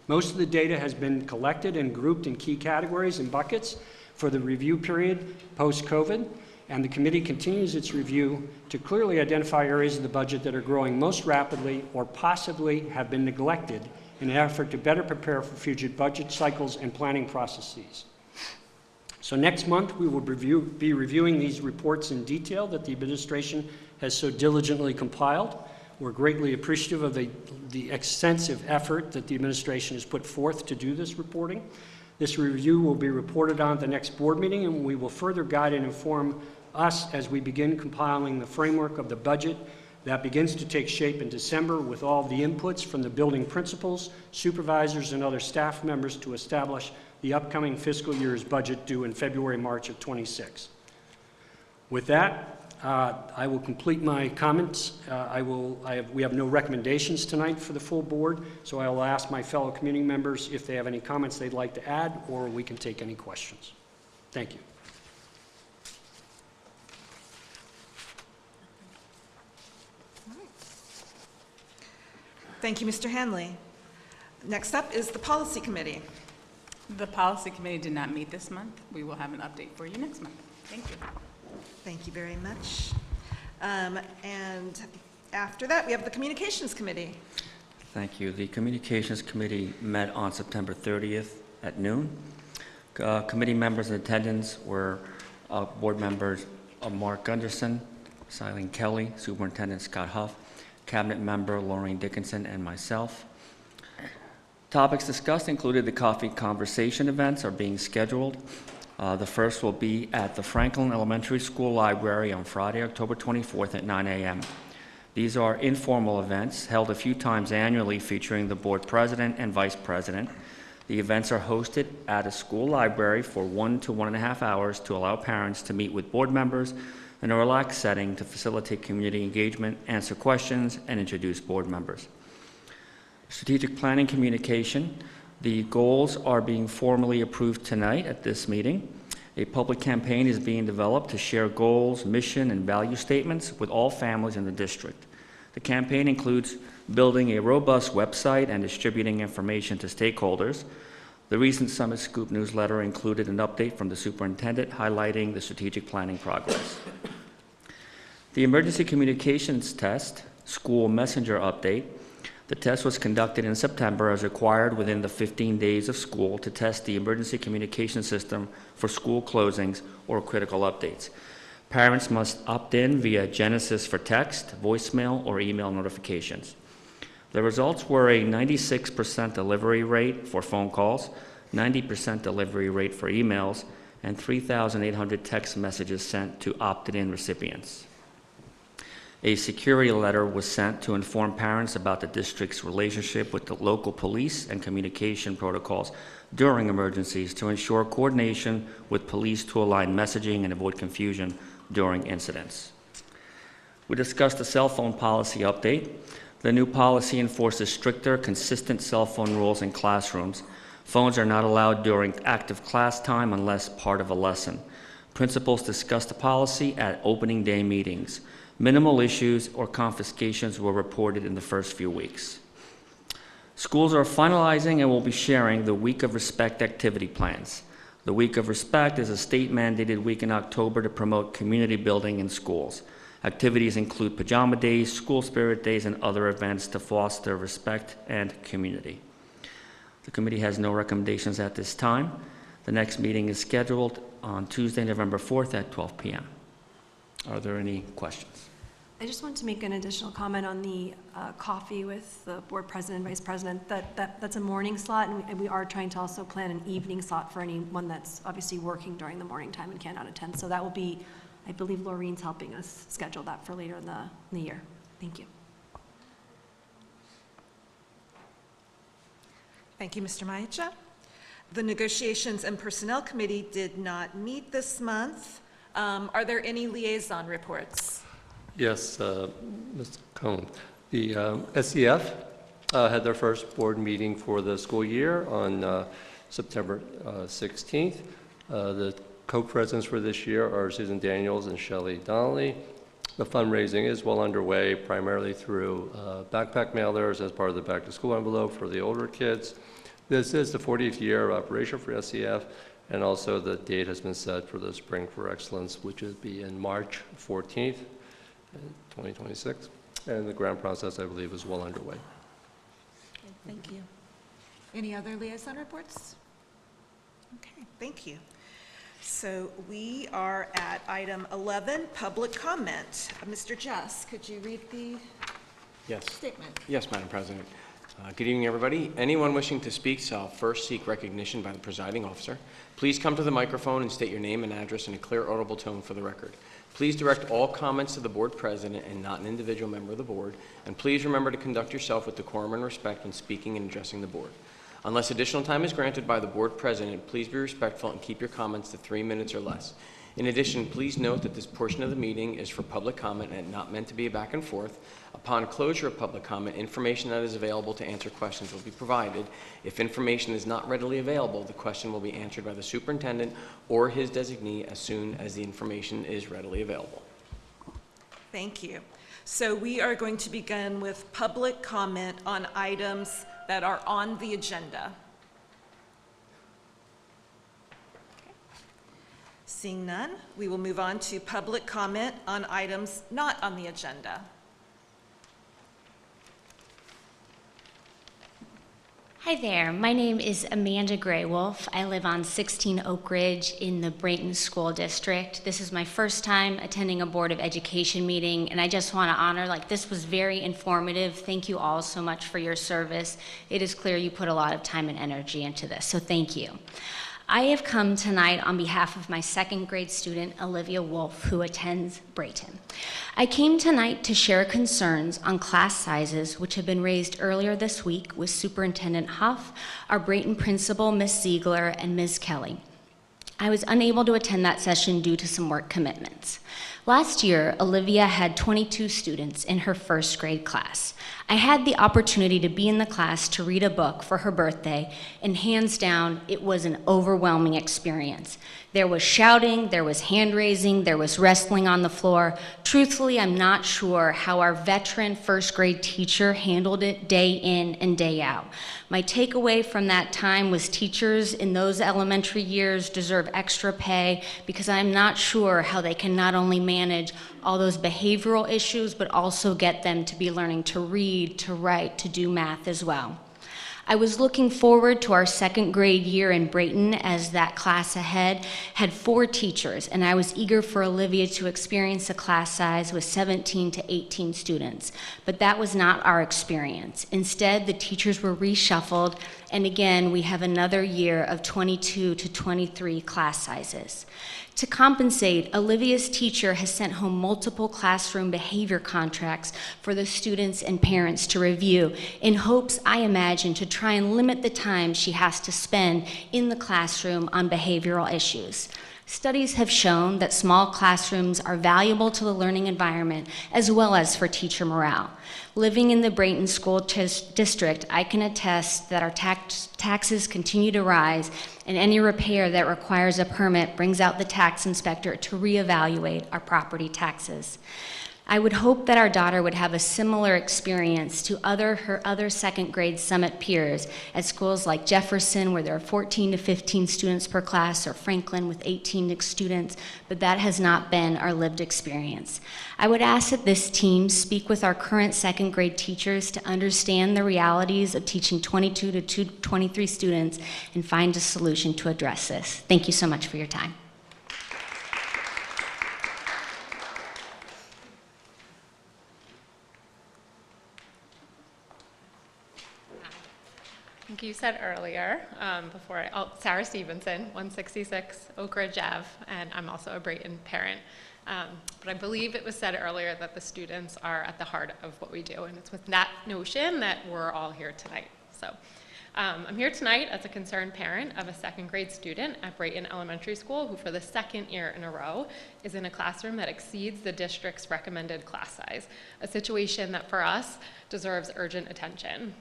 Most of the data has been collected and grouped in key categories and buckets for the review period post-COVID, and the committee continues its review to clearly identify areas of the budget that are growing most rapidly or possibly have been neglected in an effort to better prepare for future budget cycles and planning processes. So next month, we will be reviewing these reports in detail that the administration has so diligently compiled. We're greatly appreciative of the extensive effort that the administration has put forth to do this reporting. This review will be reported on at the next board meeting, and we will further guide and inform us as we begin compiling the framework of the budget That begins to take shape in December with all the inputs from the building principals, supervisors, and other staff members to establish the upcoming fiscal year's budget due in February, March of '26. With that, I will complete my comments. We have no recommendations tonight for the full board, so I will ask my fellow community members if they have any comments they'd like to add, or we can take any questions. Thank you. Thank you, Mr. Hanley. Next up is the Policy Committee. The Policy Committee did not meet this month. We will have an update for you next month. Thank you. Thank you very much. And after that, we have the Communications Committee. Thank you. The Communications Committee met on September 30th at noon. Committee members in attendance were board members Mark Gunderson, Silene Kelly, Superintendent Scott Huff, Cabinet member Lorraine Dickinson, and myself. Topics discussed included the coffee conversation events are being scheduled. The first will be at the Franklin Elementary School Library on Friday, October 24th at 9 a.m. These are informal events held a few times annually featuring the board president and vice president. The events are hosted at a school library for 1 to 1.5 hours to allow parents to meet with board members in a relaxed setting to facilitate community engagement, answer questions, and introduce board members. Strategic planning communication. The goals are being formally approved tonight at this meeting. A public campaign is being developed to share goals, mission, and value statements with all families in the district. The campaign includes building a robust website and distributing information to stakeholders. The recent Summit Scoop newsletter included an update from the superintendent highlighting the strategic planning progress. The emergency communications test, school messenger update. The test was conducted in September as required within the 15 days of school to test the emergency communication system for school closings or critical updates. Parents must opt in via Genesis for text, voicemail, or email notifications. The results were a 96% delivery rate for phone calls, 90% delivery rate for emails, and 3,800 text messages sent to opted-in recipients. A security letter was sent to inform parents about the district's relationship with the local police and communication protocols during emergencies to ensure coordination with police to align messaging and avoid confusion during incidents. We discussed the cell phone policy update. The new policy enforces stricter, consistent cell phone rules in classrooms. Phones are not allowed during active class time unless part of a lesson. Principals discussed the policy at opening day meetings. Minimal issues or confiscations were reported in the first few weeks. Schools are finalizing and will be sharing the Week of Respect activity plans. The Week of Respect is a state-mandated week in October to promote community building in schools. Activities include pajama days, school spirit days, and other events to foster respect and community. The committee has no recommendations at this time. The next meeting is scheduled on Tuesday, November 4th at 12 p.m. Are there any questions? I just want to make an additional comment on the coffee with the board president and vice president. That's a morning slot, and we are trying to also plan an evening slot for anyone that's obviously working during the morning time and cannot attend. So that will be, I believe Laureen's helping us schedule that for later in the year. Thank you. Thank you, Mr. Maicha. The Negotiations and Personnel Committee did not meet this month. Are there any liaison reports? Yes, Mr. Cohn. The SEF had their first board meeting for the school year on September 16th. The co-presidents for this year are Susan Daniels and Shelley Donnelly. The fundraising is well underway, primarily through backpack mailers as part of the back-to-school envelope for the older kids. This is the 40th year of operation for SEF, and also the date has been set for the Spring for Excellence, which will be in March 14th, 2026. And the grant process, I believe, is well underway. Okay, thank you. Any other liaison reports? Okay, thank you. So we are at item 11, public comment. Mr. Jess, could you read the Yes. statement? Yes, Madam President. Good evening, everybody. Anyone wishing to speak shall first seek recognition by the presiding officer. Please come to the microphone and state your name and address in a clear, audible tone for the record. Please direct all comments to the board president and not an individual member of the board. And please remember to conduct yourself with decorum and respect when speaking and addressing the board. Unless additional time is granted by the board president, please be respectful and keep your comments to 3 minutes or less. In addition, please note that this portion of the meeting is for public comment and not meant to be a back and forth. Upon closure of public comment, information that is available to answer questions will be provided. If information is not readily available, the question will be answered by the superintendent or his designee as soon as the information is readily available. Thank you. So we are going to begin with public comment on items that are on the agenda. Seeing none, we will move on to public comment on items not on the agenda. Hi there, my name is Amanda Graywolf. I live on 16 Oak Ridge in the Brayton School District. This is my first time attending a Board of Education meeting, and I just want to honor, this was very informative. Thank you all so much for your service. It is clear you put a lot of time and energy into this, so thank you. I have come tonight on behalf of my second grade student, Olivia Wolf, who attends Brayton. I came tonight to share concerns on class sizes, which have been raised earlier this week with Superintendent Huff, our Brayton principal, Ms. Ziegler, and Ms. Kelly. I was unable to attend that session due to some work commitments. Last year, Olivia had 22 students in her first grade class. I had the opportunity to be in the class to read a book for her birthday, and hands down, it was an overwhelming experience. There was shouting, there was hand raising, there was wrestling on the floor. Truthfully, I'm not sure how our veteran first grade teacher handled it day in and day out. My takeaway from that time was teachers in those elementary years deserve extra pay because I'm not sure how they can not only manage all those behavioral issues, but also get them to be learning to read, to write, to do math as well. I was looking forward to our second grade year in Brayton as that class ahead had 4 teachers, and I was eager for Olivia to experience a class size with 17 to 18 students. But that was not our experience. Instead, the teachers were reshuffled, and again, we have another year of 22 to 23 class sizes. To compensate, Olivia's teacher has sent home multiple classroom behavior contracts for the students and parents to review in hopes, I imagine, to try and limit the time she has to spend in the classroom on behavioral issues. Studies have shown that small classrooms are valuable to the learning environment as well as for teacher morale. Living in the Brayton School District, I can attest that our taxes continue to rise, and any repair that requires a permit brings out the tax inspector to reevaluate our property taxes. I would hope that our daughter would have a similar experience to her other second grade Summit peers at schools like Jefferson, where there are 14 to 15 students per class, or Franklin with 18 students, but that has not been our lived experience. I would ask that this team speak with our current second grade teachers to understand the realities of teaching 22 to 23 students and find a solution to address this. Thank you so much for your time. I think you said earlier, Sarah Stevenson, 166 Oak Ridge Ave, and I'm also a Brayton parent. But I believe it was said earlier that the students are at the heart of what we do, and it's with that notion that we're all here tonight. So I'm here tonight as a concerned parent of a second grade student at Brayton Elementary School who for the second year in a row is in a classroom that exceeds the district's recommended class size, a situation that for us deserves urgent attention.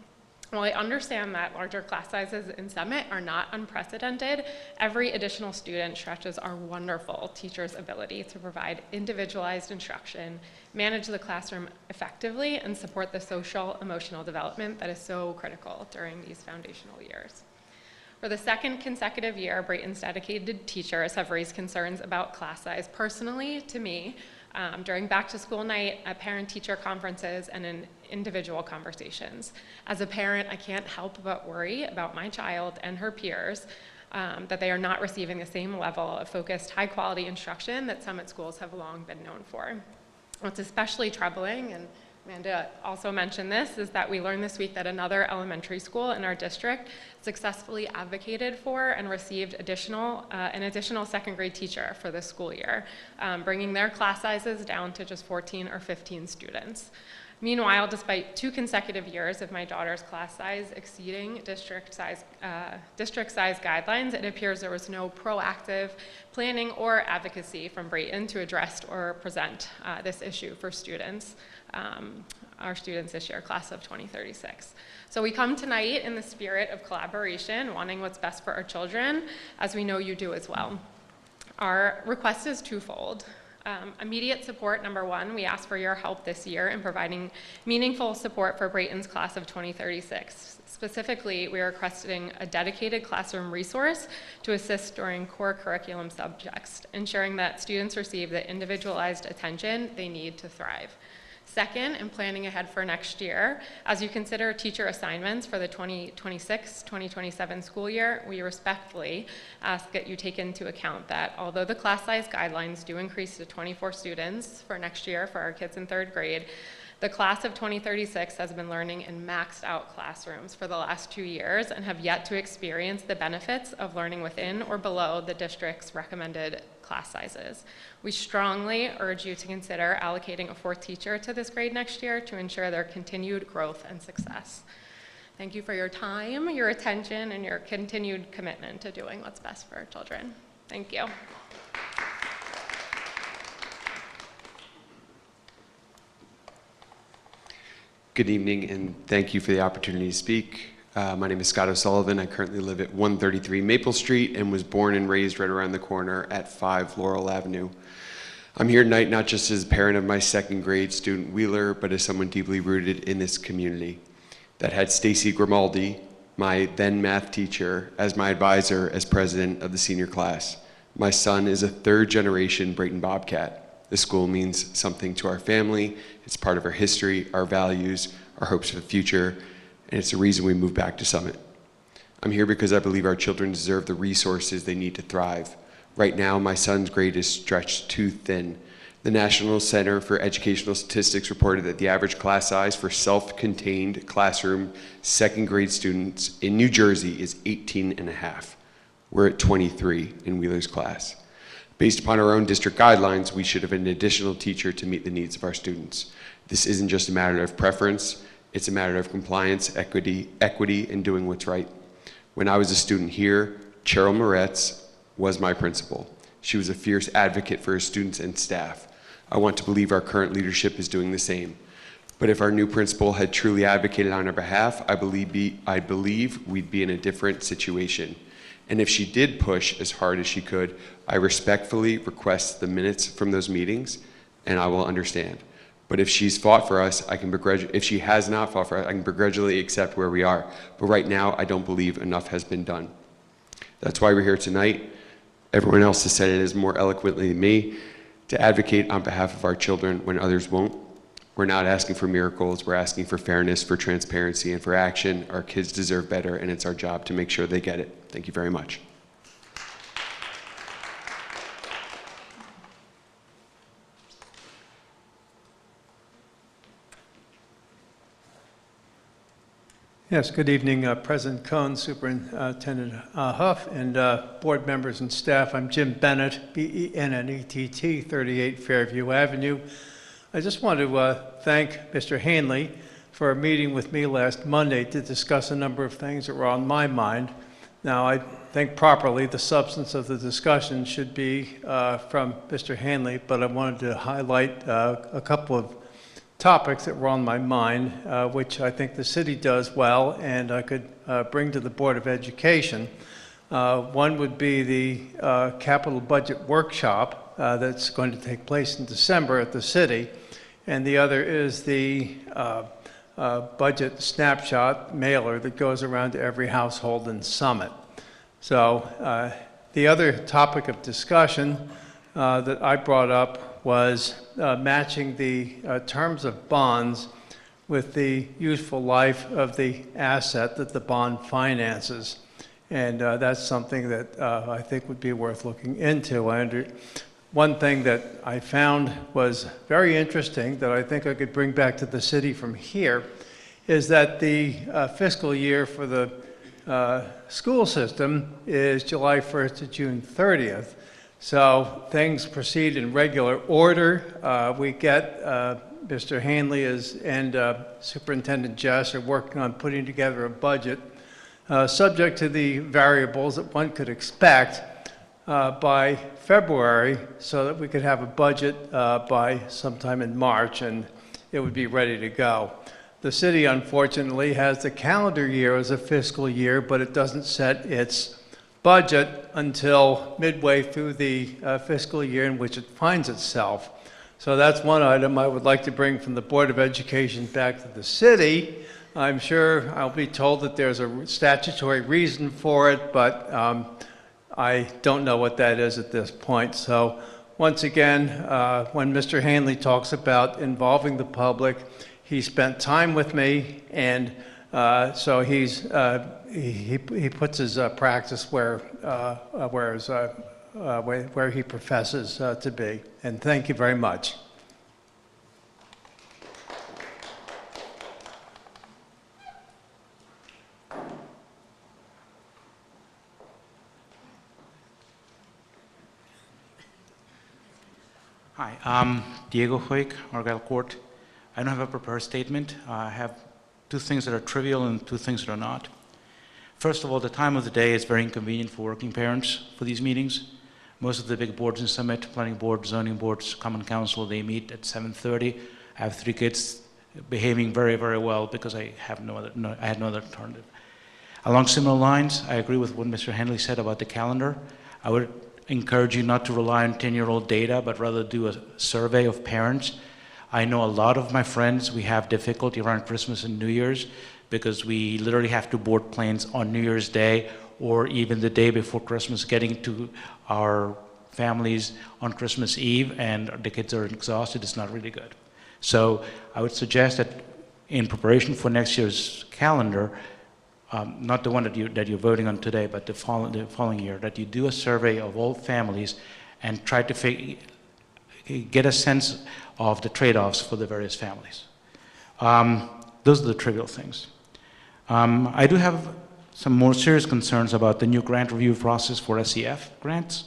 While I understand that larger class sizes in Summit are not unprecedented, every additional student stretches our wonderful teachers' ability to provide individualized instruction, manage the classroom effectively, and support the social, emotional development that is so critical during these foundational years. For the second consecutive year, Brayton's dedicated teachers have raised concerns about class size personally to me, during back-to-school night, at parent-teacher conferences, and in individual conversations. As a parent, I can't help but worry about my child and her peers, that they are not receiving the same level of focused, high-quality instruction that Summit schools have long been known for. What's especially troubling, and Amanda also mentioned this, is that we learned this week that another elementary school in our district successfully advocated for and received an additional second grade teacher for this school year, bringing their class sizes down to just 14 or 15 students. Meanwhile, despite 2 consecutive years of my daughter's class size exceeding district size guidelines, it appears there was no proactive planning or advocacy from Brayton to address or present this issue for students, our students this year, class of 2036. So we come tonight in the spirit of collaboration, wanting what's best for our children, as we know you do as well. Our request is twofold. Immediate support, number one, we ask for your help this year in providing meaningful support for Brayton's class of 2036. Specifically, we are requesting a dedicated classroom resource to assist during core curriculum subjects, ensuring that students receive the individualized attention they need to thrive. Second, in planning ahead for next year, as you consider teacher assignments for the 2026-2027 school year, we respectfully ask that you take into account that although the class size guidelines do increase to 24 students for next year for our kids in 3rd grade, the class of 2036 has been learning in maxed out classrooms for the last 2 years and have yet to experience the benefits of learning within or below the district's recommended class sizes. We strongly urge you to consider allocating a 4th teacher to this grade next year to ensure their continued growth and success. Thank you for your time, your attention, and your continued commitment to doing what's best for our children. Thank you. Good evening, and thank you for the opportunity to speak. My name is Scott O'Sullivan. I currently live at 133 Maple Street and was born and raised right around the corner at 5 Laurel Avenue. I'm here tonight not just as a parent of my 2nd grade student Wheeler, but as someone deeply rooted in this community that had Stacy Grimaldi, my then math teacher, as my advisor as president of the senior class. My son is a 3rd generation Brayton Bobcat. The school means something to our family. It's part of our history, our values, our hopes for the future, and it's the reason we moved back to Summit. I'm here because I believe our children deserve the resources they need to thrive. Right now, my son's grade is stretched too thin. The National Center for Educational Statistics reported that the average class size for self-contained classroom 2nd grade students in New Jersey is 18.5. We're at 23 in Wheeler's class. Based upon our own district guidelines, we should have an additional teacher to meet the needs of our students. This isn't just a matter of preference, it's a matter of compliance, equity, and doing what's right. When I was a student here, Cheryl Moretz was my principal. She was a fierce advocate for her students and staff. I want to believe our current leadership is doing the same. But if our new principal had truly advocated on our behalf, I believe we'd be in a different situation. And if she did push as hard as she could, I respectfully request the minutes from those meetings, and I will understand. But if she's fought for us, if she has not fought for us, I can begrudgingly accept where we are. But right now, I don't believe enough has been done. That's why we're here tonight. Everyone else has said it as more eloquently than me, to advocate on behalf of our children when others won't. We're not asking for miracles. We're asking for fairness, for transparency, and for action. Our kids deserve better, and it's our job to make sure they get it. Thank you very much. Yes, good evening, President Cohn, Superintendent Huff, and board members and staff. I'm Jim Bennett, B-E-N-N-E-T-T, 38 Fairview Avenue. I just want to thank Mr. Hanley for meeting with me last Monday to discuss a number of things that were on my mind. Now, I think properly the substance of the discussion should be from Mr. Hanley, but I wanted to highlight a couple of topics that were on my mind, which I think the city does well and I could bring to the Board of Education. One would be the capital budget workshop that's going to take place in December at the city, and the other is the budget snapshot mailer that goes around to every household in Summit. So the other topic of discussion that I brought up was matching the terms of bonds with the useful life of the asset that the bond finances. And that's something that I think would be worth looking into. one thing that I found was very interesting that I think I could bring back to the city from here is that the fiscal year for the school system is July 1st to June 30th. So things proceed in regular order. We get Mr. Hanley and Superintendent Jess are working on putting together a budget subject to the variables that one could expect by February, so that we could have a budget by sometime in March and it would be ready to go. The city, unfortunately, has the calendar year as a fiscal year, but it doesn't set its budget until midway through the fiscal year in which it finds itself. So that's one item I would like to bring from the Board of Education back to the city. I'm sure I'll be told that there's a statutory reason for it, but I don't know what that is at this point. So once again, when Mr. Hanley talks about involving the public, he spent time with me, and so he puts his practice where he professes to be. And thank you very much. Hi, I'm Diego Hoik, Argyle Court. I don't have a prepared statement. I have two things that are trivial and two things that are not. First of all, the time of the day is very inconvenient for working parents for these meetings. Most of the big boards in Summit, planning board, zoning boards, common council, they meet at 7:30. I have 3 kids behaving very, very well because I had no other alternative. Along similar lines, I agree with what Mr. Henley said about the calendar. I would encourage you not to rely on 10-year-old data, but rather do a survey of parents. I know a lot of my friends, we have difficulty around Christmas and New Year's because we literally have to board planes on New Year's Day or even the day before Christmas, getting to our families on Christmas Eve, and the kids are exhausted. It's not really good. So I would suggest that in preparation for next year's calendar, not the one that you're voting on today, but the following year, that you do a survey of all families and try to get a sense of the trade-offs for the various families. Those are the trivial things. I do have some more serious concerns about the new grant review process for SEF grants.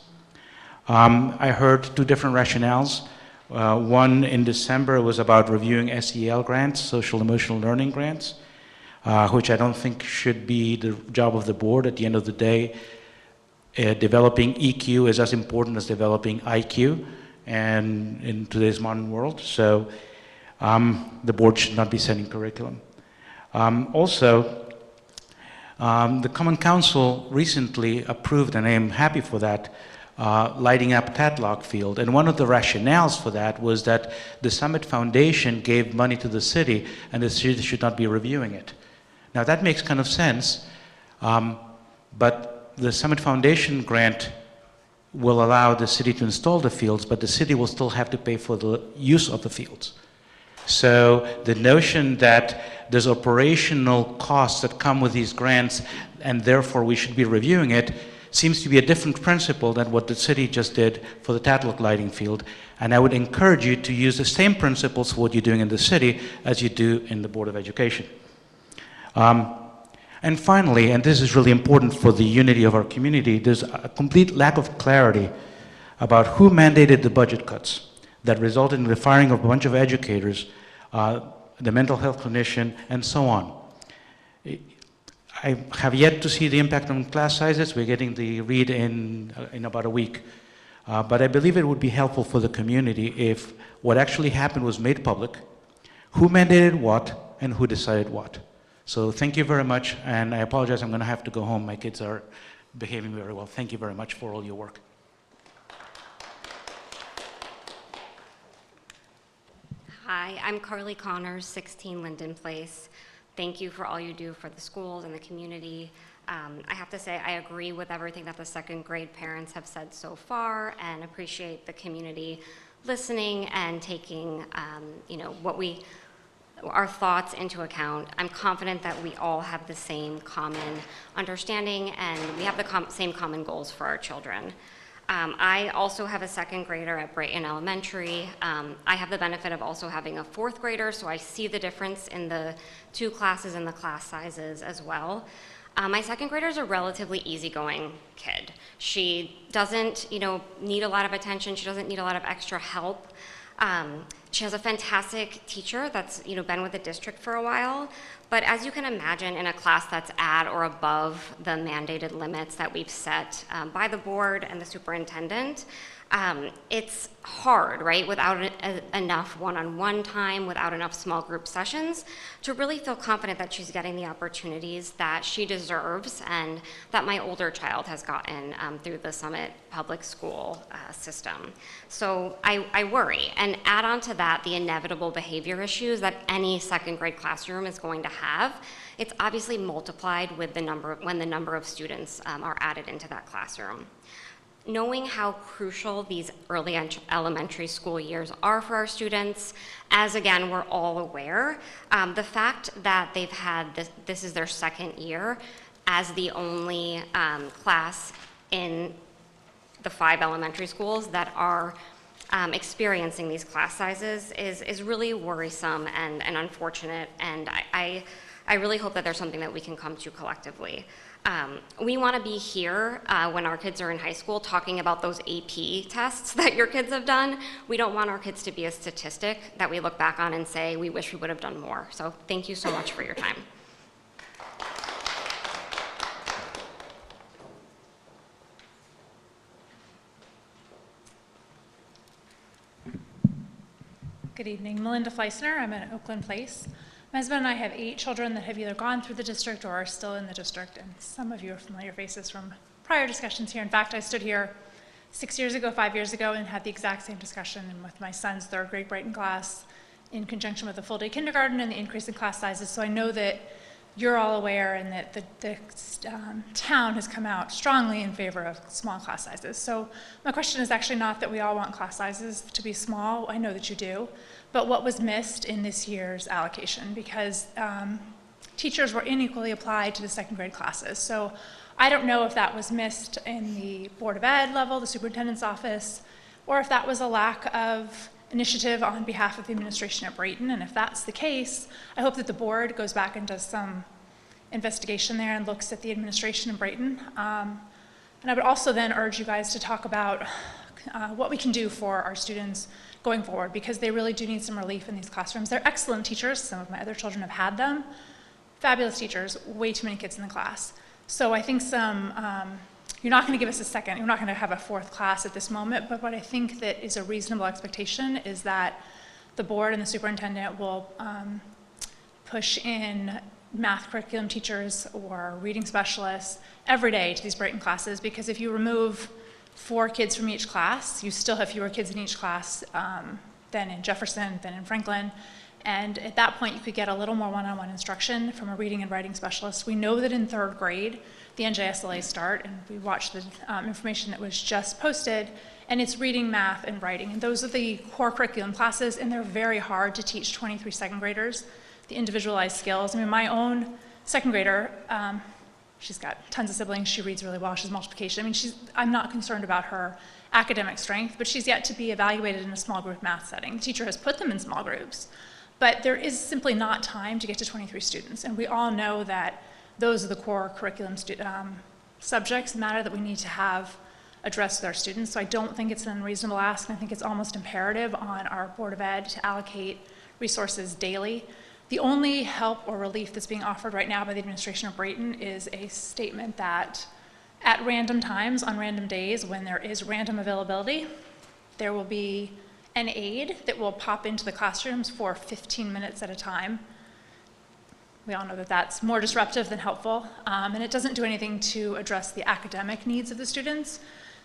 I heard 2 different rationales. One in December was about reviewing SEL grants, social emotional learning grants, which I don't think should be the job of the board. At the end of the day, developing EQ is as important as developing IQ, and in today's modern world, so the board should not be setting curriculum. Also, the Common Council recently approved, and I am happy for that, lighting up Tatlock Field. And one of the rationales for that was that the Summit Foundation gave money to the city, and the city should not be reviewing it. Now that makes kind of sense, but the Summit Foundation grant will allow the city to install the fields, but the city will still have to pay for the use of the fields. So the notion that there's operational costs that come with these grants and therefore we should be reviewing it seems to be a different principle than what the city just did for the Tatlock lighting field. And I would encourage you to use the same principles for what you're doing in the city as you do in the Board of Education. And finally, and this is really important for the unity of our community, there's a complete lack of clarity about who mandated the budget cuts that resulted in the firing of a bunch of educators, the mental health clinician, and so on. I have yet to see the impact on class sizes. We're getting the read in about a week. But I believe it would be helpful for the community if what actually happened was made public, who mandated what, and who decided what. So thank you very much, and I apologize, I'm going to have to go home. My kids are behaving very well. Thank you very much for all your work. Hi, I'm Carly Connors, 16 Linden Place. Thank you for all you do for the schools and the community. I have to say I agree with everything that the second grade parents have said so far, and appreciate the community listening and taking our thoughts into account. I'm confident that we all have the same common understanding and we have the same common goals for our children. I also have a second grader at Brayton Elementary. I have the benefit of also having a fourth grader, so I see the difference in the two classes and the class sizes as well. My second grader is a relatively easygoing kid. She doesn't, need a lot of attention. She doesn't need a lot of extra help. She has a fantastic teacher that's, been with the district for a while. But as you can imagine, in a class that's at or above the mandated limits that we've set by the board and the superintendent, it's hard, right, without enough one-on-one time, without enough small group sessions, to really feel confident that she's getting the opportunities that she deserves and that my older child has gotten through the Summit Public School system. So I worry, and add on to that the inevitable behavior issues that any second grade classroom is going to have. It's obviously multiplied with when the number of students are added into that classroom. Knowing how crucial these early elementary school years are for our students, as again, we're all aware, the fact that they've had this is their second year as the only class in the 5 elementary schools that are experiencing these class sizes is really worrisome and unfortunate, and I really hope that there's something that we can come to collectively. We want to be here when our kids are in high school talking about those AP tests that your kids have done. We don't want our kids to be a statistic that we look back on and say, we wish we would have done more. So thank you so much for your time. Good evening, Melinda Fleissner. I'm at Oakland Place. My husband and I have 8 children that have either gone through the district or are still in the district, and some of you are familiar faces from prior discussions here. In fact, I stood here 5 years ago, and had the exact same discussion with my son's 3rd grade Brighton class in conjunction with the full day kindergarten and the increase in class sizes. So I know that you're all aware and that the town has come out strongly in favor of small class sizes. So my question is actually not that we all want class sizes to be small. I know that you do. But what was missed in this year's allocation, because teachers were unequally applied to the second grade classes. So I don't know if that was missed in the Board of Ed level, the superintendent's office, or if that was a lack of initiative on behalf of the administration at Brayton. And if that's the case, I hope that the board goes back and does some investigation there and looks at the administration in Brayton. And I would also then urge you guys to talk about what we can do for our students going forward, because they really do need some relief in these classrooms. They're excellent teachers. Some of my other children have had them. Fabulous teachers, way too many kids in the class. So I think you're not going to give us a second, you're not going to have a 4th class at this moment, but what I think that is a reasonable expectation is that the board and the superintendent will push in math curriculum teachers or reading specialists every day to these Brayton classes, because if you remove 4 kids from each class, you still have fewer kids in each class than in Jefferson, than in Franklin. And at that point, you could get a little more one-on-one instruction from a reading and writing specialist. We know that in 3rd grade, the NJSLAs start, and we watched the information that was just posted, and it's reading, math, and writing. And those are the core curriculum classes, and they're very hard to teach 23 second graders, the individualized skills. I mean, my own second grader, she's got tons of siblings, she reads really well, she's multiplication. I mean, I'm not concerned about her academic strength, but she's yet to be evaluated in a small group math setting. The teacher has put them in small groups, but there is simply not time to get to 23 students. And we all know that those are the core curriculum subjects matter that we need to have addressed with our students. So I don't think it's an unreasonable ask, and I think it's almost imperative on our Board of Ed to allocate resources daily. The only help or relief that's being offered right now by the administration of Brayton is a statement that at random times, on random days, when there is random availability, there will be an aide that will pop into the classrooms for 15 minutes at a time. We all know that that's more disruptive than helpful, and it doesn't do anything to address the academic needs of the students.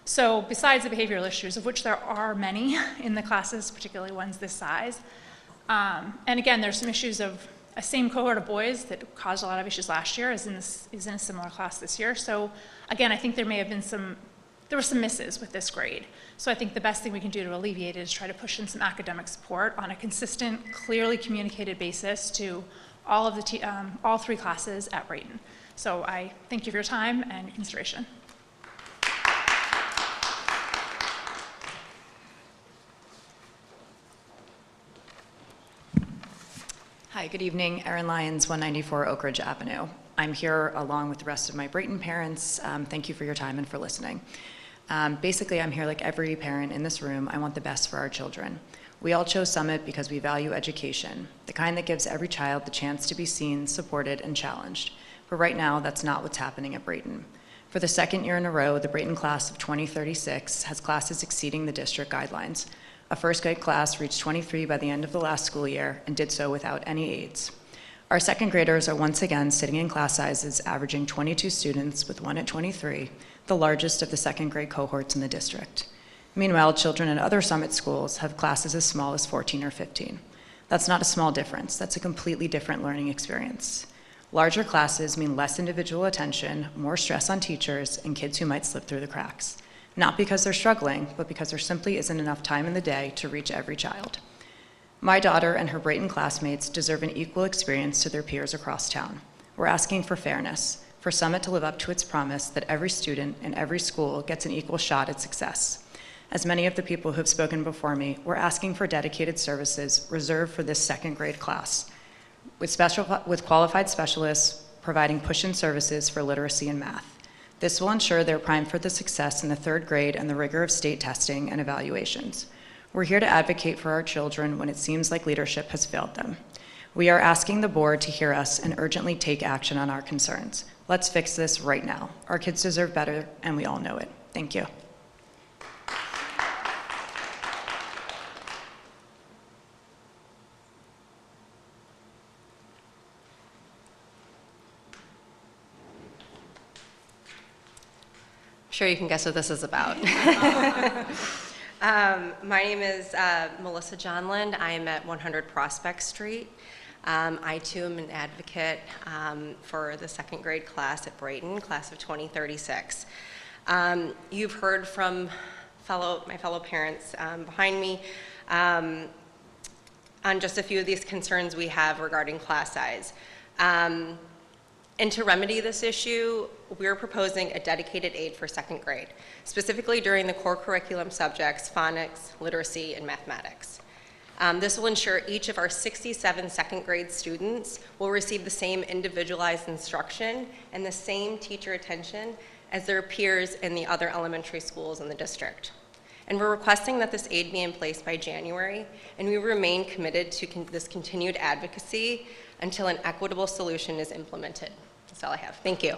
So besides the behavioral issues, of which there are many in the classes, particularly ones this size, and again, there's some issues of a same cohort of boys that caused a lot of issues last year is in a similar class this year. So again, I think there were some misses with this grade. So I think the best thing we can do to alleviate it is try to push in some academic support on a consistent, clearly communicated basis to all 3 classes at Brayton. So I thank you for your time and your consideration. Hi, good evening. Erin Lyons, 194 Oak Ridge Avenue. I'm here along with the rest of my Brayton parents. Thank you for your time and for listening. Basically, I'm here like every parent in this room. I want the best for our children. We all chose Summit because we value education, the kind that gives every child the chance to be seen, supported, and challenged. But right now, that's not what's happening at Brayton. For the second year in a row, the Brayton class of 2036 has classes exceeding the district guidelines. A first grade class reached 23 by the end of the last school year and did so without any aids. Our second graders are once again sitting in class sizes averaging 22 students with one at 23, the largest of the second grade cohorts in the district. Meanwhile, children in other Summit schools have classes as small as 14 or 15. That's not a small difference, that's a completely different learning experience. Larger classes mean less individual attention, more stress on teachers, and kids who might slip through the cracks. Not because they're struggling, but because there simply isn't enough time in the day to reach every child. My daughter and her Brayton classmates deserve an equal experience to their peers across town. We're asking for fairness, for Summit to live up to its promise that every student in every school gets an equal shot at success. As many of the people who have spoken before me, we're asking for dedicated services reserved for this second grade class, with qualified specialists providing push-in services for literacy and math. This will ensure they're primed for the success in the third grade and the rigor of state testing and evaluations. We're here to advocate for our children when it seems like leadership has failed them. We are asking the board to hear us and urgently take action on our concerns. Let's fix this right now. Our kids deserve better, and we all know it. Thank you. Sure you can guess what this is about. My name is Melissa Johnland. I am at 100 Prospect Street. I too am an advocate for the second grade class at Brayton, class of 2036. You've heard from my fellow parents behind me on just a few of these concerns we have regarding class size. And to remedy this issue, we're proposing a dedicated aid for second grade, specifically during the core curriculum subjects, phonics, literacy, and mathematics. This will ensure each of our 67 second grade students will receive the same individualized instruction and the same teacher attention as their peers in the other elementary schools in the district. And we're requesting that this aid be in place by January, and we remain committed to this continued advocacy until an equitable solution is implemented. That's all I have. Thank you.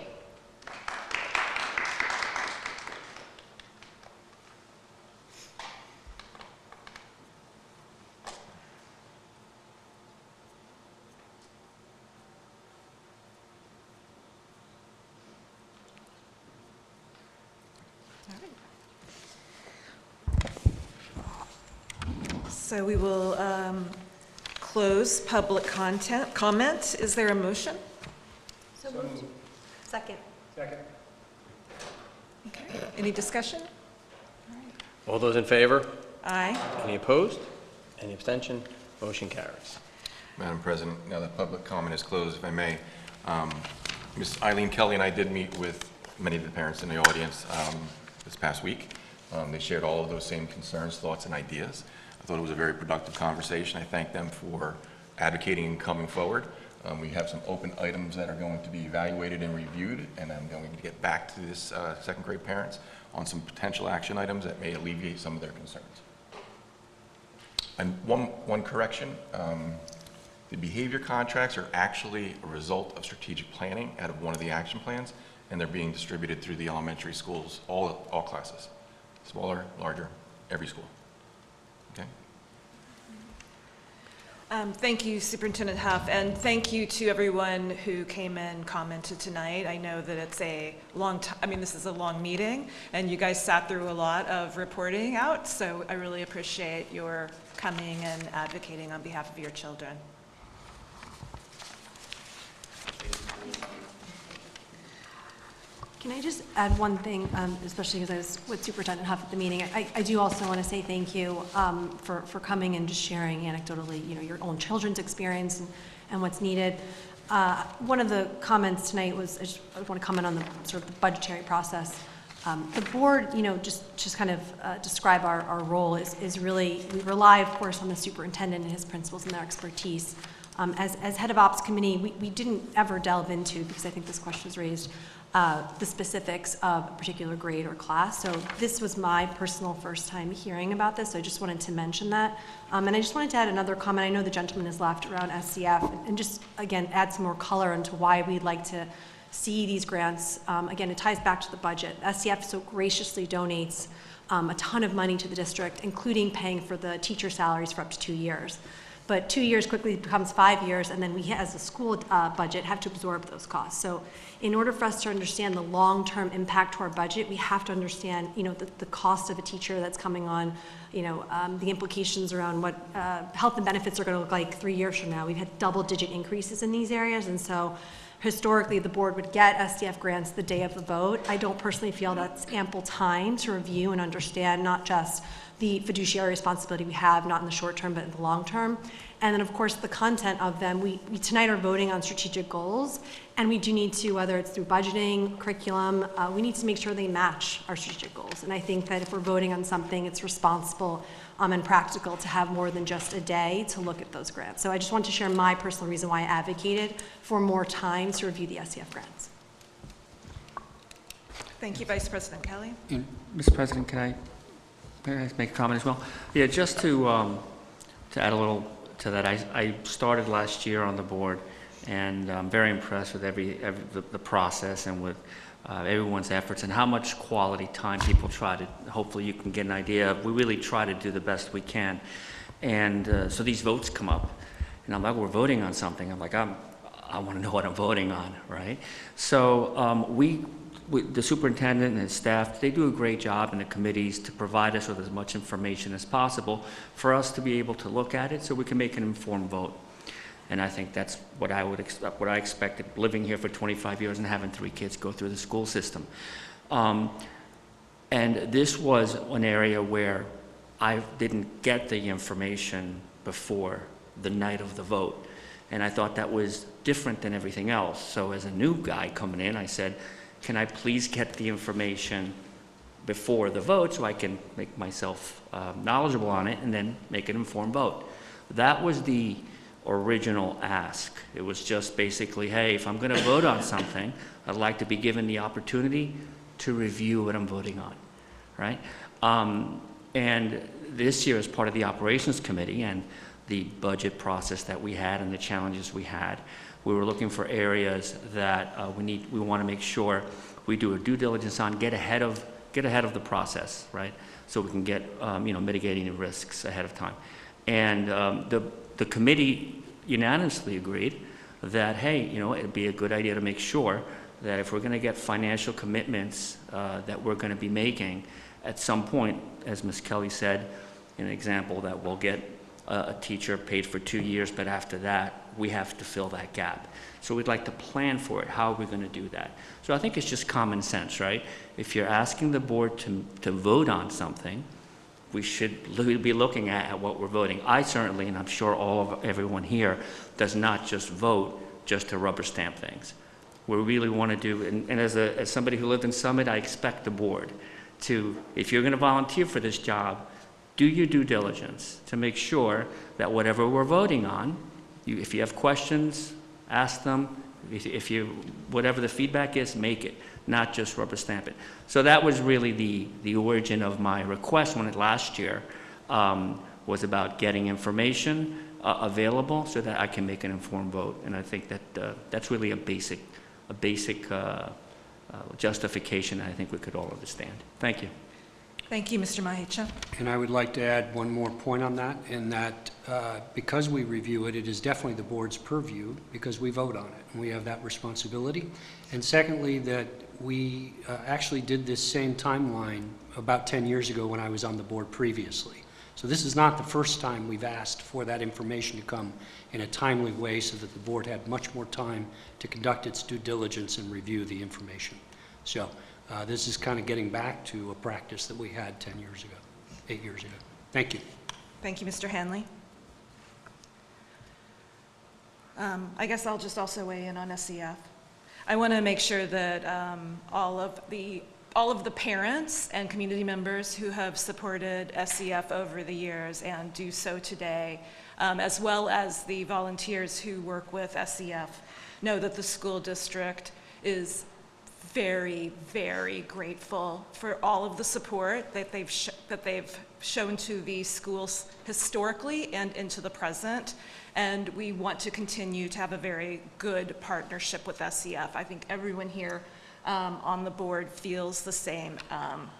So we will close public comment. Is there a motion? So moved. Second. Okay. Any discussion? All those in favor? Aye. Any opposed? Any abstention? Motion carries. Madam President, now that public comment is closed, if I may, Ms. Eileen Kelly and I did meet with many of the parents in the audience this past week. They shared all of those same concerns, thoughts, and ideas. I thought it was a very productive conversation. I thank them for advocating and coming forward. We have some open items that are going to be evaluated and reviewed, and I'm going to get back to this second grade parents on some potential action items that may alleviate some of their concerns. And one correction, the behavior contracts are actually a result of strategic planning out of one of the action plans, and they're being distributed through the elementary schools, all classes, smaller, larger, every school. Okay. Thank you, Superintendent Huff, and thank you to everyone who came and commented tonight. I know that it's a long time, I mean, this is a long meeting, and you guys sat through a lot of reporting out, so I really appreciate your coming and advocating on behalf of your children. Can I just add one thing, especially because I was with Superintendent Huff at the meeting? I do also want to say thank you for coming and just sharing anecdotally, your own children's experience and what's needed. One of the comments tonight was, I want to comment on the sort of the budgetary process. The board, just kind of describe our role is really, we rely, of course, on the superintendent and his principals and their expertise. As head of ops committee, we didn't ever delve into, because I think this question was raised, the specifics of a particular grade or class. So this was my personal first time hearing about this, so I just wanted to mention that. And I just wanted to add another comment. I know the gentleman has left around SCF, and just, again, add some more color into why we'd like to see these grants. Again, it ties back to the budget. SCF so graciously donates a ton of money to the district, including paying for the teacher salaries for up to 2 years. But 2 years quickly becomes 5 years, and then we, as a school budget, have to absorb those costs. So in order for us to understand the long-term impact to our budget, we have to understand, the cost of a teacher that's coming on, the implications around what health and benefits are going to look like 3 years from now. We've had double-digit increases in these areas, and so historically, the board would get SDF grants the day of the vote. I don't personally feel that's ample time to review and understand not just the fiduciary responsibility we have, not in the short term, but in the long term. And then, of course, the content of them. We tonight are voting on strategic goals, and we do need to, whether it's through budgeting, curriculum, we need to make sure they match our strategic goals. And I think that if we're voting on something, it's responsible and practical to have more than just a day to look at those grants. So I just want to share my personal reason why I advocated for more time to review the SCF grants. Thank you, Vice President Kelly. Mr. President, can I make a comment as well? Yeah, just to add a little to that, I started last year on the board, and I'm very impressed with the process and with everyone's efforts and how much quality time people try to, hopefully you can get an idea of, we really try to do the best we can. And so these votes come up, and I'm like, we're voting on something. I'm like, I want to know what I'm voting on, right? So the superintendent and his staff, they do a great job in the committees to provide us with as much information as possible for us to be able to look at it so we can make an informed vote. And I think that's what I would expect, what I expected living here for 25 years and having 3 kids go through the school system. And this was an area where I didn't get the information before the night of the vote. And I thought that was different than everything else. So as a new guy coming in, I said, can I please get the information before the vote so I can make myself knowledgeable on it and then make an informed vote? That was the original ask. It was just basically, hey, if I'm going to vote on something, I'd like to be given the opportunity to review what I'm voting on, right? And this year, as part of the operations committee and the budget process that we had and the challenges we had, we were looking for areas that we want to make sure we do a due diligence on, get ahead of the process, right? So we can get mitigating the risks ahead of time. And the committee unanimously agreed that, hey, it'd be a good idea to make sure that if we're going to get financial commitments that we're going to be making at some point, as Ms. Kelly said, an example that we'll get a teacher paid for 2 years, but after that, we have to fill that gap. So we'd like to plan for it. How are we going to do that? So I think it's just common sense, right? If you're asking the board to vote on something, we should be looking at what we're voting. I certainly, and I'm sure everyone here, does not just vote just to rubber stamp things. We really want to do, and as somebody who lived in Summit, I expect the board to, if you're going to volunteer for this job, do your due diligence to make sure that whatever we're voting on, if you have questions, ask them. Whatever the feedback is, make it, not just rubber stamp it. So that was really the origin of my request last year, was about getting information available so that I can make an informed vote. And I think that that's really a basic justification I think we could all understand. Thank you. Thank you, Mr. Mahecha. And I would like to add one more point on that, in that because we review it, it is definitely the board's purview because we vote on it, and we have that responsibility. And secondly, that we actually did this same timeline about 10 years ago when I was on the board previously. So this is not the first time we've asked for that information to come in a timely way so that the board had much more time to conduct its due diligence and review the information. So this is kind of getting back to a practice that we had 10 years ago, 8 years ago. Thank you. Thank you, Mr. Hanley. I guess I'll just also weigh in on SCF. I want to make sure that all of the all of the parents and community members who have supported SEF over the years and do so today, as well as the volunteers who work with SEF, know that the school district is very, very grateful for all of the support that they've shown to the schools historically and into the present. And we want to continue to have a very good partnership with SEF. I think everyone here on the board feels the same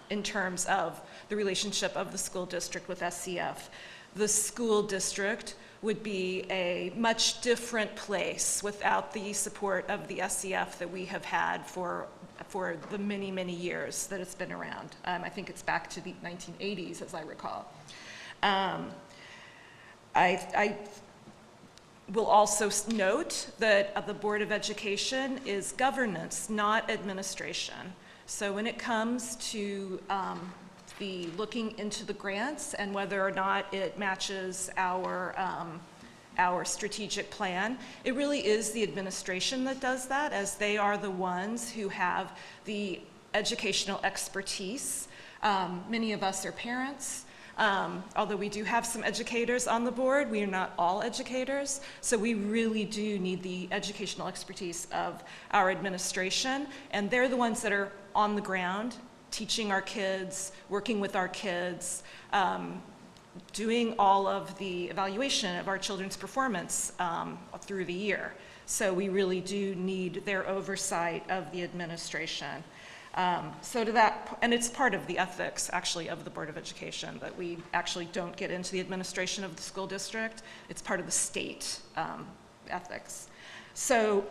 in terms of the relationship of the school district with SEF. The school district would be a much different place without the support of the SEF that we have had for the many, many years that it's been around. I think it's back to the 1980s, as I recall. I will also note that the Board of Education is governance, not administration. So when it comes to the looking into the grants and whether or not it matches our strategic plan, it really is the administration that does that, as they are the ones who have the educational expertise. Many of us are parents. Although we do have some educators on the board, we are not all educators, so we really do need the educational expertise of our administration, and they're the ones that are on the ground, teaching our kids, working with our kids, doing all of the evaluation of our children's performance through the year. So we really do need their oversight of the administration. So to that, and it's part of the ethics, actually, of the Board of Education, that we actually don't get into the administration of the school district. It's part of the state ethics. So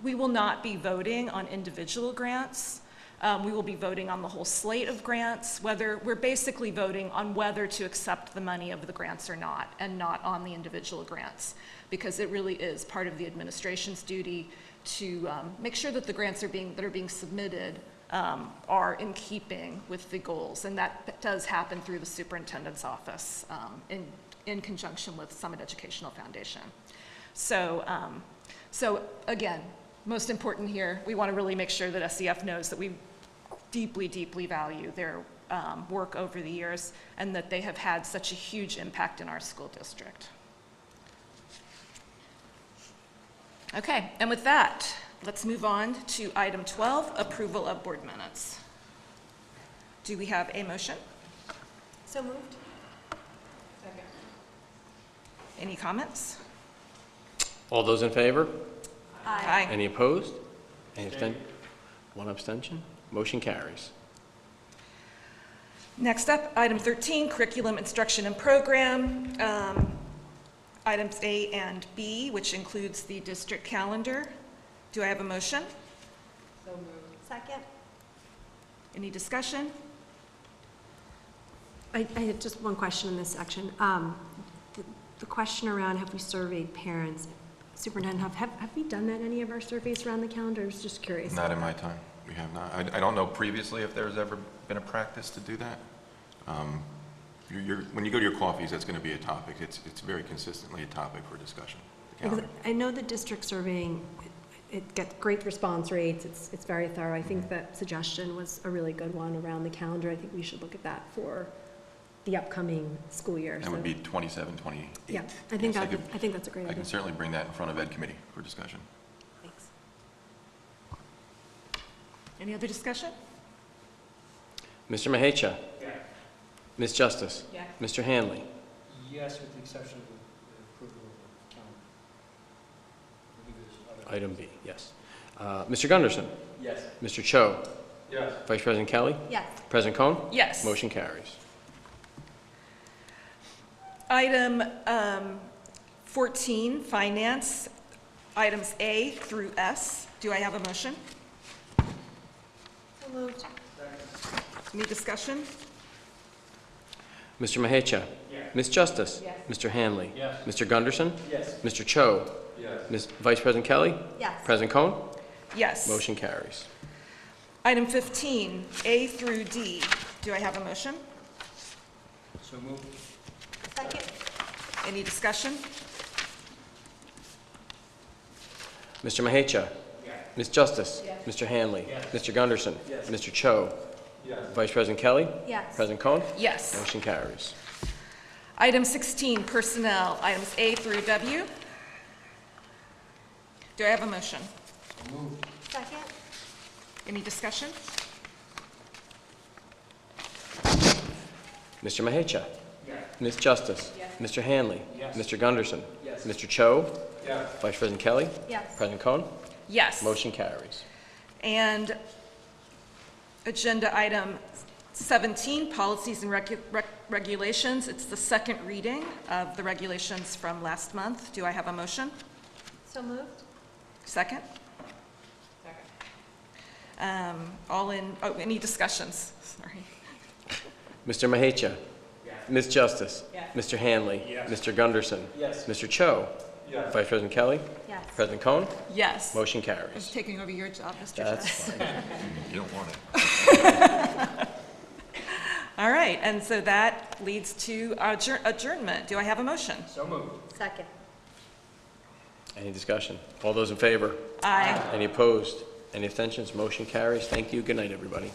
we will not be voting on individual grants. We will be voting on the whole slate of grants, whether we're basically voting on whether to accept the money of the grants or not, and not on the individual grants, because it really is part of the administration's duty to make sure that the grants that are being submitted are in keeping with the goals, and that does happen through the superintendent's office in conjunction with Summit Educational Foundation. So, so again, most important here, we want to really make sure that SEF knows that we deeply, deeply value their work over the years and that they have had such a huge impact in our school district. Okay, and with that, let's move on to item 12, approval of board minutes. Do we have a motion? So moved. Second. Any comments? All those in favor? Aye. Any opposed? Any abstention? One abstention. Motion carries. Next up, item 13, curriculum, instruction, and program. Items A and B, which includes the district calendar. Do I have a motion? So moved. Second. Any discussion? I had just one question in this section. The question around, have we surveyed parents? Superintendent, have we done that in any of our surveys around the calendar? I was just curious. Not in my time. We have not. I don't know previously if there's ever been a practice to do that. When you go to your coffees, that's going to be a topic. It's very consistently a topic for discussion. Because I know the district surveying, it gets great response rates. It's very thorough. I think that suggestion was a really good one around the calendar. I think we should look at that for the upcoming school year. That would be 27, 28. Yeah, I think Yes, I think that's a great I idea. can certainly bring that in front of Ed Committee for discussion. Thanks. Any other discussion? Mr. Mahecha? Yeah. Ms. Justice? Yeah. Mr. Hanley? Yes, with the exception of the approval of the calendar. I believe there's other- Item B, yes. Mr. Gunderson? Yes. Mr. Cho? Yes. Vice President Kelly? Yes. President Cohn? Yes. Motion carries. Item 14, finance, items A through S. Do I have a motion? So moved. Any discussion? Mr. Mahecha? Yes. Ms. Justice? Yes. Mr. Hanley? Yes. Mr. Gunderson? Yes. Mr. Cho? Yes. Vice President Kelly? Yes. President Cohn? Yes. Motion carries. Item 15, A through D. Do I have a motion? So moved. Second. Any discussion? Mr. Mahecha? Yes. Ms. Justice? Yes. Mr. Hanley? Yes. Mr. Gunderson? Yes. Mr. Cho? Yes. Vice President Kelly? Yes. President Cohen? Yes. Motion carries. Item 16, personnel, items A through W. Do I have a motion? Second? Any discussion? Mr. Mahecha? Yes. Ms. Justice? Yes. Mr. Hanley? Yes. Mr. Gunderson? Yes. Mr. Cho? Yes. Vice President Kelly? Yes. President Cohen? Yes. Motion carries. And agenda item 17, policies and regulations. It's the second reading of the regulations from last month. Do I have a motion? So moved? Second? Any discussions? Sorry. Mr. Mahecha? Yes. Ms. Justice? Yes. Mr. Hanley? Yes. Mr. Gunderson? Yes. Mr. Cho? Yes. Vice President Kelly? Yes. President Cohen? Yes. Motion I was carries. taking over your job, Mr. That's Chess. fine. You don't want it. All right, and so that leads to adjournment. Do I have a motion? So moved. Second. Any discussion? All those in favor? Aye. Any opposed? Any abstentions? Motion carries. Thank you. Good night, everybody.